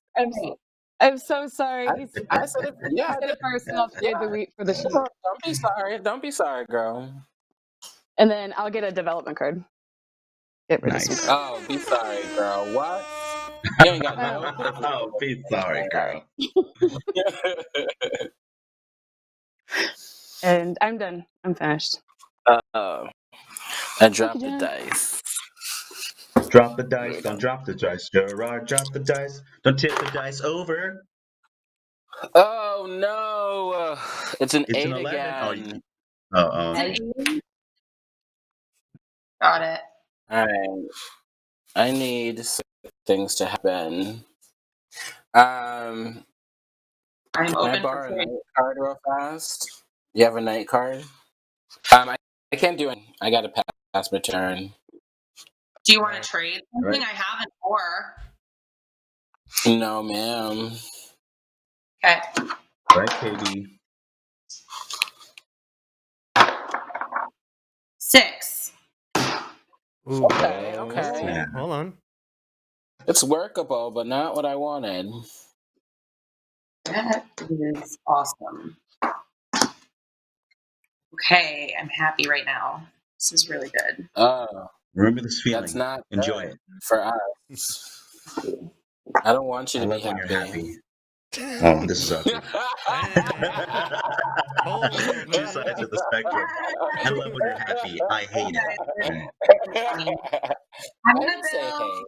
Speaker 4: I'm so sorry.
Speaker 3: I said it.
Speaker 4: He
Speaker 3: Yeah.
Speaker 4: said it first, and I'll trade the wheat for the sheep.
Speaker 3: Don't be sorry. Don't be sorry, girl.
Speaker 4: And then I'll get a development card. Get rid of
Speaker 5: Nice.
Speaker 4: some.
Speaker 3: Oh, be sorry, girl. What? You ain't got no business.
Speaker 5: Oh, be sorry, girl.
Speaker 4: And I'm done. I'm finished.
Speaker 3: Oh, I dropped
Speaker 4: you,
Speaker 3: the
Speaker 4: Jon.
Speaker 3: dice.
Speaker 5: Drop the dice. Don't drop the dice, Gerard. Drop the dice. Don't tip the dice over.
Speaker 3: Oh no! It's an
Speaker 5: It's
Speaker 3: 8
Speaker 5: an 11.
Speaker 3: again.
Speaker 5: Uh-oh.
Speaker 6: Is it 8? Got it.
Speaker 3: All right. I need some things to happen.
Speaker 6: I'm
Speaker 3: Can I
Speaker 6: open
Speaker 3: borrow
Speaker 6: for
Speaker 3: a
Speaker 6: trade.
Speaker 3: night card real fast? You have a night card? I can't do it. I gotta pass my turn.
Speaker 6: Do you want to trade something?
Speaker 5: Right.
Speaker 6: I have an ore.
Speaker 3: No, ma'am.
Speaker 6: Okay.
Speaker 5: Right, KB.
Speaker 6: 6.
Speaker 1: Ooh.
Speaker 3: Okay, okay.
Speaker 5: Yeah.
Speaker 1: Hold on.
Speaker 3: It's workable, but not what I wanted.
Speaker 6: That is awesome. Okay, I'm happy right now. This is really good.
Speaker 3: Oh,
Speaker 5: Remember this feeling.
Speaker 3: that's not
Speaker 5: Enjoy
Speaker 3: good
Speaker 5: it.
Speaker 3: for us. I don't want you
Speaker 5: I
Speaker 3: to
Speaker 5: love
Speaker 3: be
Speaker 5: when you're
Speaker 3: happy.
Speaker 5: happy. Oh, this is awkward.
Speaker 1: Hold on,
Speaker 5: Two
Speaker 1: man.
Speaker 5: sides of the spectrum. I love when you're happy. I hate it.
Speaker 6: I'm
Speaker 3: I
Speaker 6: gonna
Speaker 3: didn't say
Speaker 6: build
Speaker 3: hey.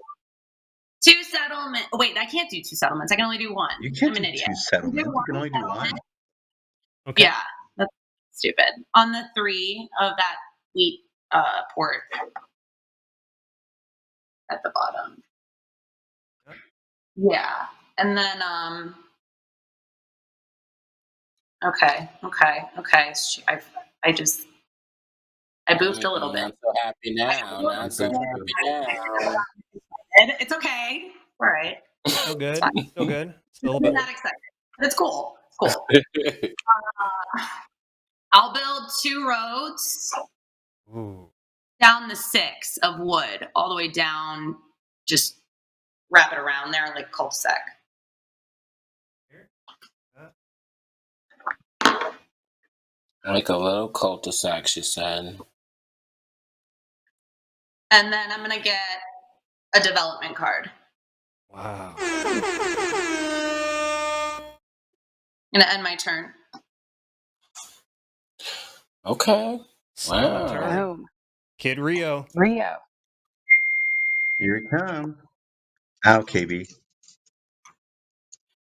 Speaker 6: 2 settlements. Wait, I can't do 2 settlements. I can only do 1.
Speaker 5: You can't
Speaker 6: I'm an
Speaker 5: do
Speaker 6: idiot.
Speaker 5: two settlements. You can only do one.
Speaker 1: Okay.
Speaker 6: Yeah, that's stupid. On the 3 of that wheat port at the bottom. Yeah, and then okay. I boofed a little bit.
Speaker 3: Not so happy now. Not so happy now.
Speaker 6: It's okay. All right.
Speaker 1: Still good.
Speaker 6: Fine.
Speaker 1: Still good. Still a
Speaker 6: I'm
Speaker 1: bit.
Speaker 6: not excited, but it's cool. It's cool. I'll build 2 roads
Speaker 1: Ooh.
Speaker 6: down the 6 of wood, all the way down. Just wrap it around there like cul-de-sac.
Speaker 3: Like a little cul-de-sac, she said.
Speaker 6: And then I'm gonna get a development card.
Speaker 1: Wow.
Speaker 6: I'm gonna end my turn.
Speaker 3: Okay.
Speaker 1: Silent turn.
Speaker 3: Wow.
Speaker 4: Boom.
Speaker 1: Kid Rio.
Speaker 4: Rio.
Speaker 5: Here it comes. Ow, KB.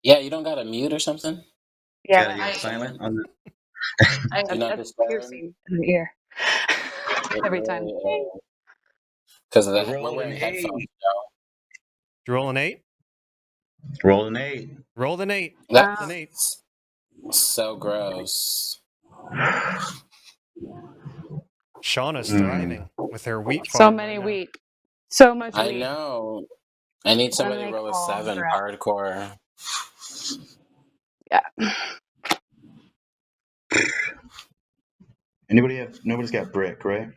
Speaker 3: Yeah, you don't got a mute or something?
Speaker 4: Yeah,
Speaker 5: Gotta get silent on the.
Speaker 3: You're not
Speaker 4: that's
Speaker 3: disturbed?
Speaker 4: piercing in the ear. Every time.
Speaker 3: Because of
Speaker 5: I
Speaker 3: that, we're
Speaker 5: rolled
Speaker 3: wearing
Speaker 5: an
Speaker 3: headphones.
Speaker 5: 8.
Speaker 1: Did you roll an 8?
Speaker 5: Roll an 8.
Speaker 1: Rolled an 8.
Speaker 3: That's
Speaker 1: An 8.
Speaker 3: so gross.
Speaker 1: Shawna's thriving with her wheat
Speaker 4: So
Speaker 1: farm.
Speaker 4: many
Speaker 1: right now.
Speaker 4: wheat. So much
Speaker 3: I
Speaker 4: wheat.
Speaker 3: know. I need somebody to
Speaker 4: Then they
Speaker 3: roll a
Speaker 4: call
Speaker 3: 7
Speaker 4: for us.
Speaker 3: hardcore.
Speaker 4: Yeah.
Speaker 5: Nobody's got brick, right?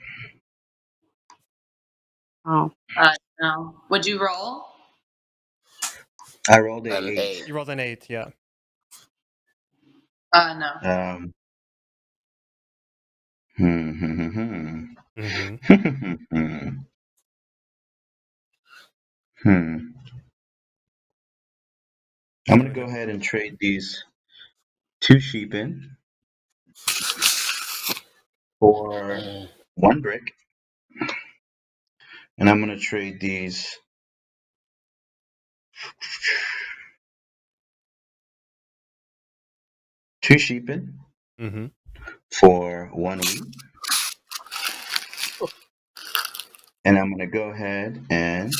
Speaker 4: Oh.
Speaker 6: No. Would you roll?
Speaker 5: I rolled a
Speaker 3: An
Speaker 5: 8.
Speaker 3: 8.
Speaker 1: You rolled an 8, yeah.
Speaker 6: No.
Speaker 1: Mm-hmm.
Speaker 5: I'm gonna go ahead and trade these 2 sheep in for 1 brick, and I'm gonna trade these Two sheepin
Speaker 1: Mm-hmm.
Speaker 5: for 1 week. And I'm gonna go ahead and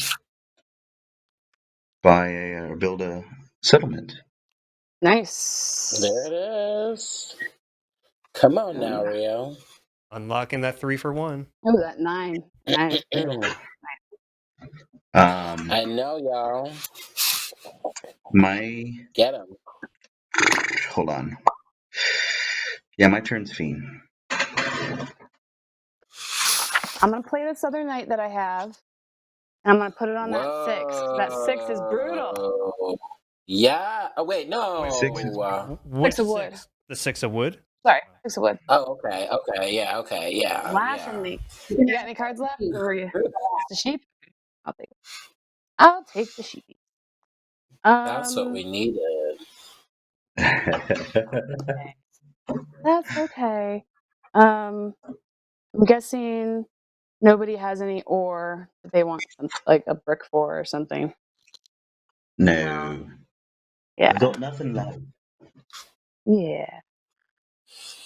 Speaker 5: buy or build a settlement.
Speaker 4: Nice.
Speaker 3: There it is. Come on now, Rio.
Speaker 1: Unlocking that 3 for 1.
Speaker 4: Oh, that 9. 9 is brutal.
Speaker 3: I know, y'all.
Speaker 5: My
Speaker 3: Get him.
Speaker 5: hold on. Yeah, my turn's fiend.
Speaker 4: I'm going to play the Southern Night that I have, and I'm going to put it on that 6. That 6 is brutal.
Speaker 3: Whoa. Yeah. Oh, wait, no.
Speaker 5: Six is-
Speaker 1: Which
Speaker 4: 6 of wood.
Speaker 1: 6? The 6 of wood?
Speaker 4: Sorry, 6 of wood.
Speaker 3: Oh, okay. Okay. Yeah. Okay. Yeah.
Speaker 4: Laughing
Speaker 3: Yeah.
Speaker 4: me. You got any cards left? Or were you just a sheep? I'll take it. I'll take the sheepy.
Speaker 3: That's what we needed.
Speaker 4: That's okay. I'm guessing nobody has any ore that they want, like a brick for or something.
Speaker 5: No.
Speaker 4: Yeah.
Speaker 5: I've got nothing left.
Speaker 4: Yeah.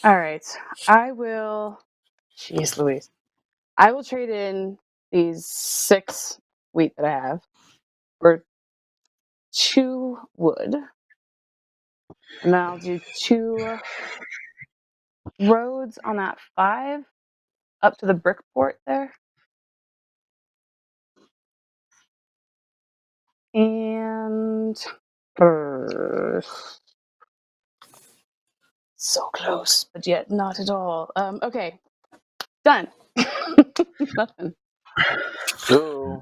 Speaker 4: All right. I will. Jeez Louise. I will trade in these 6 wheat that I have for 2 wood. And then I'll do 2 roads on that 5 up to the brick port there. And so close, but yet not at all. Okay, done. Nothing.
Speaker 3: Ooh.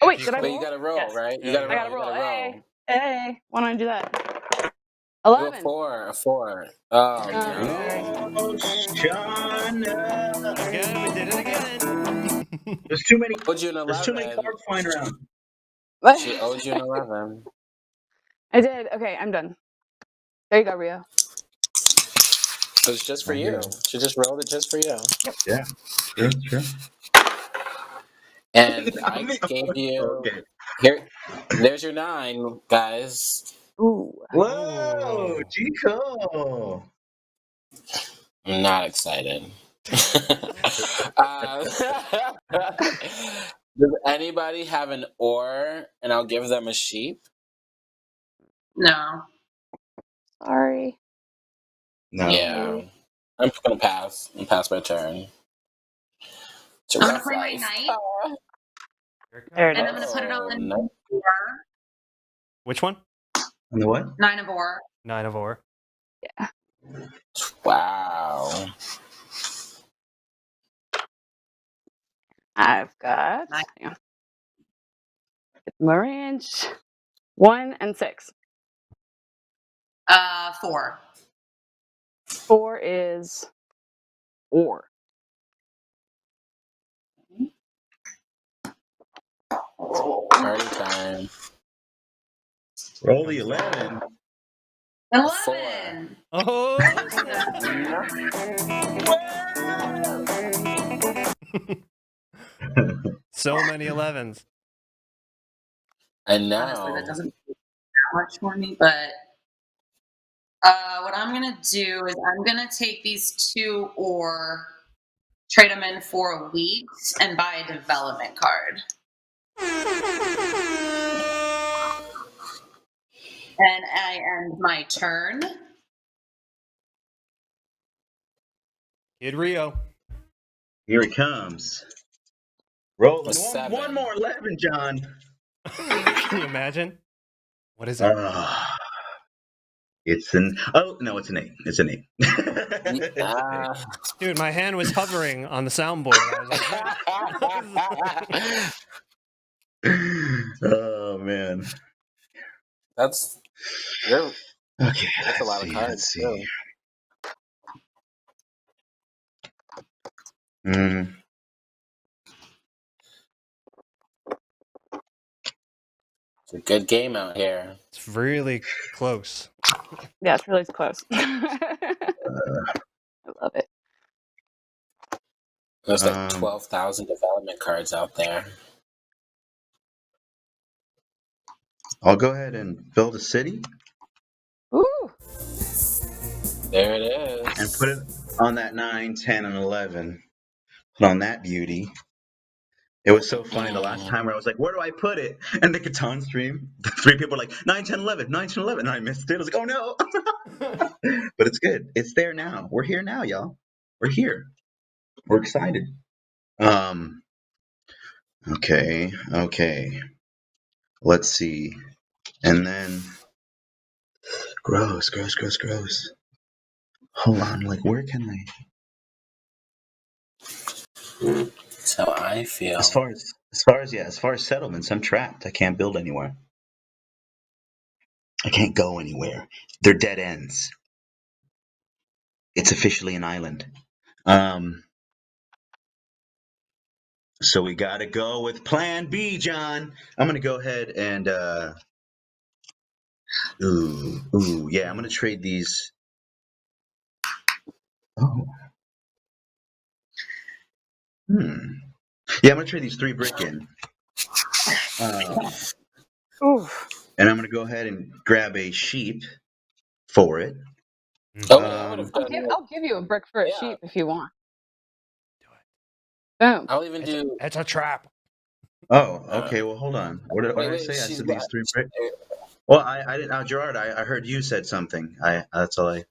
Speaker 4: Oh wait, did I
Speaker 3: But
Speaker 4: roll?
Speaker 3: you gotta roll,
Speaker 4: Yes.
Speaker 3: right? You
Speaker 1: Yeah,
Speaker 3: gotta
Speaker 1: you
Speaker 4: I
Speaker 3: roll.
Speaker 4: gotta
Speaker 3: You
Speaker 4: roll.
Speaker 3: gotta roll.
Speaker 4: Hey, why don't I do that?
Speaker 3: Do
Speaker 4: 11.
Speaker 3: a 4. A 4. Oh,
Speaker 4: Sorry.
Speaker 5: Oh, Shawna!
Speaker 1: Again, we did it again.
Speaker 5: There's too many.
Speaker 3: Owed you an
Speaker 5: There's too many
Speaker 3: 11.
Speaker 5: cards flying around.
Speaker 3: She owed you an 11.
Speaker 4: I did. Okay, I'm done. There you go, Rio.
Speaker 3: It was just for you. She just rolled it just for you.
Speaker 5: Yeah, true.
Speaker 3: And I gave you
Speaker 5: Okay.
Speaker 3: here. There's your 9, guys.
Speaker 4: Ooh.
Speaker 5: Whoa,
Speaker 1: Ooh.
Speaker 5: Chico!
Speaker 3: I'm not excited. uh, does anybody have an ore, and I'll give them a sheep?
Speaker 6: No.
Speaker 4: Sorry.
Speaker 5: No.
Speaker 3: Yeah, I'm gonna pass. I'm pass my turn. It's a
Speaker 6: I'm gonna
Speaker 3: rough
Speaker 6: play my
Speaker 3: life.
Speaker 6: knight,
Speaker 4: There it
Speaker 6: and
Speaker 4: is.
Speaker 6: I'm gonna put it on
Speaker 3: nice.
Speaker 6: 4.
Speaker 1: Which one?
Speaker 5: On the what?
Speaker 6: 9 of ore.
Speaker 1: 9 of ore.
Speaker 3: Wow.
Speaker 4: I've got
Speaker 6: Nice.
Speaker 4: hang on. Get my range. 1 and 6.
Speaker 6: 4.
Speaker 4: 4 is ore.
Speaker 3: Party time.
Speaker 5: Roll the 11.
Speaker 6: 11.
Speaker 1: Oh, snap. So many 11s.
Speaker 3: I know.
Speaker 6: Honestly, that doesn't do that much for me, but what I'm gonna do is I'm gonna take these 2 ore, trade them in for wheat, and buy a development card. And I end my turn.
Speaker 1: Kid Rio.
Speaker 5: Here he comes. Rolling.
Speaker 3: A 7.
Speaker 5: One more 11, John.
Speaker 1: Can you imagine? What is it?
Speaker 5: It's an. Oh, no, it's an 8. It's an 8.
Speaker 1: Dude, my hand was hovering on the soundboard. I was like,
Speaker 5: Oh, man.
Speaker 3: That's
Speaker 5: Okay.
Speaker 3: that's a lot of cards.
Speaker 5: Let's see.
Speaker 3: Too. It's a good game out here.
Speaker 1: it's really close.
Speaker 4: Yeah, it's really close. I love it.
Speaker 3: There's like 12,000 development cards out there.
Speaker 5: I'll go ahead and build a city
Speaker 4: Ooh.
Speaker 3: There it is.
Speaker 5: and put it on that 9, 10, and 11. Put on that beauty. It was so funny the last time where I was like, where do I put it? And the Catan stream, the 3 people were like, 9, 10, 11, 9, 10, 11. And I missed it. I was like, oh no. But it's good. It's there now. We're here now, y'all. We're here. We're excited. Okay. Let's see. And then gross. Hold on, like where can I
Speaker 3: That's how I feel.
Speaker 5: as far as settlements, I'm trapped. I can't build anywhere. I can't go anywhere. They're dead ends. It's officially an island. So we gotta go with plan B, John. I'm gonna go ahead and yeah, I'm gonna trade these. Oh. Yeah, I'm gonna trade these 3 brick in.
Speaker 4: Ooh.
Speaker 5: And I'm gonna go ahead and grab a sheep for it.
Speaker 3: Oh, yeah, I would have done it.
Speaker 4: I'll give you a brick for a
Speaker 3: Yeah.
Speaker 4: sheep if you want. Boom.
Speaker 3: I'll even do.
Speaker 1: It's a trap.
Speaker 5: Oh, okay. Well, hold on. What did I say? I said these 3 brick. Well, I didn't. Gerard, I heard you said something. That's all I.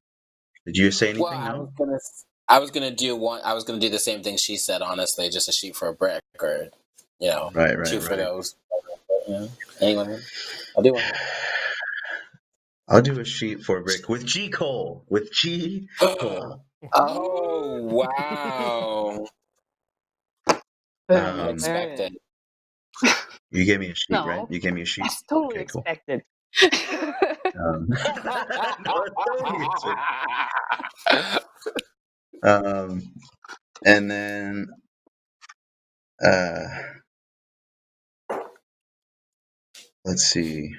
Speaker 5: Did you say anything?
Speaker 3: Well,
Speaker 5: No.
Speaker 3: I was gonna do one. I was gonna do the same thing she said. Honestly, just a sheep for a brick, or
Speaker 5: Right,
Speaker 3: 2 for
Speaker 5: right.
Speaker 3: those. Anyway, I'll do one.
Speaker 5: I'll do a sheep for a brick with G Cole. With G Cole.
Speaker 3: Oh wow!
Speaker 4: Boom.
Speaker 3: Unexpected.
Speaker 5: You gave me a sheep,
Speaker 4: No.
Speaker 5: right? You gave me a sheep.
Speaker 4: That's totally
Speaker 5: Okay, cool.
Speaker 4: expected.
Speaker 5: And then let's see.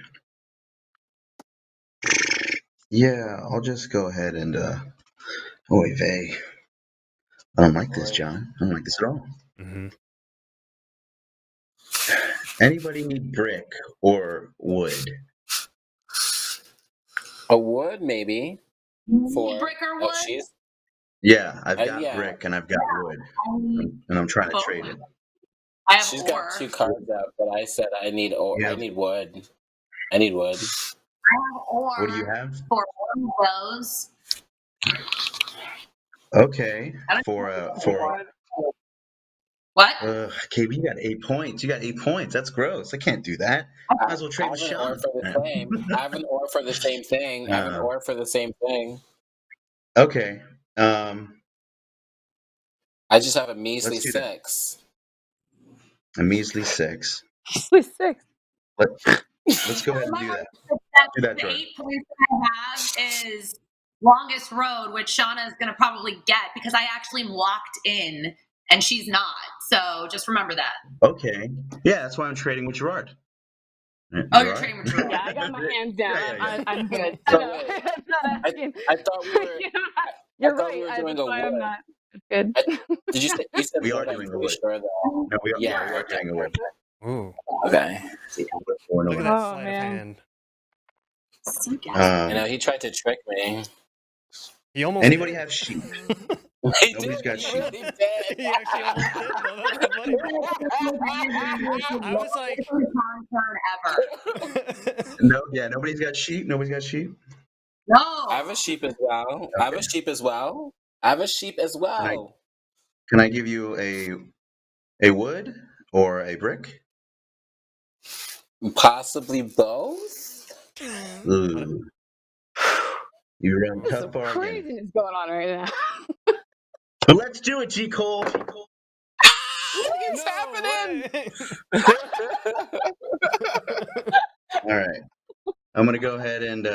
Speaker 5: Yeah, I'll just go ahead and oy vey. I don't like this, John. I don't like this at all.
Speaker 1: Mm-hmm.
Speaker 5: Anybody need brick or wood?
Speaker 3: A wood, maybe. For
Speaker 6: Brick or wood?
Speaker 5: Yeah, I've got
Speaker 3: yeah.
Speaker 5: brick and I've got wood, and I'm trying to trade it.
Speaker 6: I have
Speaker 3: She's
Speaker 6: ore.
Speaker 3: got 2 cards out, but I said I need
Speaker 5: Yeah.
Speaker 3: I need wood. I need wood.
Speaker 6: I have ore.
Speaker 5: What do you have?
Speaker 6: For one of those.
Speaker 5: Okay, for
Speaker 6: What?
Speaker 5: KB, you got 8 points. You got 8 points. That's gross. I can't do that. Might as well trade with
Speaker 3: I have an ore
Speaker 5: Shawna.
Speaker 3: for the same. I have an ore for the same thing. I have an ore for the same thing.
Speaker 5: Okay.
Speaker 3: I just have a measly
Speaker 5: Let's do that.
Speaker 3: 6.
Speaker 5: A measly 6.
Speaker 4: Measly 6.
Speaker 5: Let's go ahead and do that. Do that,
Speaker 6: The
Speaker 5: Jordan.
Speaker 6: 8 points that I have is longest road, which Shawna is going to probably get because I actually am locked in and she's not. So just remember that.
Speaker 5: Okay. Yeah, that's why I'm trading with Gerard.
Speaker 6: Oh, you're trading with Gerard.
Speaker 4: Yeah, I got my hands down.
Speaker 5: Yeah.
Speaker 4: I'm good.
Speaker 3: So
Speaker 4: No, I'm not asking.
Speaker 3: I thought we were.
Speaker 4: You're
Speaker 3: thought
Speaker 4: right.
Speaker 3: we were
Speaker 4: That's
Speaker 3: doing a
Speaker 4: why I'm
Speaker 3: wood.
Speaker 4: not. It's good.
Speaker 3: Did you say? You said
Speaker 5: We are
Speaker 3: wood, I'm
Speaker 5: doing a
Speaker 3: pretty
Speaker 5: wood.
Speaker 3: sure that.
Speaker 5: No, we are,
Speaker 3: Yeah,
Speaker 5: we are doing a wood.
Speaker 1: Ooh.
Speaker 3: Okay.
Speaker 1: Look at that
Speaker 4: Oh,
Speaker 1: sleight
Speaker 4: man.
Speaker 1: of hand.
Speaker 3: I know he tried to trick me.
Speaker 1: He almost
Speaker 5: Anybody
Speaker 1: did.
Speaker 5: have sheep?
Speaker 3: He
Speaker 5: Nobody's got
Speaker 3: he
Speaker 5: sheep.
Speaker 3: really did.
Speaker 1: He actually almost did, though. That's the funny part. I was like,
Speaker 6: Ever.
Speaker 5: No, yeah, nobody's got sheep. Nobody's got sheep.
Speaker 6: No.
Speaker 3: I have a sheep as well. I have a sheep as well. I have a sheep as well.
Speaker 5: Can I give you a wood or a brick?
Speaker 3: Possibly both.
Speaker 5: Ooh. You ran a
Speaker 4: There's
Speaker 5: tough
Speaker 4: some
Speaker 5: bargain.
Speaker 4: craziness going on right now.
Speaker 5: But let's do it, G Cole.
Speaker 3: What is happening?
Speaker 5: All right. I'm gonna go ahead and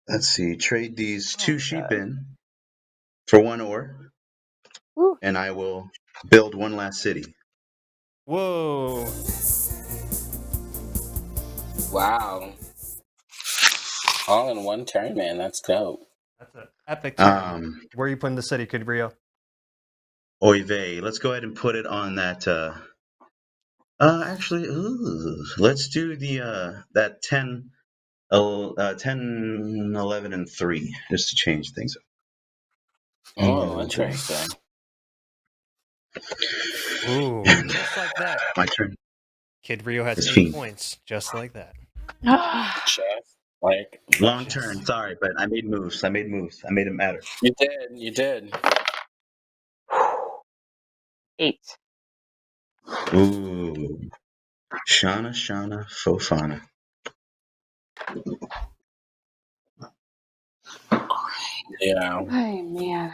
Speaker 5: let's see. Trade these 2 sheep in for 1 ore,
Speaker 4: Woo.
Speaker 5: and I will build 1 last city.
Speaker 1: Whoa.
Speaker 3: Wow. All in one turn, man. That's dope.
Speaker 1: That's an epic turn. Where are you putting the city, Kid Rio?
Speaker 5: Oy vey. Let's go ahead and put it on that Actually, let's do the that 10, 10, 11, and 3, just to change things up.
Speaker 3: Oh,
Speaker 5: Okay.
Speaker 3: interesting.
Speaker 1: Ooh, just like that.
Speaker 5: My turn.
Speaker 1: Kid Rio has
Speaker 5: It's
Speaker 1: 8
Speaker 5: Fiend.
Speaker 1: points, just like that.
Speaker 3: Chef, like
Speaker 5: Long
Speaker 1: Just-
Speaker 5: turn. Sorry, but I made moves. I made it matter.
Speaker 3: you did, you did.
Speaker 4: 8.
Speaker 5: Ooh. Shawna Fofana.
Speaker 3: Yeah.
Speaker 4: Hey, man.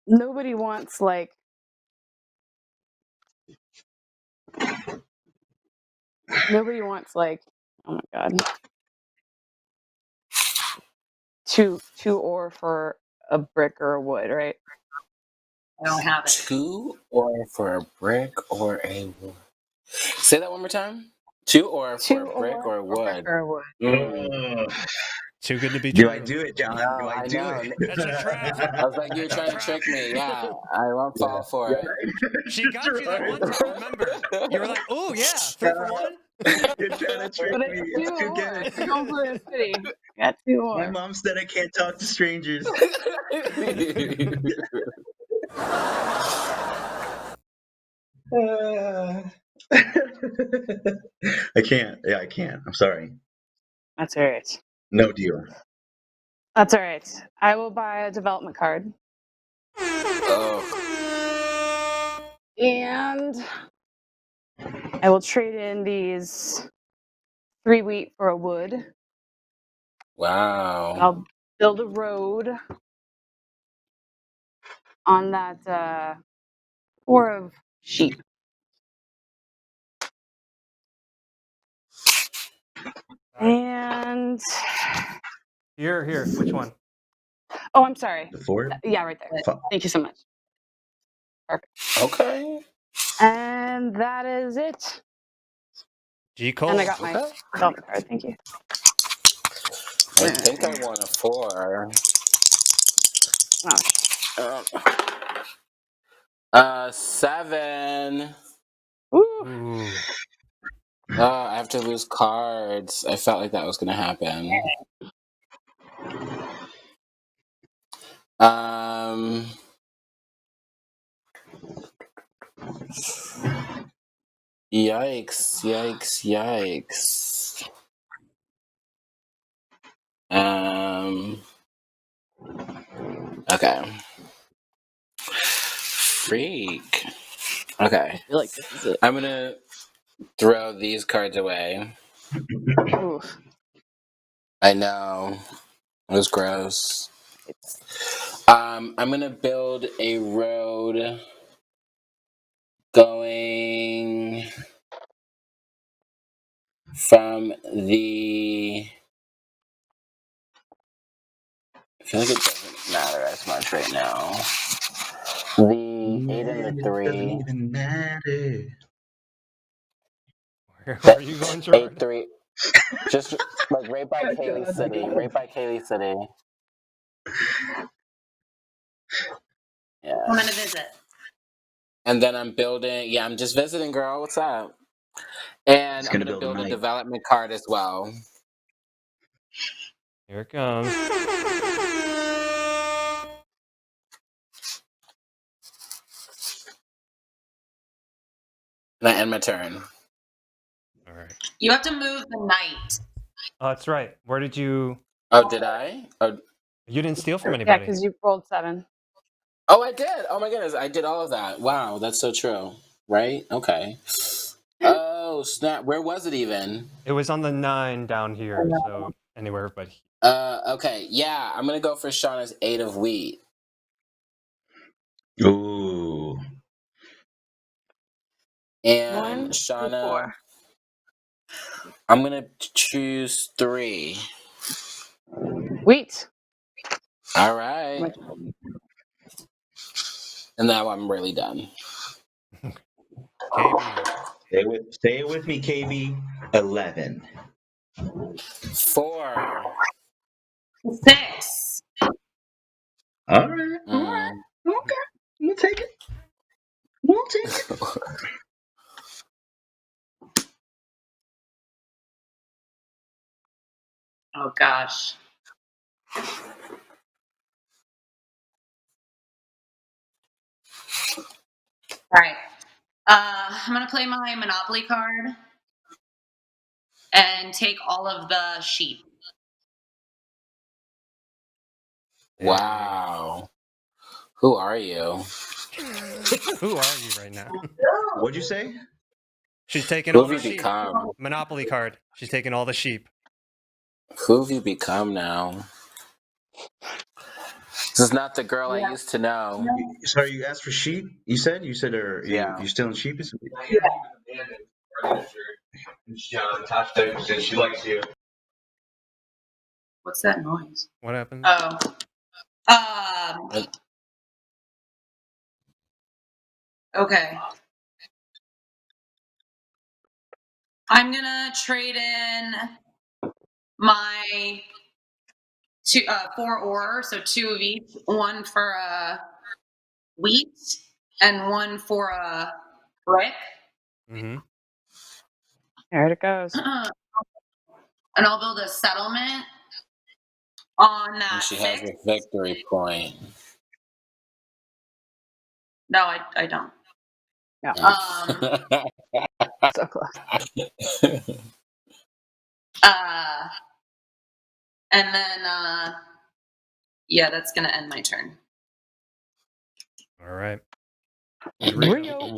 Speaker 4: Nobody wants like oh my god. Two ore for a brick or a wood, right?
Speaker 6: I don't have it.
Speaker 3: 2 ore for a brick or a wood. Say that one more time. 2 ore for
Speaker 4: 2
Speaker 3: a brick
Speaker 4: ore
Speaker 3: or a wood.
Speaker 4: or a wood.
Speaker 3: Mm.
Speaker 1: Too good to be
Speaker 5: Do
Speaker 1: true.
Speaker 5: I do it, John?
Speaker 3: No,
Speaker 5: Do I
Speaker 3: I
Speaker 5: do
Speaker 3: know.
Speaker 5: it?
Speaker 1: That's a trap.
Speaker 3: I was like, you're
Speaker 1: That's a
Speaker 3: trying to
Speaker 1: trap.
Speaker 3: trick me. Yeah, I won't fall for it.
Speaker 1: She got you that one time, remember? You were like, oh, yeah, 3 for 1?
Speaker 5: You're trying to trick
Speaker 4: But
Speaker 5: me.
Speaker 4: it's
Speaker 5: It's
Speaker 4: 2
Speaker 5: too
Speaker 4: ore.
Speaker 5: good.
Speaker 4: It's Oklahoma City. Got 2
Speaker 5: My
Speaker 4: ore.
Speaker 5: mom said I can't talk to strangers. I can't. Yeah, I can't. I'm sorry.
Speaker 4: That's all right.
Speaker 5: No deal.
Speaker 4: That's all right. I will buy a development card.
Speaker 3: Oh,
Speaker 4: And I will trade in these 3 wheat for a wood. And
Speaker 3: wow.
Speaker 4: I'll build a road on that 4 of sheep. And
Speaker 1: Here, which one?
Speaker 4: oh, I'm sorry.
Speaker 5: The 4?
Speaker 4: Yeah, right there. Thank you so much. Perfect.
Speaker 3: Okay.
Speaker 4: And that is it.
Speaker 1: G. Cole.
Speaker 4: And I got my
Speaker 3: Okay.
Speaker 4: development card. Thank you.
Speaker 3: I think I want a 4.
Speaker 4: Oh,
Speaker 3: 7.
Speaker 4: Ooh.
Speaker 1: Ooh.
Speaker 3: I have to lose cards. I felt like that was gonna happen. Yikes! Okay. Freak. Okay.
Speaker 4: I feel like this is it.
Speaker 3: I'm gonna throw these cards away.
Speaker 4: Oof.
Speaker 3: I know. It was gross. I'm gonna build a road going from the. I feel like it doesn't matter as much right now. The 8 and the
Speaker 5: It
Speaker 3: 3.
Speaker 5: doesn't even matter.
Speaker 1: Where are you going, Gerard?
Speaker 3: 8, 3. Just like right by Kaylee City. Right by Kaylee City. Yeah.
Speaker 6: I'm gonna visit.
Speaker 3: And then I'm building. Yeah, I'm just visiting, girl. What's up? And
Speaker 5: He's
Speaker 3: I'm
Speaker 5: gonna
Speaker 3: gonna
Speaker 5: build a
Speaker 3: build a
Speaker 5: knight.
Speaker 3: development card as well.
Speaker 1: Here it comes.
Speaker 3: And I end my turn.
Speaker 1: All right.
Speaker 6: You have to move the knight.
Speaker 1: Oh, that's right. Where did you...
Speaker 3: Oh, did I?
Speaker 1: You didn't steal from
Speaker 4: Yeah,
Speaker 1: anybody.
Speaker 4: because you rolled 7.
Speaker 3: Oh, I did. Oh my goodness, I did all of that. Wow, that's so true. Right? Okay. Oh snap! Where was it even?
Speaker 1: It was on the 9 down here, so anywhere but...
Speaker 3: Okay. Yeah, I'm gonna go for Shawna's 8 of wheat.
Speaker 5: Ooh.
Speaker 3: And
Speaker 4: 1 and
Speaker 3: Shawna,
Speaker 4: 4.
Speaker 3: I'm gonna choose 3.
Speaker 4: Wheat.
Speaker 3: All right. And now I'm really done.
Speaker 1: KB.
Speaker 5: Say it with me, KB. 11.
Speaker 3: 4.
Speaker 6: 6.
Speaker 5: All right. Okay. We'll take it.
Speaker 6: Oh gosh. All right. I'm gonna play my Monopoly card and take all of the sheep.
Speaker 3: Wow. Who are you?
Speaker 1: Who are you right now?
Speaker 5: What'd you say?
Speaker 1: She's taking
Speaker 3: Who
Speaker 1: all
Speaker 3: have
Speaker 1: the
Speaker 3: you
Speaker 1: sheep.
Speaker 3: become?
Speaker 1: Monopoly card. She's taking all the sheep.
Speaker 3: Who have you become now? This is not the girl I used to know.
Speaker 5: Sorry, you asked for sheep. You said, or
Speaker 3: Yeah.
Speaker 5: you still in sheep?
Speaker 8: She likes you.
Speaker 6: What's that noise?
Speaker 1: What happened?
Speaker 6: Oh. Okay. I'm gonna trade in my 4 ore, so 2 of each. 1 for wheat and 1 for brick.
Speaker 1: Mm-hmm.
Speaker 4: There it goes.
Speaker 6: And I'll build a settlement on that
Speaker 3: And she has
Speaker 6: 6.
Speaker 3: a victory point.
Speaker 6: No, I don't.
Speaker 4: Yeah. So close.
Speaker 6: And then yeah, that's gonna end my turn.
Speaker 1: All right.
Speaker 4: Rio.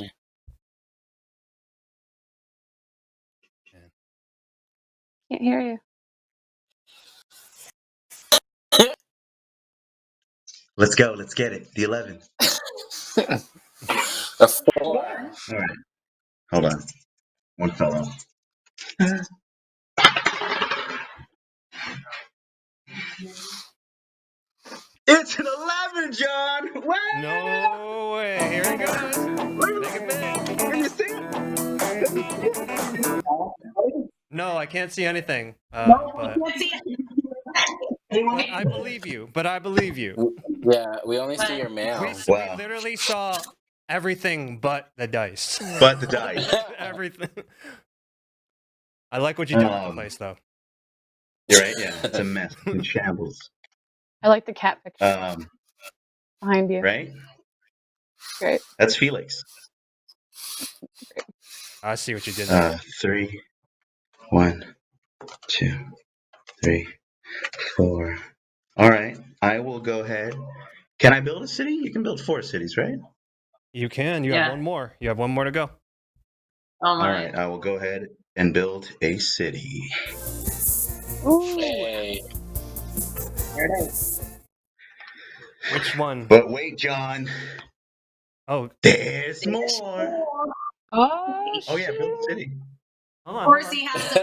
Speaker 4: Can't hear you.
Speaker 5: Let's go. Let's get it. The 11.
Speaker 3: A 4.
Speaker 5: All right. Hold on. One fell off. It's an 11, John. What?
Speaker 1: No way. Here it goes. Make it big.
Speaker 5: Can you see it?
Speaker 1: No, I can't see anything.
Speaker 6: No,
Speaker 1: But
Speaker 6: I can't see it.
Speaker 1: I believe you. But I believe you.
Speaker 3: Yeah, we only see your mail.
Speaker 1: We
Speaker 5: Wow.
Speaker 1: literally saw everything but the dice.
Speaker 5: But the dice.
Speaker 1: Everything. I like what you did with the place, though.
Speaker 5: You're right. Yeah, it's a mess. It's in shambles.
Speaker 4: I like the cat picture behind you.
Speaker 5: Right?
Speaker 4: Great.
Speaker 5: That's Felix.
Speaker 1: I see what you did there.
Speaker 5: 3, 1, 2, 3, 4. All right. I will go ahead. Can I build a city? You can build 4 cities, right?
Speaker 1: You can. You have one more. You have one more to go.
Speaker 6: Oh
Speaker 5: All
Speaker 6: my.
Speaker 5: right. I will go ahead and build a city.
Speaker 4: Ooh.
Speaker 3: Hey.
Speaker 6: There it is.
Speaker 1: Which one?
Speaker 5: But wait, John.
Speaker 1: Oh,
Speaker 5: There's more.
Speaker 4: Oh,
Speaker 5: Oh, yeah. Build a city.
Speaker 1: hold
Speaker 6: Of
Speaker 1: on.
Speaker 6: course he has to.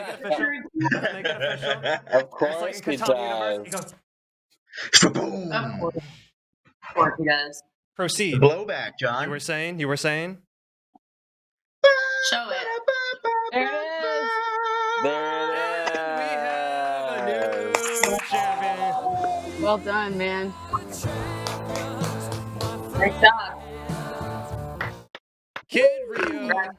Speaker 1: Make it official.
Speaker 3: Of
Speaker 1: Just like
Speaker 3: course
Speaker 1: in
Speaker 3: he
Speaker 1: Catan Universe,
Speaker 3: does.
Speaker 1: he goes,
Speaker 5: Boom.
Speaker 6: Of course he does.
Speaker 1: proceed.
Speaker 5: Blowback, John.
Speaker 1: You were saying?
Speaker 6: Show it.
Speaker 4: there it is.
Speaker 3: There
Speaker 1: We have a
Speaker 3: it is.
Speaker 1: new champion.
Speaker 4: Well done, man.
Speaker 6: Nice job.
Speaker 1: Kid Rio.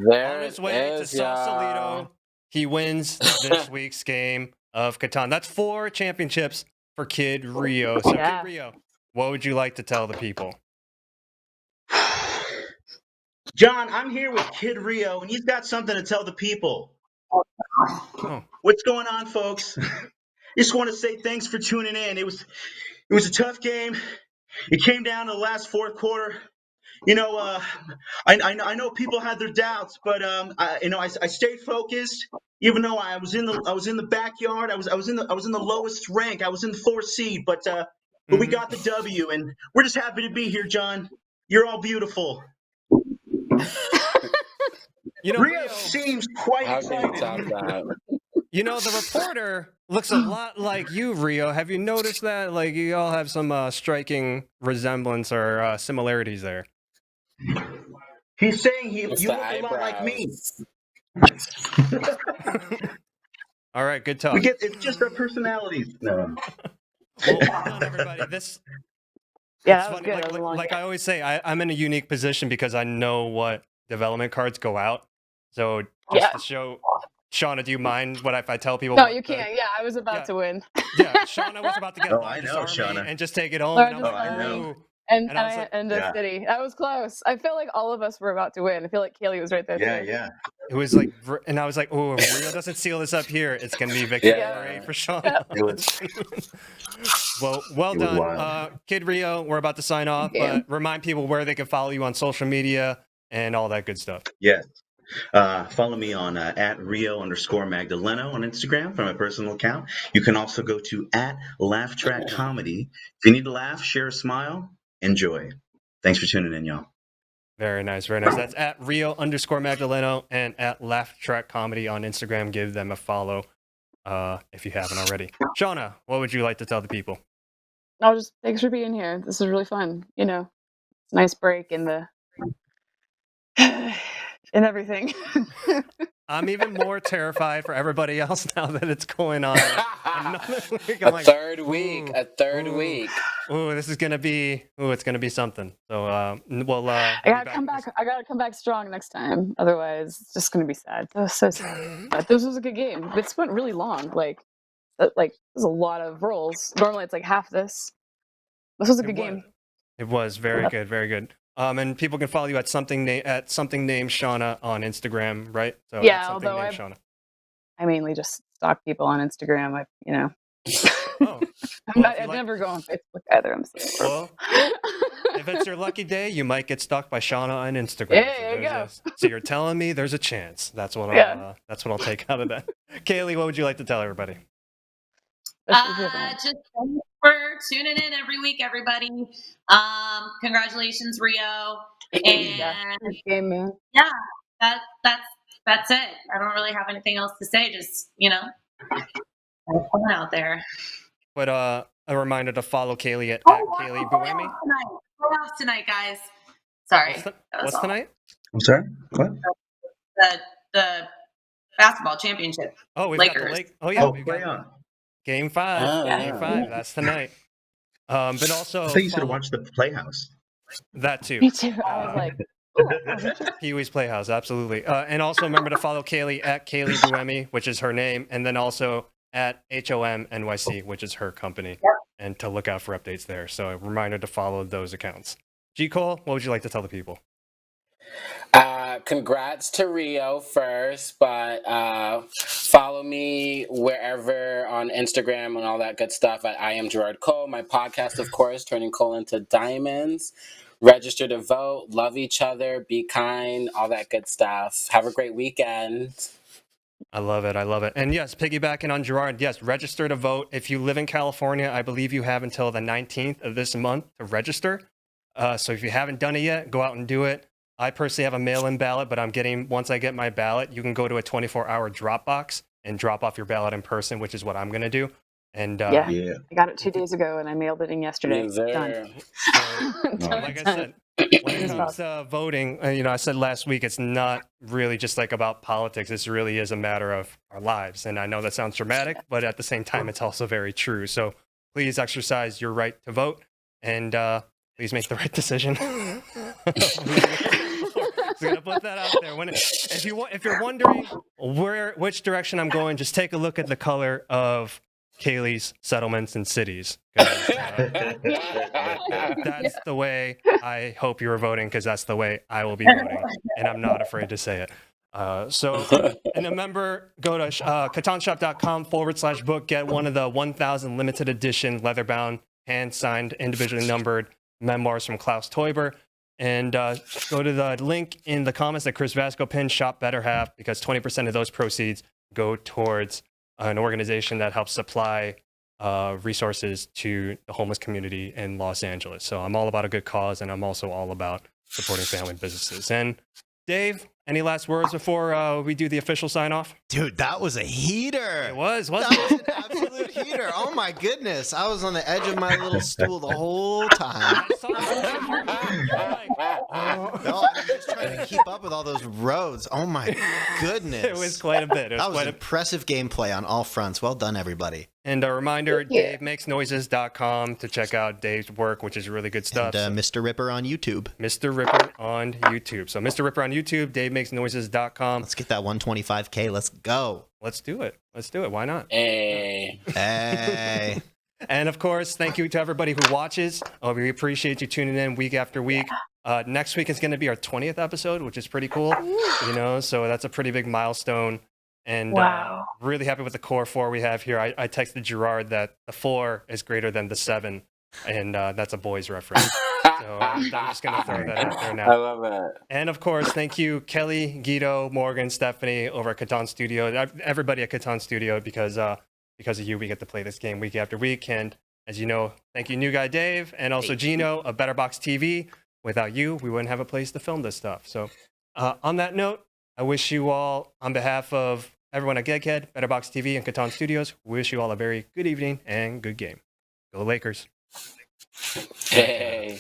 Speaker 3: There
Speaker 1: On his
Speaker 3: it
Speaker 1: way to
Speaker 3: is, y'all.
Speaker 1: Sausalito. He wins this week's game of Catan. That's 4 championships for Kid Rio. So,
Speaker 4: Yeah.
Speaker 1: Kid Rio, what would you like to tell the people?
Speaker 5: John, I'm here with Kid Rio, and he's got something to tell the people.
Speaker 1: Oh.
Speaker 5: What's going on, folks? Just want to say thanks for tuning in. It was a tough game. It came down to the last 4th quarter. You know, I know people had their doubts, but I stayed focused. Even though I was in the backyard, I was in the lowest rank. I was in the 4th seed, but we got the W, and we're just happy to be here, John. You're all beautiful.
Speaker 1: You know,
Speaker 5: Rio
Speaker 1: Rio,
Speaker 5: seems quite
Speaker 3: How can you
Speaker 5: excited.
Speaker 3: top that?
Speaker 1: you know, the reporter looks a lot like you, Rio. Have you noticed that? Like, you all have some striking resemblance or similarities there.
Speaker 5: He's saying
Speaker 3: It's
Speaker 5: you
Speaker 3: the
Speaker 5: look a lot like me.
Speaker 3: eyebrows.
Speaker 1: All right, good talk.
Speaker 5: It's just our personalities. No.
Speaker 1: Well done, everybody. This.
Speaker 4: Yeah,
Speaker 1: It's
Speaker 4: that was
Speaker 1: funny,
Speaker 4: good. That was a long
Speaker 1: like
Speaker 4: game.
Speaker 1: I always say, I'm in a unique position because I know what development cards go out. So just to show, Shawna, do you mind if I tell people?
Speaker 4: No,
Speaker 1: what
Speaker 4: you can't. Yeah, I was about to win.
Speaker 1: Yeah, Shawna was about to get
Speaker 5: Oh, I
Speaker 1: Largest
Speaker 5: know,
Speaker 1: Army
Speaker 5: Shawna.
Speaker 1: and just take it home. And I'm
Speaker 4: Largest
Speaker 1: like,
Speaker 5: I know.
Speaker 1: ooh.
Speaker 4: And
Speaker 1: And I was like,
Speaker 4: the
Speaker 5: yeah.
Speaker 4: city. That was close. I feel like all of us were about to win. I feel like Kaylee was right there
Speaker 5: Yeah,
Speaker 4: too.
Speaker 5: yeah.
Speaker 1: It was like, and I was like, oh, if Rio doesn't seal this up here, it's gonna be victory for Shawna.
Speaker 5: It was.
Speaker 1: well
Speaker 5: It was
Speaker 1: done,
Speaker 5: wild.
Speaker 1: Kid Rio. We're about to sign off,
Speaker 4: Yeah.
Speaker 1: but remind people where they can follow you on social media and all that good stuff.
Speaker 5: Yes. Follow me on at Rio_Magdaleno on Instagram for my personal account. You can also go to at Laugh Track Comedy. If you need to laugh, share a smile, enjoy. Thanks for tuning in, y'all.
Speaker 1: Very nice, very nice. That's at Rio_Magdaleno and at Laugh Track Comedy on Instagram. Give them a follow if you haven't already. Shawna, what would you like to tell the people?
Speaker 4: No, just thanks for being here. This is really fun. You know, it's a nice break in the and everything.
Speaker 1: I'm even more terrified for everybody else now that it's going on. Another week. I'm
Speaker 3: A
Speaker 1: like,
Speaker 3: third week.
Speaker 1: ooh,
Speaker 3: A third
Speaker 1: ooh.
Speaker 3: week.
Speaker 1: Ooh, this is gonna be. Ooh, it's gonna be something. So, we'll.
Speaker 4: I gotta come back. I gotta come back strong next time. Otherwise, it's just gonna be sad. That was so sad. But this was a good game. This went really long. Like there's a lot of rolls. Normally, it's like half this. This was a good game.
Speaker 1: It was very good, very good. And people can follow you at something named Shawna on Instagram, right? So
Speaker 4: Yeah,
Speaker 1: at something
Speaker 4: although
Speaker 1: named Shawna.
Speaker 4: I mainly just stalk people on Instagram.
Speaker 1: Oh,
Speaker 4: I never go on Facebook either. I'm sorry.
Speaker 1: well, if it's your lucky day, you might get stalked by Shawna on Instagram.
Speaker 4: Yeah, there you go.
Speaker 1: So you're telling me there's a chance. That's what I'll take out of that. Kaylee, what would you like to tell everybody?
Speaker 6: Just thanks for tuning in every week, everybody. Congratulations, Rio. And
Speaker 4: Good game, man.
Speaker 6: yeah, that's it. I don't really have anything else to say. Just have fun out there.
Speaker 1: But a reminder to follow Kaylee at Kaylee Buemi.
Speaker 6: Playoffs tonight, guys. Sorry.
Speaker 1: What's tonight?
Speaker 5: I'm sorry? What?
Speaker 6: The basketball championship.
Speaker 1: Oh, we've
Speaker 6: Lakers.
Speaker 1: got the Lake. Oh yeah, we've
Speaker 5: play
Speaker 1: got
Speaker 5: on.
Speaker 1: Game 5.
Speaker 3: Oh,
Speaker 1: Game 5. That's tonight. But also,
Speaker 5: I thought you should have watched the Playhouse.
Speaker 1: That too.
Speaker 4: Me too. I was like,
Speaker 1: Pee-wee's Playhouse, absolutely. And also remember to follow Kaylee at Kaylee Buemi, which is her name, and then also at HOM_NYC, which is her company, and to look out for updates there. So a reminder to follow those accounts. G. Cole, what would you like to tell the people?
Speaker 3: Congrats to Rio first, but follow me wherever on Instagram and all that good stuff at I am Gerard Cole. My podcast, of course, Turning Coal into Diamonds. Register to vote, love each other, be kind, all that good stuff. Have a great weekend.
Speaker 1: I love it. I love it. And yes, piggybacking on Gerard, yes, register to vote. If you live in California, I believe you have until the 19th of this month to register. So if you haven't done it yet, go out and do it. I personally have a mail-in ballot, but once I get my ballot, you can go to a 24-hour drop box and drop off your ballot in person, which is what I'm going to do. And
Speaker 4: yeah, I got it 2 days ago and I mailed it in yesterday. Done.
Speaker 1: So, like I said, when it comes to voting, I said last week, it's not really just like about politics. This really is a matter of our lives. And I know that sounds dramatic, but at the same time, it's also very true. So please exercise your right to vote and please make the right decision. So I'm gonna put that out there. If you're wondering which direction I'm going, just take a look at the color of Kaylee's settlements and cities. That's the way I hope you're voting, because that's the way I will be voting, and I'm not afraid to say it. And remember, go to catanshop.com/book, get one of the 1,000 limited edition leather-bound, hand-signed, individually numbered memoirs from Klaus Teuber. And go to the link in the comments that Chris Vasco pinned, Shop Better Half, because 20% of those proceeds go towards an organization that helps supply resources to the homeless community in Los Angeles. So I'm all about a good cause, and I'm also all about supporting family businesses. And Dave, any last words before we do the official sign-off?
Speaker 7: Dude, that was a heater.
Speaker 1: It was, wasn't
Speaker 7: That was an absolute heater. Oh my goodness. I was on the edge of my little stool the whole time.
Speaker 1: I saw it.
Speaker 7: No, I'm just trying to keep up with all those roads. Oh my goodness.
Speaker 1: It was quite a bit.
Speaker 7: That was impressive gameplay on all fronts. Well done, everybody.
Speaker 1: And a reminder,
Speaker 4: Thank you.
Speaker 1: DaveMakesNoises.com to check out Dave's work, which is really good stuff.
Speaker 7: And Mr. Ripper on YouTube.
Speaker 1: Mr. Ripper on YouTube. So Mr. Ripper on YouTube, DaveMakesNoises.com.
Speaker 7: Let's get that 125K. Let's go.
Speaker 1: Let's do it. Let's do it. Why not?
Speaker 3: Hey.
Speaker 7: Hey.
Speaker 1: And of course, thank you to everybody who watches. We appreciate you tuning in week after week. Next week is going to be our 20th episode, which is pretty cool. You know, so that's a pretty big milestone. And
Speaker 4: Wow.
Speaker 1: really happy with the core 4 we have here. I texted Gerard that the 4 is greater than the 7, and that's a boys reference. So I'm just going to throw that out there
Speaker 3: I
Speaker 1: now.
Speaker 3: love it.
Speaker 1: And of course, thank you, Kelly, Guido, Morgan, Stephanie over at Catan Studio, everybody at Catan Studio, because of you, we get to play this game week after week. And as you know, thank you, New Guy Dave, and also Gino of Betterbox TV. Without you, we wouldn't have a place to film this stuff. So on that note, I wish you all, on behalf of everyone at GEGGHEAD, Betterbox TV, and Catan Studios, we wish you all a very good evening and good game. Go Lakers.
Speaker 3: Hey.